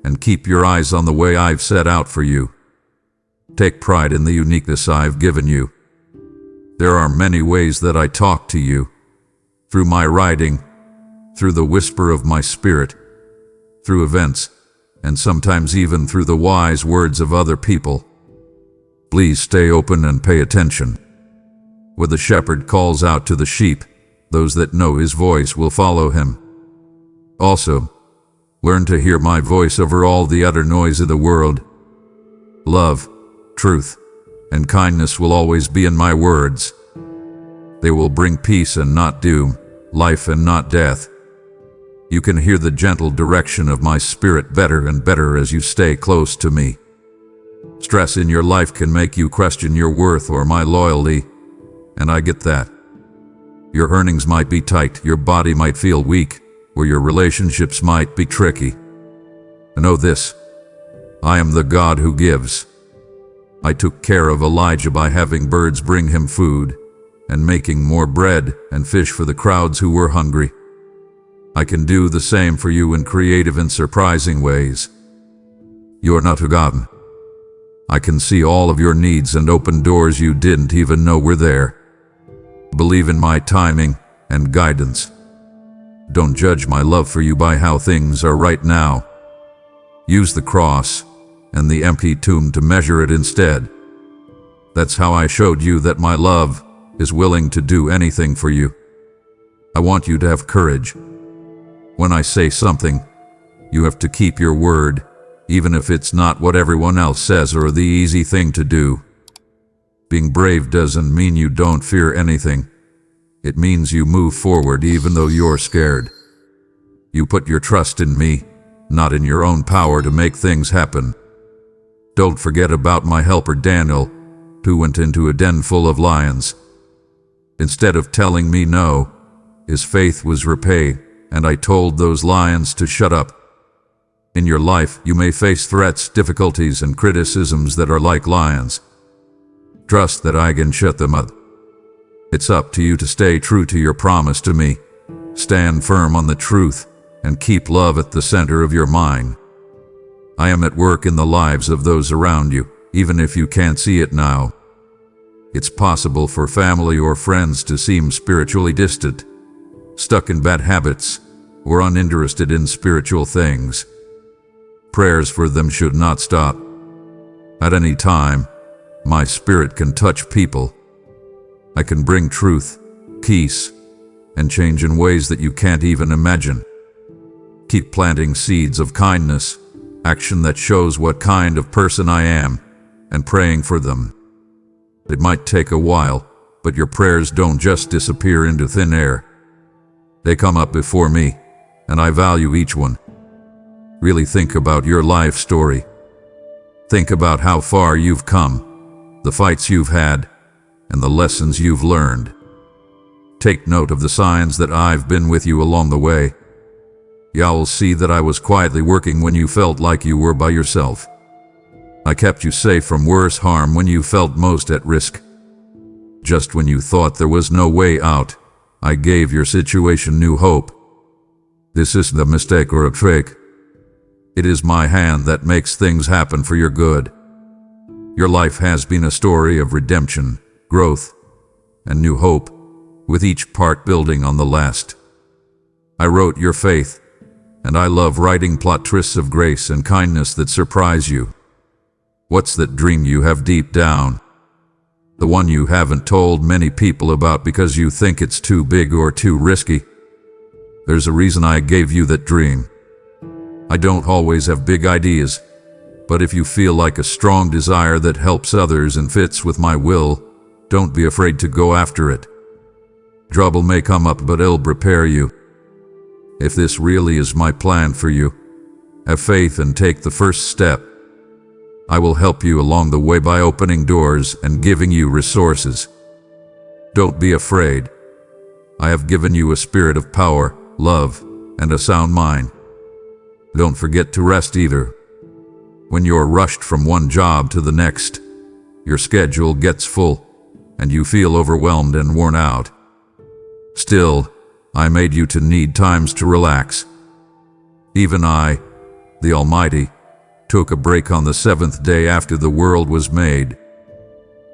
and keep your eyes on the way I've set out for you. Take pride in the uniqueness I've given you. There are many ways that I talk to you. Through my writing, through the whisper of my spirit, through events, and sometimes even through the wise words of other people. Please stay open and pay attention. When the shepherd calls out to the sheep, those that know his voice will follow him. Also, learn to hear my voice over all the other noise of the world. Love, truth, and kindness will always be in my words. They will bring peace and not doom, life and not death. You can hear the gentle direction of my spirit better and better as you stay close to me. Stress in your life can make you question your worth or my loyalty, and I get that. Your earnings might be tight, your body might feel weak, or your relationships might be tricky. Know this, I am the God who gives. I took care of Elijah by having birds bring him food, and making more bread and fish for the crowds who were hungry. I can do the same for you in creative and surprising ways. You are not forgotten. I can see all of your needs and open doors you didn't even know were there. Believe in my timing and guidance. Don't judge my love for you by how things are right now. Use the cross and the empty tomb to measure it instead. That's how I showed you that my love is willing to do anything for you. I want you to have courage. When I say something, you have to keep your word, even if it's not what everyone else says or the easy thing to do. Being brave doesn't mean you don't fear anything. It means you move forward even though you're scared. You put your trust in me, not in your own power to make things happen. Don't forget about my helper Daniel, who went into a den full of lions. Instead of telling me no, his faith was repaid, and I told those lions to shut up. In your life, you may face threats, difficulties, and criticisms that are like lions. Trust that I can shut them up. It's up to you to stay true to your promise to me. Stand firm on the truth, and keep love at the center of your mind. I am at work in the lives of those around you, even if you can't see it now. It's possible for family or friends to seem spiritually distant, stuck in bad habits, or uninterested in spiritual things. Prayers for them should not stop. At any time, my spirit can touch people. I can bring truth, peace, and change in ways that you can't even imagine. Keep planting seeds of kindness, action that shows what kind of person I am, and praying for them. It might take a while, but your prayers don't just disappear into thin air. They come up before me, and I value each one. Really think about your life story. Think about how far you've come, the fights you've had, and the lessons you've learned. Take note of the signs that I've been with you along the way. You'll see that I was quietly working when you felt like you were by yourself. I kept you safe from worse harm when you felt most at risk. Just when you thought there was no way out, I gave your situation new hope. This isn't a mistake or a trick. It is my hand that makes things happen for your good. Your life has been a story of redemption, growth, and new hope, with each part building on the last. I wrote your faith, and I love writing plot twists of grace and kindness that surprise you. What's that dream you have deep down? The one you haven't told many people about because you think it's too big or too risky? There's a reason I gave you that dream. I don't always have big ideas, but if you feel like a strong desire that helps others and fits with my will, don't be afraid to go after it. Trouble may come up, but it'll prepare you. If this really is my plan for you, have faith and take the first step. I will help you along the way by opening doors and giving you resources. Don't be afraid. I have given you a spirit of power, love, and a sound mind. Don't forget to rest either. When you're rushed from one job to the next, your schedule gets full, and you feel overwhelmed and worn out. Still, I made you to need times to relax. Even I, the Almighty, took a break on the seventh day after the world was made.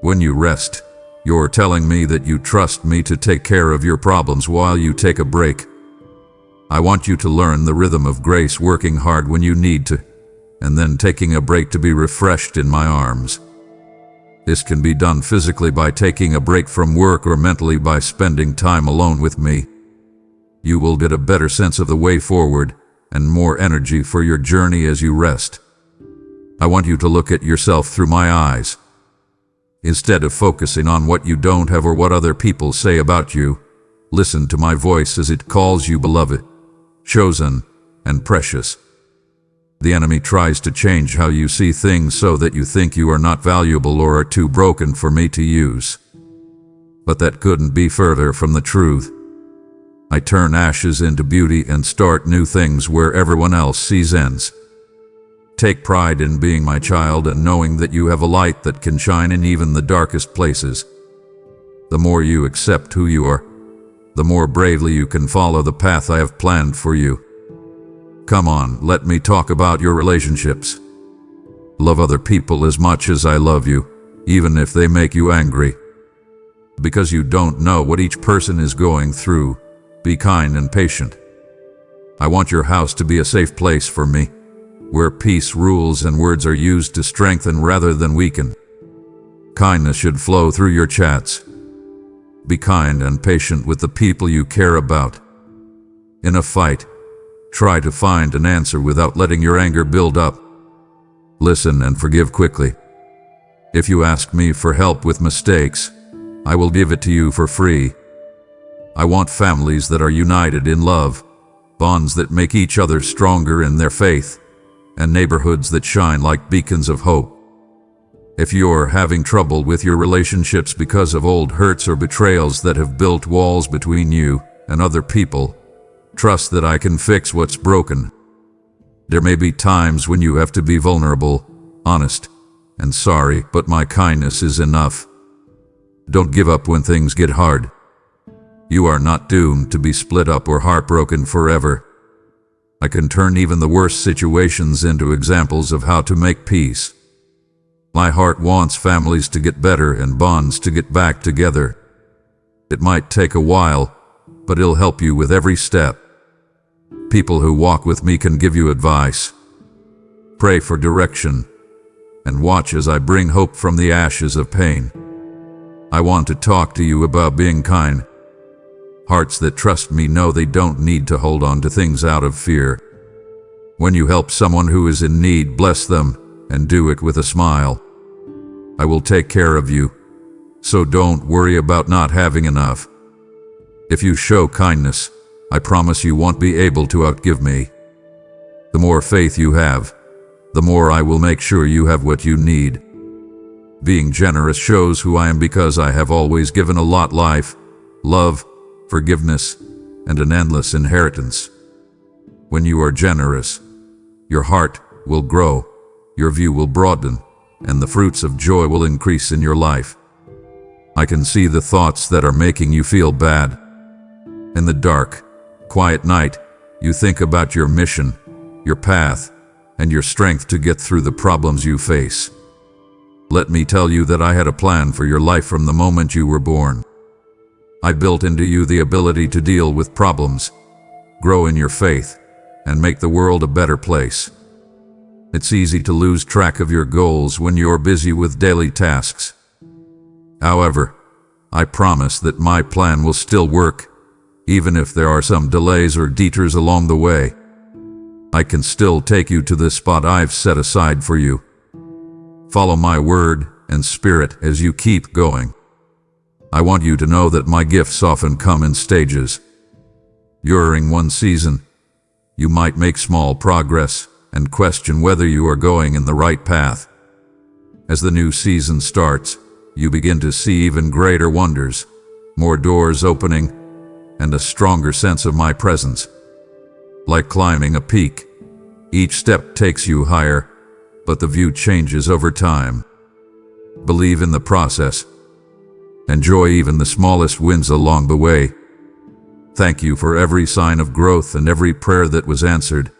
When you rest, you're telling me that you trust me to take care of your problems while you take a break. I want you to learn the rhythm of grace, working hard when you need to, and then taking a break to be refreshed in my arms. This can be done physically by taking a break from work or mentally by spending time alone with me. You will get a better sense of the way forward and more energy for your journey as you rest. I want you to look at yourself through my eyes. Instead of focusing on what you don't have or what other people say about you, listen to my voice as it calls you beloved, chosen, and precious. The enemy tries to change how you see things so that you think you are not valuable or are too broken for me to use. But that couldn't be further from the truth. I turn ashes into beauty and start new things where everyone else sees ends. Take pride in being my child and knowing that you have a light that can shine in even the darkest places. The more you accept who you are, the more bravely you can follow the path I have planned for you. Come on, let me talk about your relationships. Love other people as much as I love you, even if they make you angry. Because you don't know what each person is going through, be kind and patient. I want your house to be a safe place for me, where peace rules and words are used to strengthen rather than weaken. Kindness should flow through your chats. Be kind and patient with the people you care about. In a fight, try to find an answer without letting your anger build up. Listen and forgive quickly. If you ask me for help with mistakes, I will give it to you for free. I want families that are united in love, bonds that make each other stronger in their faith, and neighborhoods that shine like beacons of hope. If you're having trouble with your relationships because of old hurts or betrayals that have built walls between you and other people, trust that I can fix what's broken. There may be times when you have to be vulnerable, honest, and sorry, but my kindness is enough. Don't give up when things get hard. You are not doomed to be split up or heartbroken forever. I can turn even the worst situations into examples of how to make peace. My heart wants families to get better and bonds to get back together. It might take a while, but it'll help you with every step. People who walk with me can give you advice. Pray for direction, and watch as I bring hope from the ashes of pain. I want to talk to you about being kind. Hearts that trust me know they don't need to hold on to things out of fear. When you help someone who is in need, bless them and do it with a smile. I will take care of you, so don't worry about not having enough. If you show kindness, I promise you won't be able to outgive me. The more faith you have, the more I will make sure you have what you need. Being generous shows who I am because I have always given a lot: life, love, forgiveness, and an endless inheritance. When you are generous, your heart will grow, your view will broaden, and the fruits of joy will increase in your life. I can see the thoughts that are making you feel bad. In the dark, quiet night, you think about your mission, your path, and your strength to get through the problems you face. Let me tell you that I had a plan for your life from the moment you were born. I built into you the ability to deal with problems, grow in your faith, and make the world a better place. It's easy to lose track of your goals when you're busy with daily tasks. However, I promise that my plan will still work, even if there are some delays or detours along the way. I can still take you to the spot I've set aside for you. Follow my word and spirit as you keep going. I want you to know that my gifts often come in stages. During one season, you might make small progress and question whether you are going in the right path. As the new season starts, you begin to see even greater wonders, more doors opening, and a stronger sense of my presence. Like climbing a peak, each step takes you higher, but the view changes over time. Believe in the process. Enjoy even the smallest wins along the way. Thank you for every sign of growth and every prayer that was answered.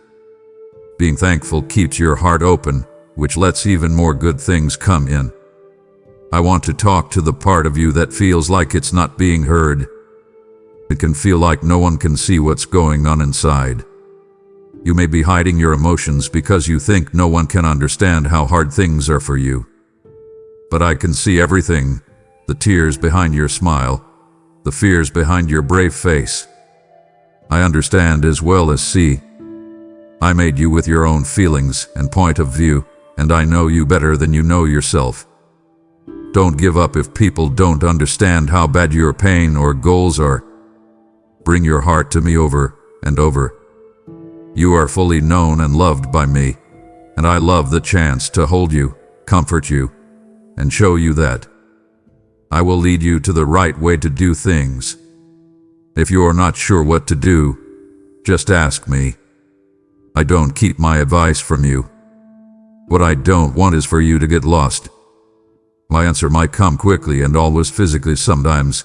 Being thankful keeps your heart open, which lets even more good things come in. I want to talk to the part of you that feels like it's not being heard. It can feel like no one can see what's going on inside. You may be hiding your emotions because you think no one can understand how hard things are for you. But I can see everything. The tears behind your smile, the fears behind your brave face. I understand as well as see. I made you with your own feelings and point of view, and I know you better than you know yourself. Don't give up if people don't understand how bad your pain or goals are. Bring your heart to me over and over. You are fully known and loved by me, and I love the chance to hold you, comfort you, and show you that. I will lead you to the right way to do things. If you're not sure what to do, just ask me. I don't keep my advice from you. What I don't want is for you to get lost. My answer might come quickly and always physically sometimes.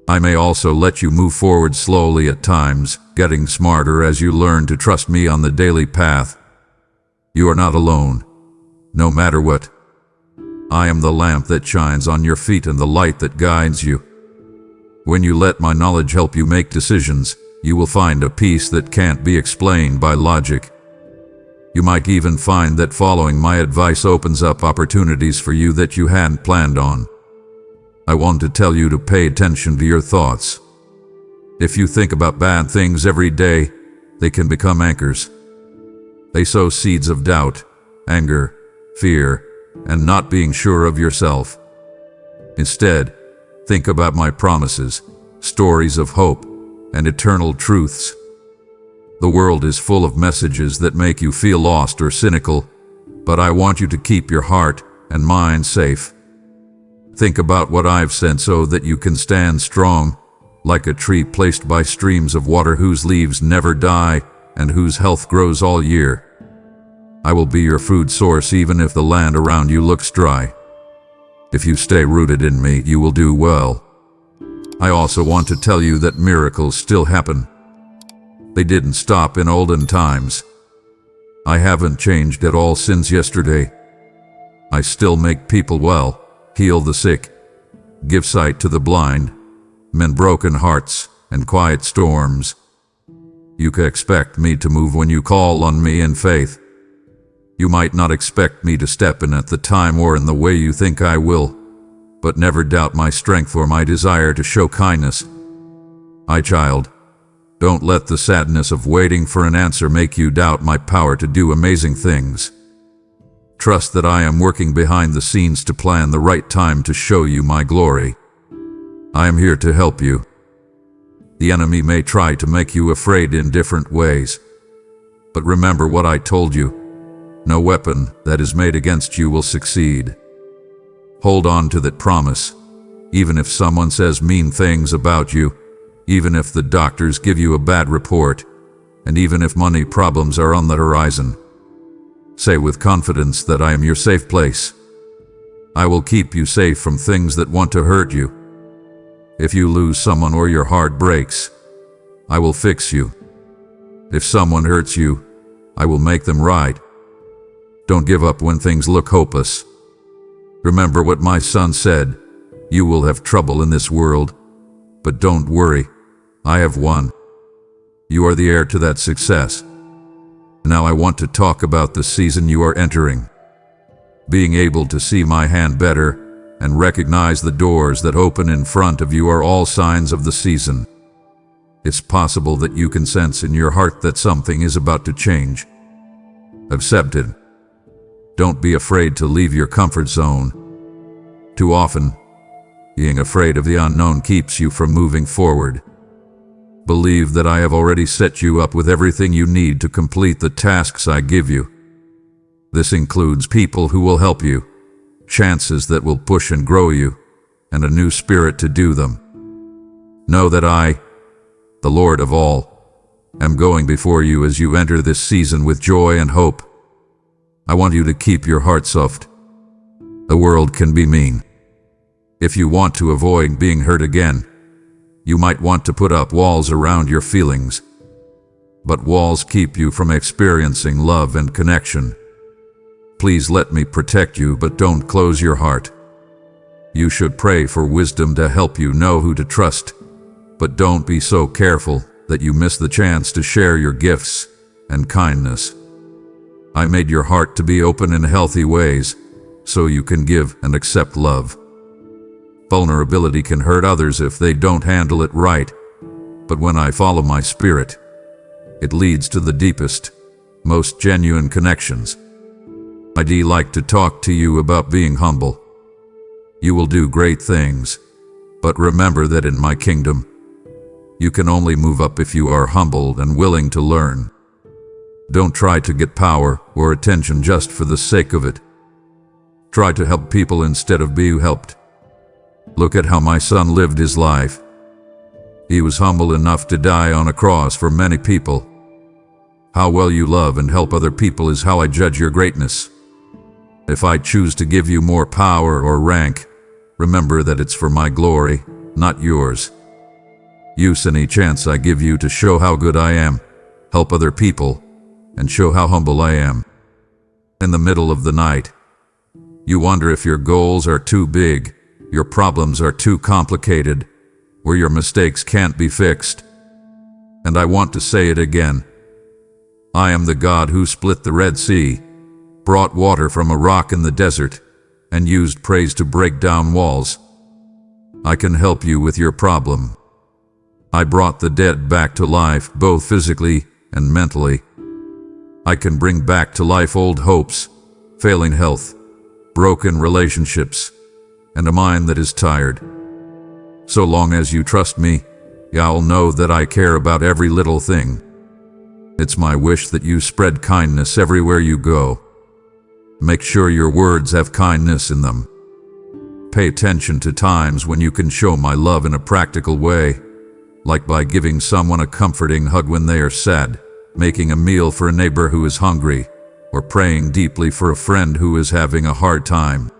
I may also let you move forward slowly at times, getting smarter as you learn to trust me on the daily path. You are not alone, no matter what. I am the lamp that shines on your feet and the light that guides you. When you let my knowledge help you make decisions, you will find a peace that can't be explained by logic. You might even find that following my advice opens up opportunities for you that you hadn't planned on. I want to tell you to pay attention to your thoughts. If you think about bad things every day, they can become anchors. They sow seeds of doubt, anger, fear, and not being sure of yourself. Instead, think about my promises, stories of hope, and eternal truths. The world is full of messages that make you feel lost or cynical, but I want you to keep your heart and mind safe. Think about what I've said so that you can stand strong, like a tree placed by streams of water whose leaves never die and whose health grows all year. I will be your food source even if the land around you looks dry. If you stay rooted in me, you will do well. I also want to tell you that miracles still happen. They didn't stop in olden times. I haven't changed at all since yesterday. I still make people well, heal the sick, give sight to the blind, mend broken hearts, and quiet storms. You can expect me to move when you call on me in faith. You might not expect me to step in at the time or in the way you think I will, but never doubt my strength or my desire to show kindness. My child, don't let the sadness of waiting for an answer make you doubt my power to do amazing things. Trust that I am working behind the scenes to plan the right time to show you my glory. I am here to help you. The enemy may try to make you afraid in different ways, but remember what I told you. No weapon that is made against you will succeed. Hold on to that promise, even if someone says mean things about you, even if the doctors give you a bad report, and even if money problems are on the horizon. Say with confidence that I am your safe place. I will keep you safe from things that want to hurt you. If you lose someone or your heart breaks, I will fix you. If someone hurts you, I will make them right. Don't give up when things look hopeless. Remember what my son said, you will have trouble in this world, but don't worry, I have won. You are the heir to that success. Now I want to talk about the season you are entering. Being able to see my hand better and recognize the doors that open in front of you are all signs of the season. It's possible that you can sense in your heart that something is about to change. Accept it. Don't be afraid to leave your comfort zone. Too often, being afraid of the unknown keeps you from moving forward. Believe that I have already set you up with everything you need to complete the tasks I give you. This includes people who will help you, chances that will push and grow you, and a new spirit to do them. Know that I, the Lord of all, am going before you as you enter this season with joy and hope. I want you to keep your heart soft. The world can be mean. If you want to avoid being hurt again, you might want to put up walls around your feelings. But walls keep you from experiencing love and connection. Please let me protect you, but don't close your heart. You should pray for wisdom to help you know who to trust, but don't be so careful that you miss the chance to share your gifts and kindness. I made your heart to be open in healthy ways, so you can give and accept love. Vulnerability can hurt others if they don't handle it right, but when I follow my spirit, it leads to the deepest, most genuine connections. I'd like to talk to you about being humble. You will do great things, but remember that in my kingdom, you can only move up if you are humble and willing to learn. Don't try to get power or attention just for the sake of it. Try to help people instead of being helped. Look at how my son lived his life. He was humble enough to die on a cross for many people. How well you love and help other people is how I judge your greatness. If I choose to give you more power or rank, remember that it's for my glory, not yours. Use any chance I give you to show how good I am, help other people, and show how humble I am. In the middle of the night, you wonder if your goals are too big, your problems are too complicated, or your mistakes can't be fixed. And I want to say it again. I am the God who split the Red Sea, brought water from a rock in the desert, and used praise to break down walls. I can help you with your problem. I brought the dead back to life, both physically and mentally. I can bring back to life old hopes, failing health, broken relationships, and a mind that is tired. So long as you trust me, you'll know that I care about every little thing. It's my wish that you spread kindness everywhere you go. Make sure your words have kindness in them. Pay attention to times when you can show my love in a practical way, like by giving someone a comforting hug when they are sad, making a meal for a neighbor who is hungry, or praying deeply for a friend who is having a hard time.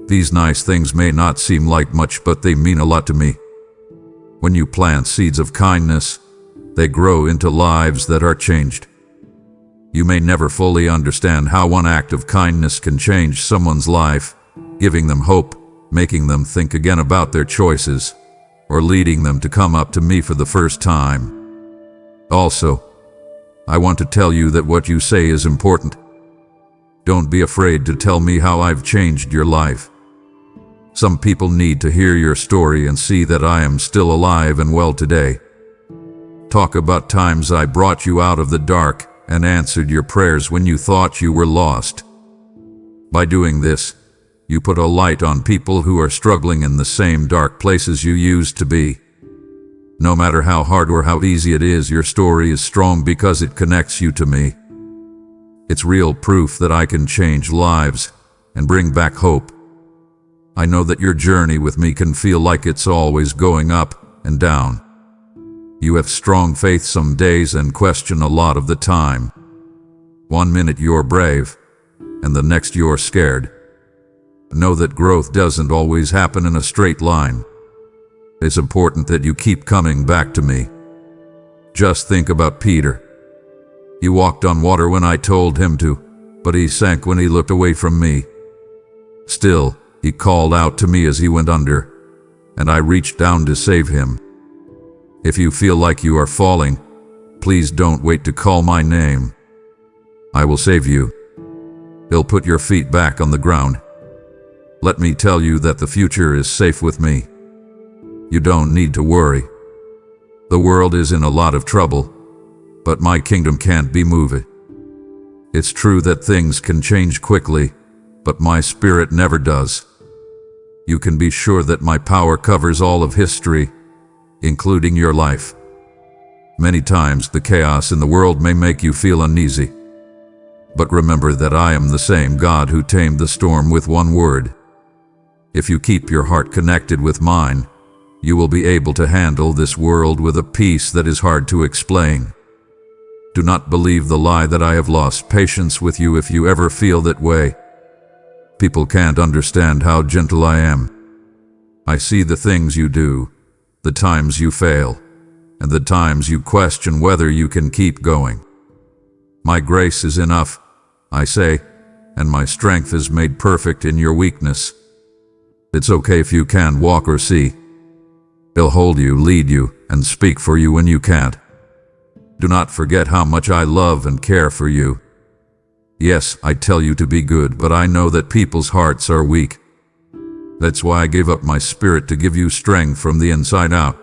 These nice things may not seem like much, but they mean a lot to me. When you plant seeds of kindness, they grow into lives that are changed. You may never fully understand how one act of kindness can change someone's life, giving them hope, making them think again about their choices, or leading them to come up to me for the first time. Also, I want to tell you that what you say is important. Don't be afraid to tell me how I've changed your life. Some people need to hear your story and see that I am still alive and well today. Talk about times I brought you out of the dark and answered your prayers when you thought you were lost. By doing this, you put a light on people who are struggling in the same dark places you used to be. No matter how hard or how easy it is, your story is strong because it connects you to me. It's real proof that I can change lives and bring back hope. I know that your journey with me can feel like it's always going up and down. You have strong faith some days and question a lot of the time. One minute you're brave, and the next you're scared. Know that growth doesn't always happen in a straight line. It's important that you keep coming back to me. Just think about Peter. He walked on water when I told him to, but he sank when he looked away from me. Still, he called out to me as he went under, and I reached down to save him. If you feel like you are falling, please don't wait to call my name. I will save you. He'll put your feet back on the ground. Let me tell you that the future is safe with me. You don't need to worry. The world is in a lot of trouble, but my kingdom can't be moved. It's true that things can change quickly, but my spirit never does. You can be sure that my power covers all of history, including your life. Many times the chaos in the world may make you feel uneasy. But remember that I am the same God who tamed the storm with one word. If you keep your heart connected with mine, you will be able to handle this world with a peace that is hard to explain. Do not believe the lie that I have lost patience with you if you ever feel that way. People can't understand how gentle I am. I see the things you do, the times you fail, and the times you question whether you can keep going. My grace is enough, I say, and my strength is made perfect in your weakness. It's okay if you can't walk or see. He'll hold you, lead you, and speak for you when you can't. Do not forget how much I love and care for you. Yes, I tell you to be good, but I know that people's hearts are weak. That's why I gave up my spirit to give you strength from the inside out.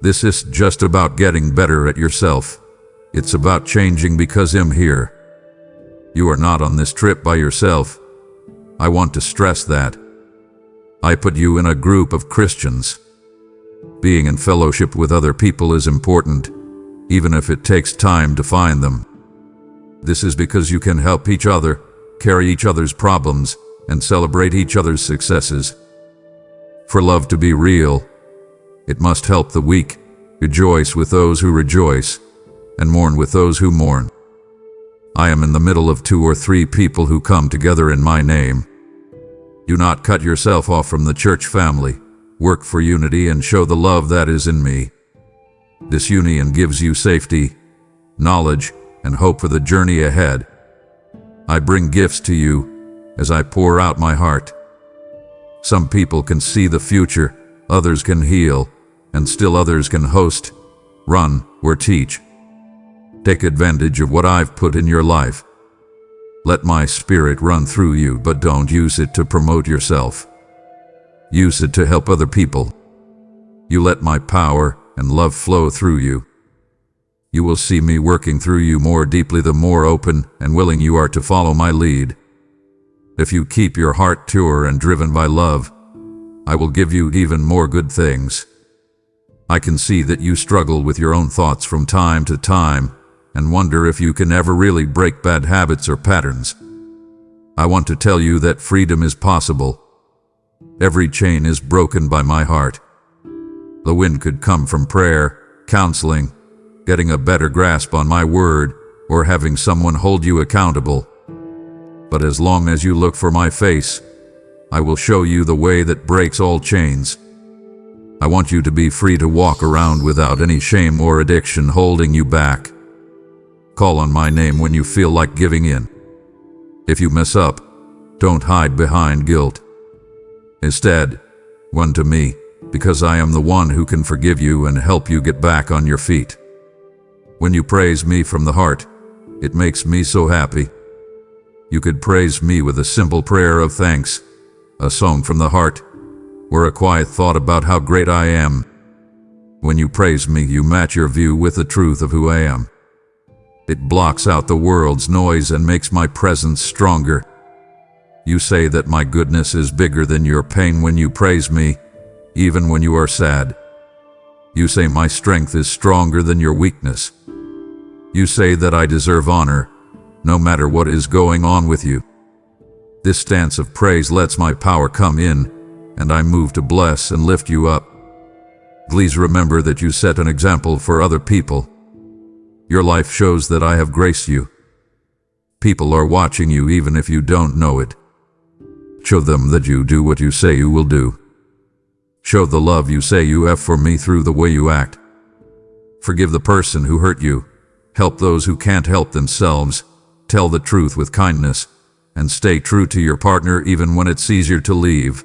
This isn't just about getting better at yourself. It's about changing because I'm here. You are not on this trip by yourself. I want to stress that. I put you in a group of Christians. Being in fellowship with other people is important, even if it takes time to find them. This is because you can help each other, carry each other's problems, and celebrate each other's successes. For love to be real, it must help the weak, rejoice with those who rejoice, and mourn with those who mourn. I am in the middle of 2 or 3 people who come together in my name. Do not cut yourself off from the church family. Work for unity and show the love that is in me. This union gives you safety, knowledge, and hope for the journey ahead. I bring gifts to you as I pour out my heart. Some people can see the future, others can heal, and still others can host, run, or teach. Take advantage of what I've put in your life. Let my spirit run through you, but don't use it to promote yourself. Use it to help other people. You let my power and love flow through you. You will see me working through you more deeply the more open and willing you are to follow my lead. If you keep your heart pure and driven by love, I will give you even more good things. I can see that you struggle with your own thoughts from time to time, and wonder if you can ever really break bad habits or patterns. I want to tell you that freedom is possible. Every chain is broken by my heart. The wind could come from prayer, counseling, getting a better grasp on my word, or having someone hold you accountable. But as long as you look for my face, I will show you the way that breaks all chains. I want you to be free to walk around without any shame or addiction holding you back. Call on my name when you feel like giving in. If you mess up, don't hide behind guilt. Instead, run to me, because I am the one who can forgive you and help you get back on your feet. When you praise me from the heart, it makes me so happy. You could praise me with a simple prayer of thanks, a song from the heart, or a quiet thought about how great I am. When you praise me, you match your view with the truth of who I am. It blocks out the world's noise and makes my presence stronger. You say that my goodness is bigger than your pain when you praise me, even when you are sad. You say my strength is stronger than your weakness. You say that I deserve honor, no matter what is going on with you. This stance of praise lets my power come in, and I move to bless and lift you up. Please remember that you set an example for other people. Your life shows that I have graced you. People are watching you even if you don't know it. Show them that you do what you say you will do. Show the love you say you have for me through the way you act. Forgive the person who hurt you. Help those who can't help themselves. Tell the truth with kindness. And stay true to your partner even when it's easier to leave.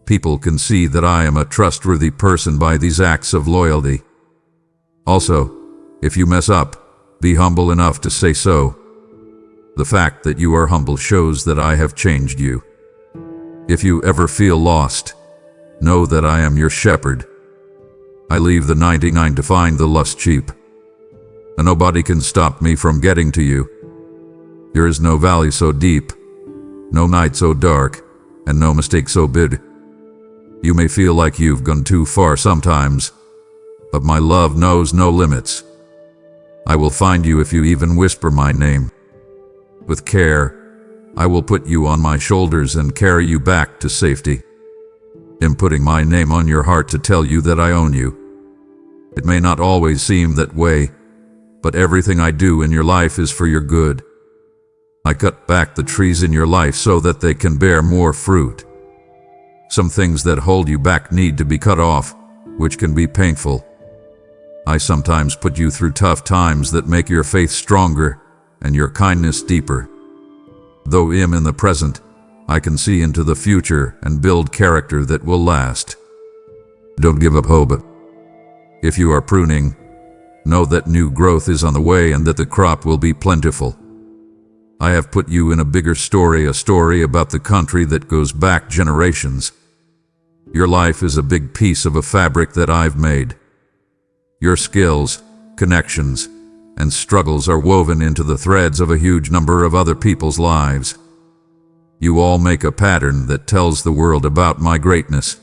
People can see that I am a trustworthy person by these acts of loyalty. Also, if you mess up, be humble enough to say so. The fact that you are humble shows that I have changed you. If you ever feel lost, know that I am your shepherd. I leave the 99 to find the lost sheep. And nobody can stop me from getting to you. There is no valley so deep, no night so dark, and no mistake so big. You may feel like you've gone too far sometimes, but my love knows no limits. I will find you if you even whisper my name. With care, I will put you on my shoulders and carry you back to safety. I'm putting my name on your heart to tell you that I own you. It may not always seem that way, but everything I do in your life is for your good. I cut back the trees in your life so that they can bear more fruit. Some things that hold you back need to be cut off, which can be painful. I sometimes put you through tough times that make your faith stronger and your kindness deeper. Though I'm in the present, I can see into the future and build character that will last. Don't give up hope. If you are pruning, know that new growth is on the way and that the crop will be plentiful. I have put you in a bigger story, a story about the country that goes back generations. Your life is a big piece of a fabric that I've made. Your skills, connections, and struggles are woven into the threads of a huge number of other people's lives. You all make a pattern that tells the world about my greatness.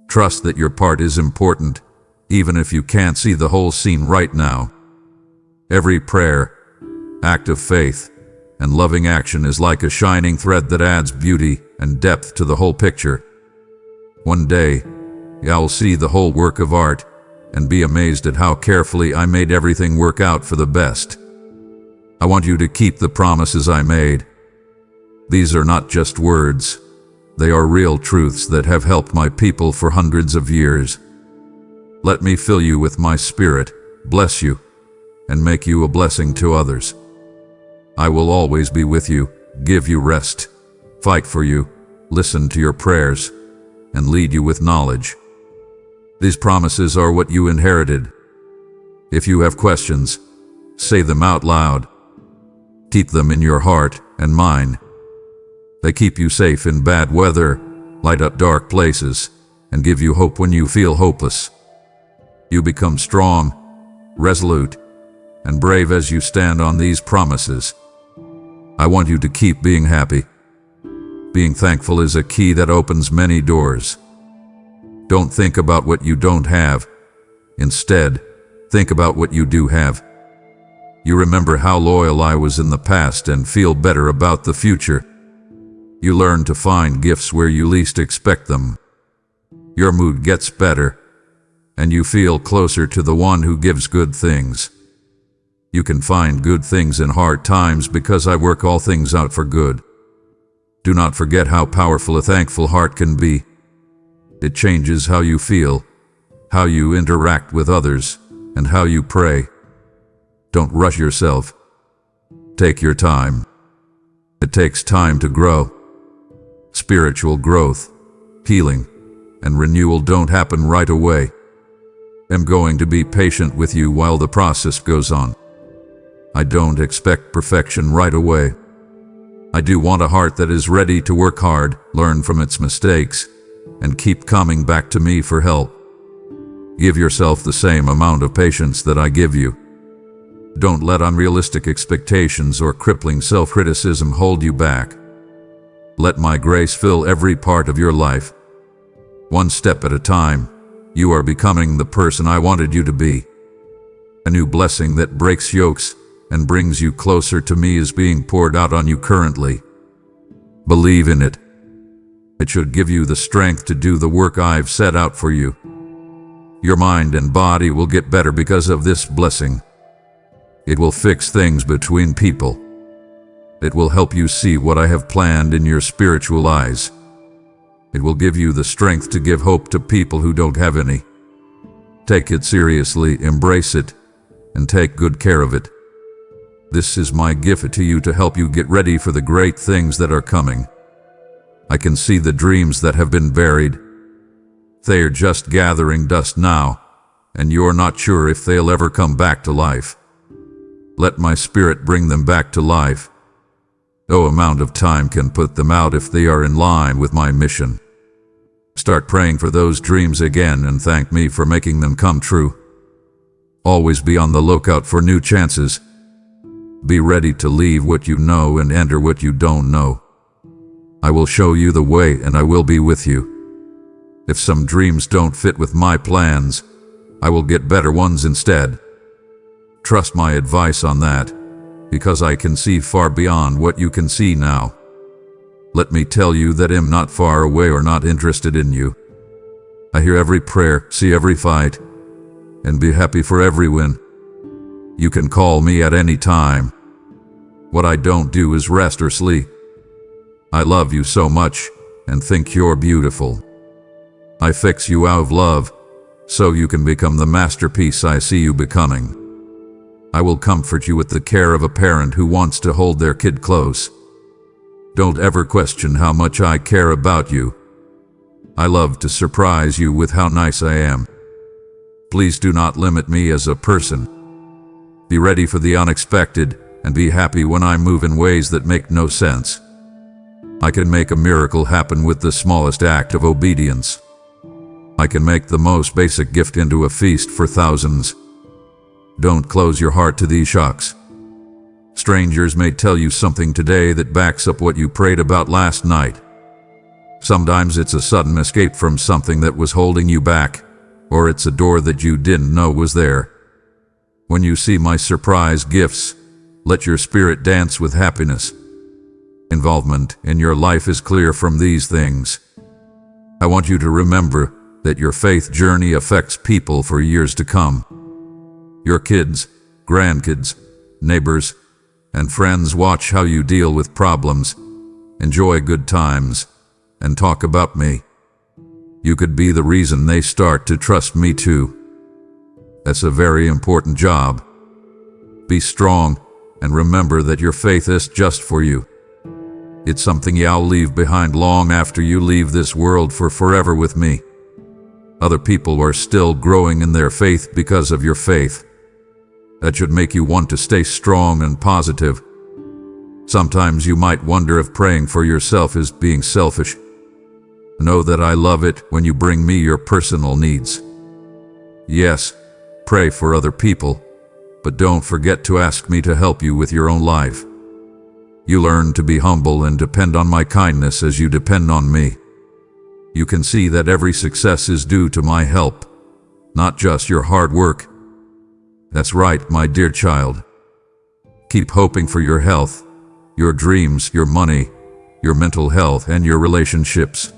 Trust that your part is important, even if you can't see the whole scene right now. Every prayer, act of faith, and loving action is like a shining thread that adds beauty and depth to the whole picture. One day, you'll see the whole work of art and be amazed at how carefully I made everything work out for the best. I want you to keep the promises I made. These are not just words. They are real truths that have helped my people for hundreds of years. Let me fill you with my spirit, bless you, and make you a blessing to others. I will always be with you, give you rest, fight for you, listen to your prayers, and lead you with knowledge. These promises are what you inherited. If you have questions, say them out loud. Keep them in your heart and mind. They keep you safe in bad weather, light up dark places, and give you hope when you feel hopeless. You become strong, resolute, and brave as you stand on these promises. I want you to keep being happy. Being thankful is a key that opens many doors. Don't think about what you don't have. Instead, think about what you do have. You remember how loyal I was in the past and feel better about the future. You learn to find gifts where you least expect them. Your mood gets better, and you feel closer to the one who gives good things. You can find good things in hard times because I work all things out for good. Do not forget how powerful a thankful heart can be. It changes how you feel, how you interact with others, and how you pray. Don't rush yourself. Take your time. It takes time to grow. Spiritual growth, healing, and renewal don't happen right away. I'm going to be patient with you while the process goes on. I don't expect perfection right away. I do want a heart that is ready to work hard, learn from its mistakes, and keep coming back to me for help. Give yourself the same amount of patience that I give you. Don't let unrealistic expectations or crippling self-criticism hold you back. Let my grace fill every part of your life. One step at a time, you are becoming the person I wanted you to be. A new blessing that breaks yokes and brings you closer to me is being poured out on you currently. Believe in it. It should give you the strength to do the work I've set out for you. Your mind and body will get better because of this blessing. It will fix things between people. It will help you see what I have planned in your spiritual eyes. It will give you the strength to give hope to people who don't have any. Take it seriously, embrace it, and take good care of it. This is my gift to you to help you get ready for the great things that are coming. I can see the dreams that have been buried. They are just gathering dust now, and you're not sure if they'll ever come back to life. Let my spirit bring them back to life. No amount of time can put them out if they are in line with my mission. Start praying for those dreams again and thank me for making them come true. Always be on the lookout for new chances. Be ready to leave what you know and enter what you don't know. I will show you the way and I will be with you. If some dreams don't fit with my plans, I will get better ones instead. Trust my advice on that, because I can see far beyond what you can see now. Let me tell you that I'm not far away or not interested in you. I hear every prayer, see every fight, and be happy for every win. You can call me at any time. What I don't do is rest or sleep. I love you so much and think you're beautiful. I fix you out of love so you can become the masterpiece I see you becoming. I will comfort you with the care of a parent who wants to hold their kid close. Don't ever question how much I care about you. I love to surprise you with how nice I am. Please do not limit me as a person. Be ready for the unexpected and be happy when I move in ways that make no sense. I can make a miracle happen with the smallest act of obedience. I can make the most basic gift into a feast for thousands. Don't close your heart to these shocks. Strangers may tell you something today that backs up what you prayed about last night. Sometimes it's a sudden escape from something that was holding you back, or it's a door that you didn't know was there. When you see my surprise gifts, let your spirit dance with happiness. Involvement in your life is clear from these things. I want you to remember that your faith journey affects people for years to come. Your kids, grandkids, neighbors, and friends watch how you deal with problems, enjoy good times, and talk about me. You could be the reason they start to trust me too. That's a very important job. Be strong and remember that your faith is just for you. It's something you'll leave behind long after you leave this world for forever with me. Other people are still growing in their faith because of your faith. That should make you want to stay strong and positive. Sometimes you might wonder if praying for yourself is being selfish. Know that I love it when you bring me your personal needs. Yes, pray for other people, but don't forget to ask me to help you with your own life. You learn to be humble and depend on my kindness as you depend on me. You can see that every success is due to my help, not just your hard work. That's right, my dear child. Keep hoping for your health, your dreams, your money, your mental health, and your relationships.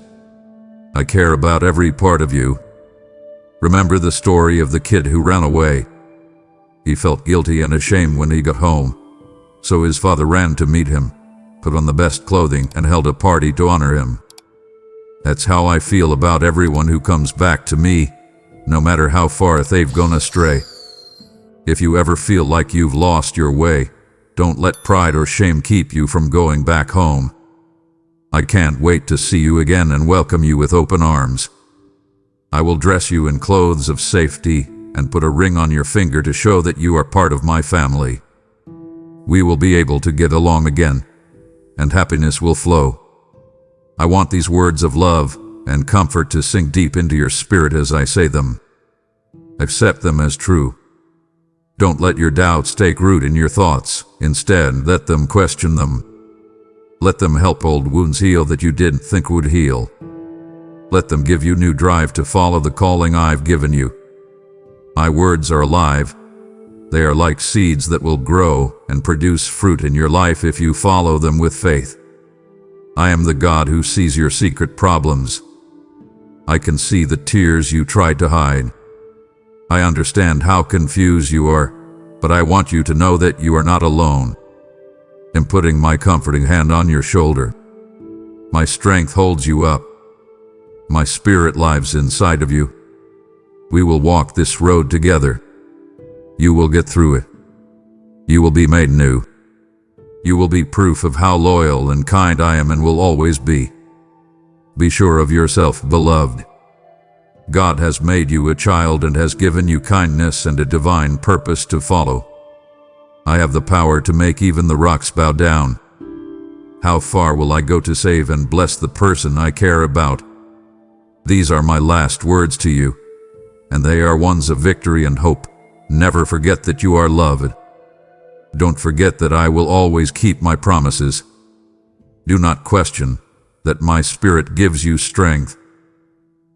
I care about every part of you. Remember the story of the kid who ran away. He felt guilty and ashamed when he got home, so his father ran to meet him, put on the best clothing, and held a party to honor him. That's how I feel about everyone who comes back to me, no matter how far they've gone astray. If you ever feel like you've lost your way, don't let pride or shame keep you from going back home. I can't wait to see you again and welcome you with open arms. I will dress you in clothes of safety and put a ring on your finger to show that you are part of my family. We will be able to get along again, and happiness will flow. I want these words of love and comfort to sink deep into your spirit as I say them. Accept them as true. Don't let your doubts take root in your thoughts. Instead, let them question them. Let them help old wounds heal that you didn't think would heal. Let them give you new drive to follow the calling I've given you. My words are alive. They are like seeds that will grow and produce fruit in your life if you follow them with faith. I am the God who sees your secret problems. I can see the tears you tried to hide. I understand how confused you are, but I want you to know that you are not alone. I'm putting my comforting hand on your shoulder. My strength holds you up. My spirit lives inside of you. We will walk this road together. You will get through it. You will be made new. You will be proof of how loyal and kind I am and will always be. Be sure of yourself, beloved. God has made you a child and has given you kindness and a divine purpose to follow. I have the power to make even the rocks bow down. How far will I go to save and bless the person I care about? These are my last words to you, and they are ones of victory and hope. Never forget that you are loved. Don't forget that I will always keep my promises. Do not question that my Spirit gives you strength.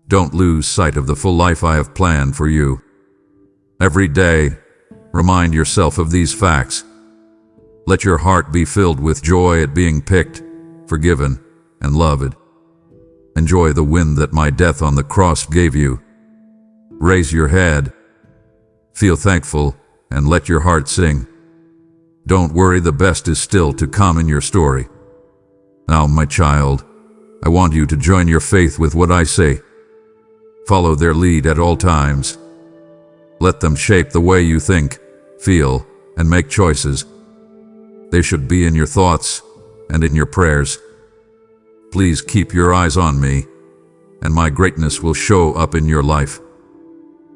Don't lose sight of the full life I have planned for you. Every day, remind yourself of these facts. Let your heart be filled with joy at being picked, forgiven, and loved. Enjoy the win that my death on the cross gave you. Raise your head. Feel thankful and let your heart sing. Don't worry, the best is still to come in your story. Now, my child, I want you to join your faith with what I say. Follow their lead at all times. Let them shape the way you think, feel, and make choices. They should be in your thoughts and in your prayers. Please keep your eyes on me, and my greatness will show up in your life.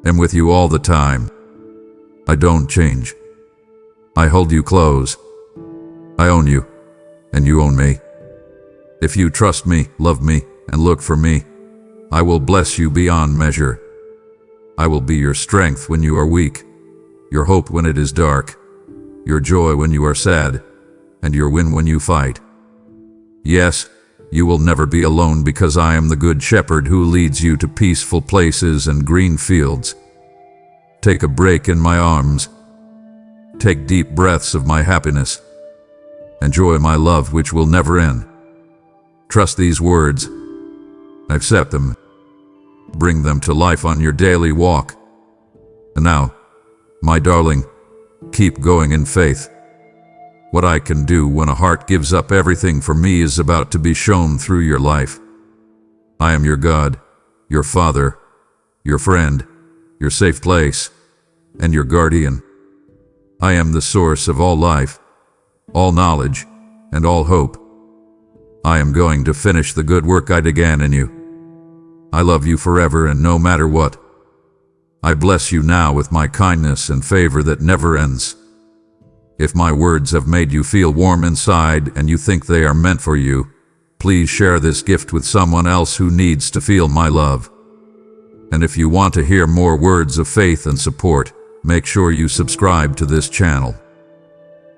I'm with you all the time. I don't change. I hold you close. I own you, and you own me. If you trust me, love me, and look for me, I will bless you beyond measure. I will be your strength when you are weak, your hope when it is dark, your joy when you are sad, and your win when you fight. Yes, you will never be alone because I am the good shepherd who leads you to peaceful places and green fields. Take a break in my arms. Take deep breaths of my happiness. Enjoy my love which will never end. Trust these words. Accept them. Bring them to life on your daily walk. And now, my darling, keep going in faith. What I can do when a heart gives up everything for me is about to be shown through your life. I am your God, your Father, your friend, your safe place, and your guardian. I am the source of all life, all knowledge, and all hope. I am going to finish the good work I began in you. I love you forever and no matter what. I bless you now with my kindness and favor that never ends. If my words have made you feel warm inside and you think they are meant for you, please share this gift with someone else who needs to feel my love. And if you want to hear more words of faith and support, make sure you subscribe to this channel.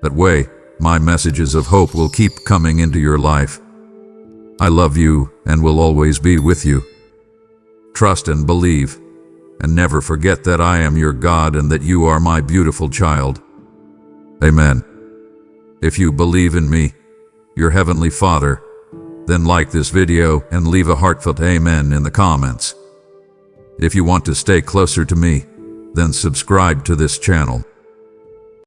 That way, my messages of hope will keep coming into your life. I love you and will always be with you. Trust and believe, and never forget that I am your God and that you are my beautiful child. Amen. If you believe in me, your Heavenly Father, then like this video and leave a heartfelt amen in the comments. If you want to stay closer to me, then subscribe to this channel.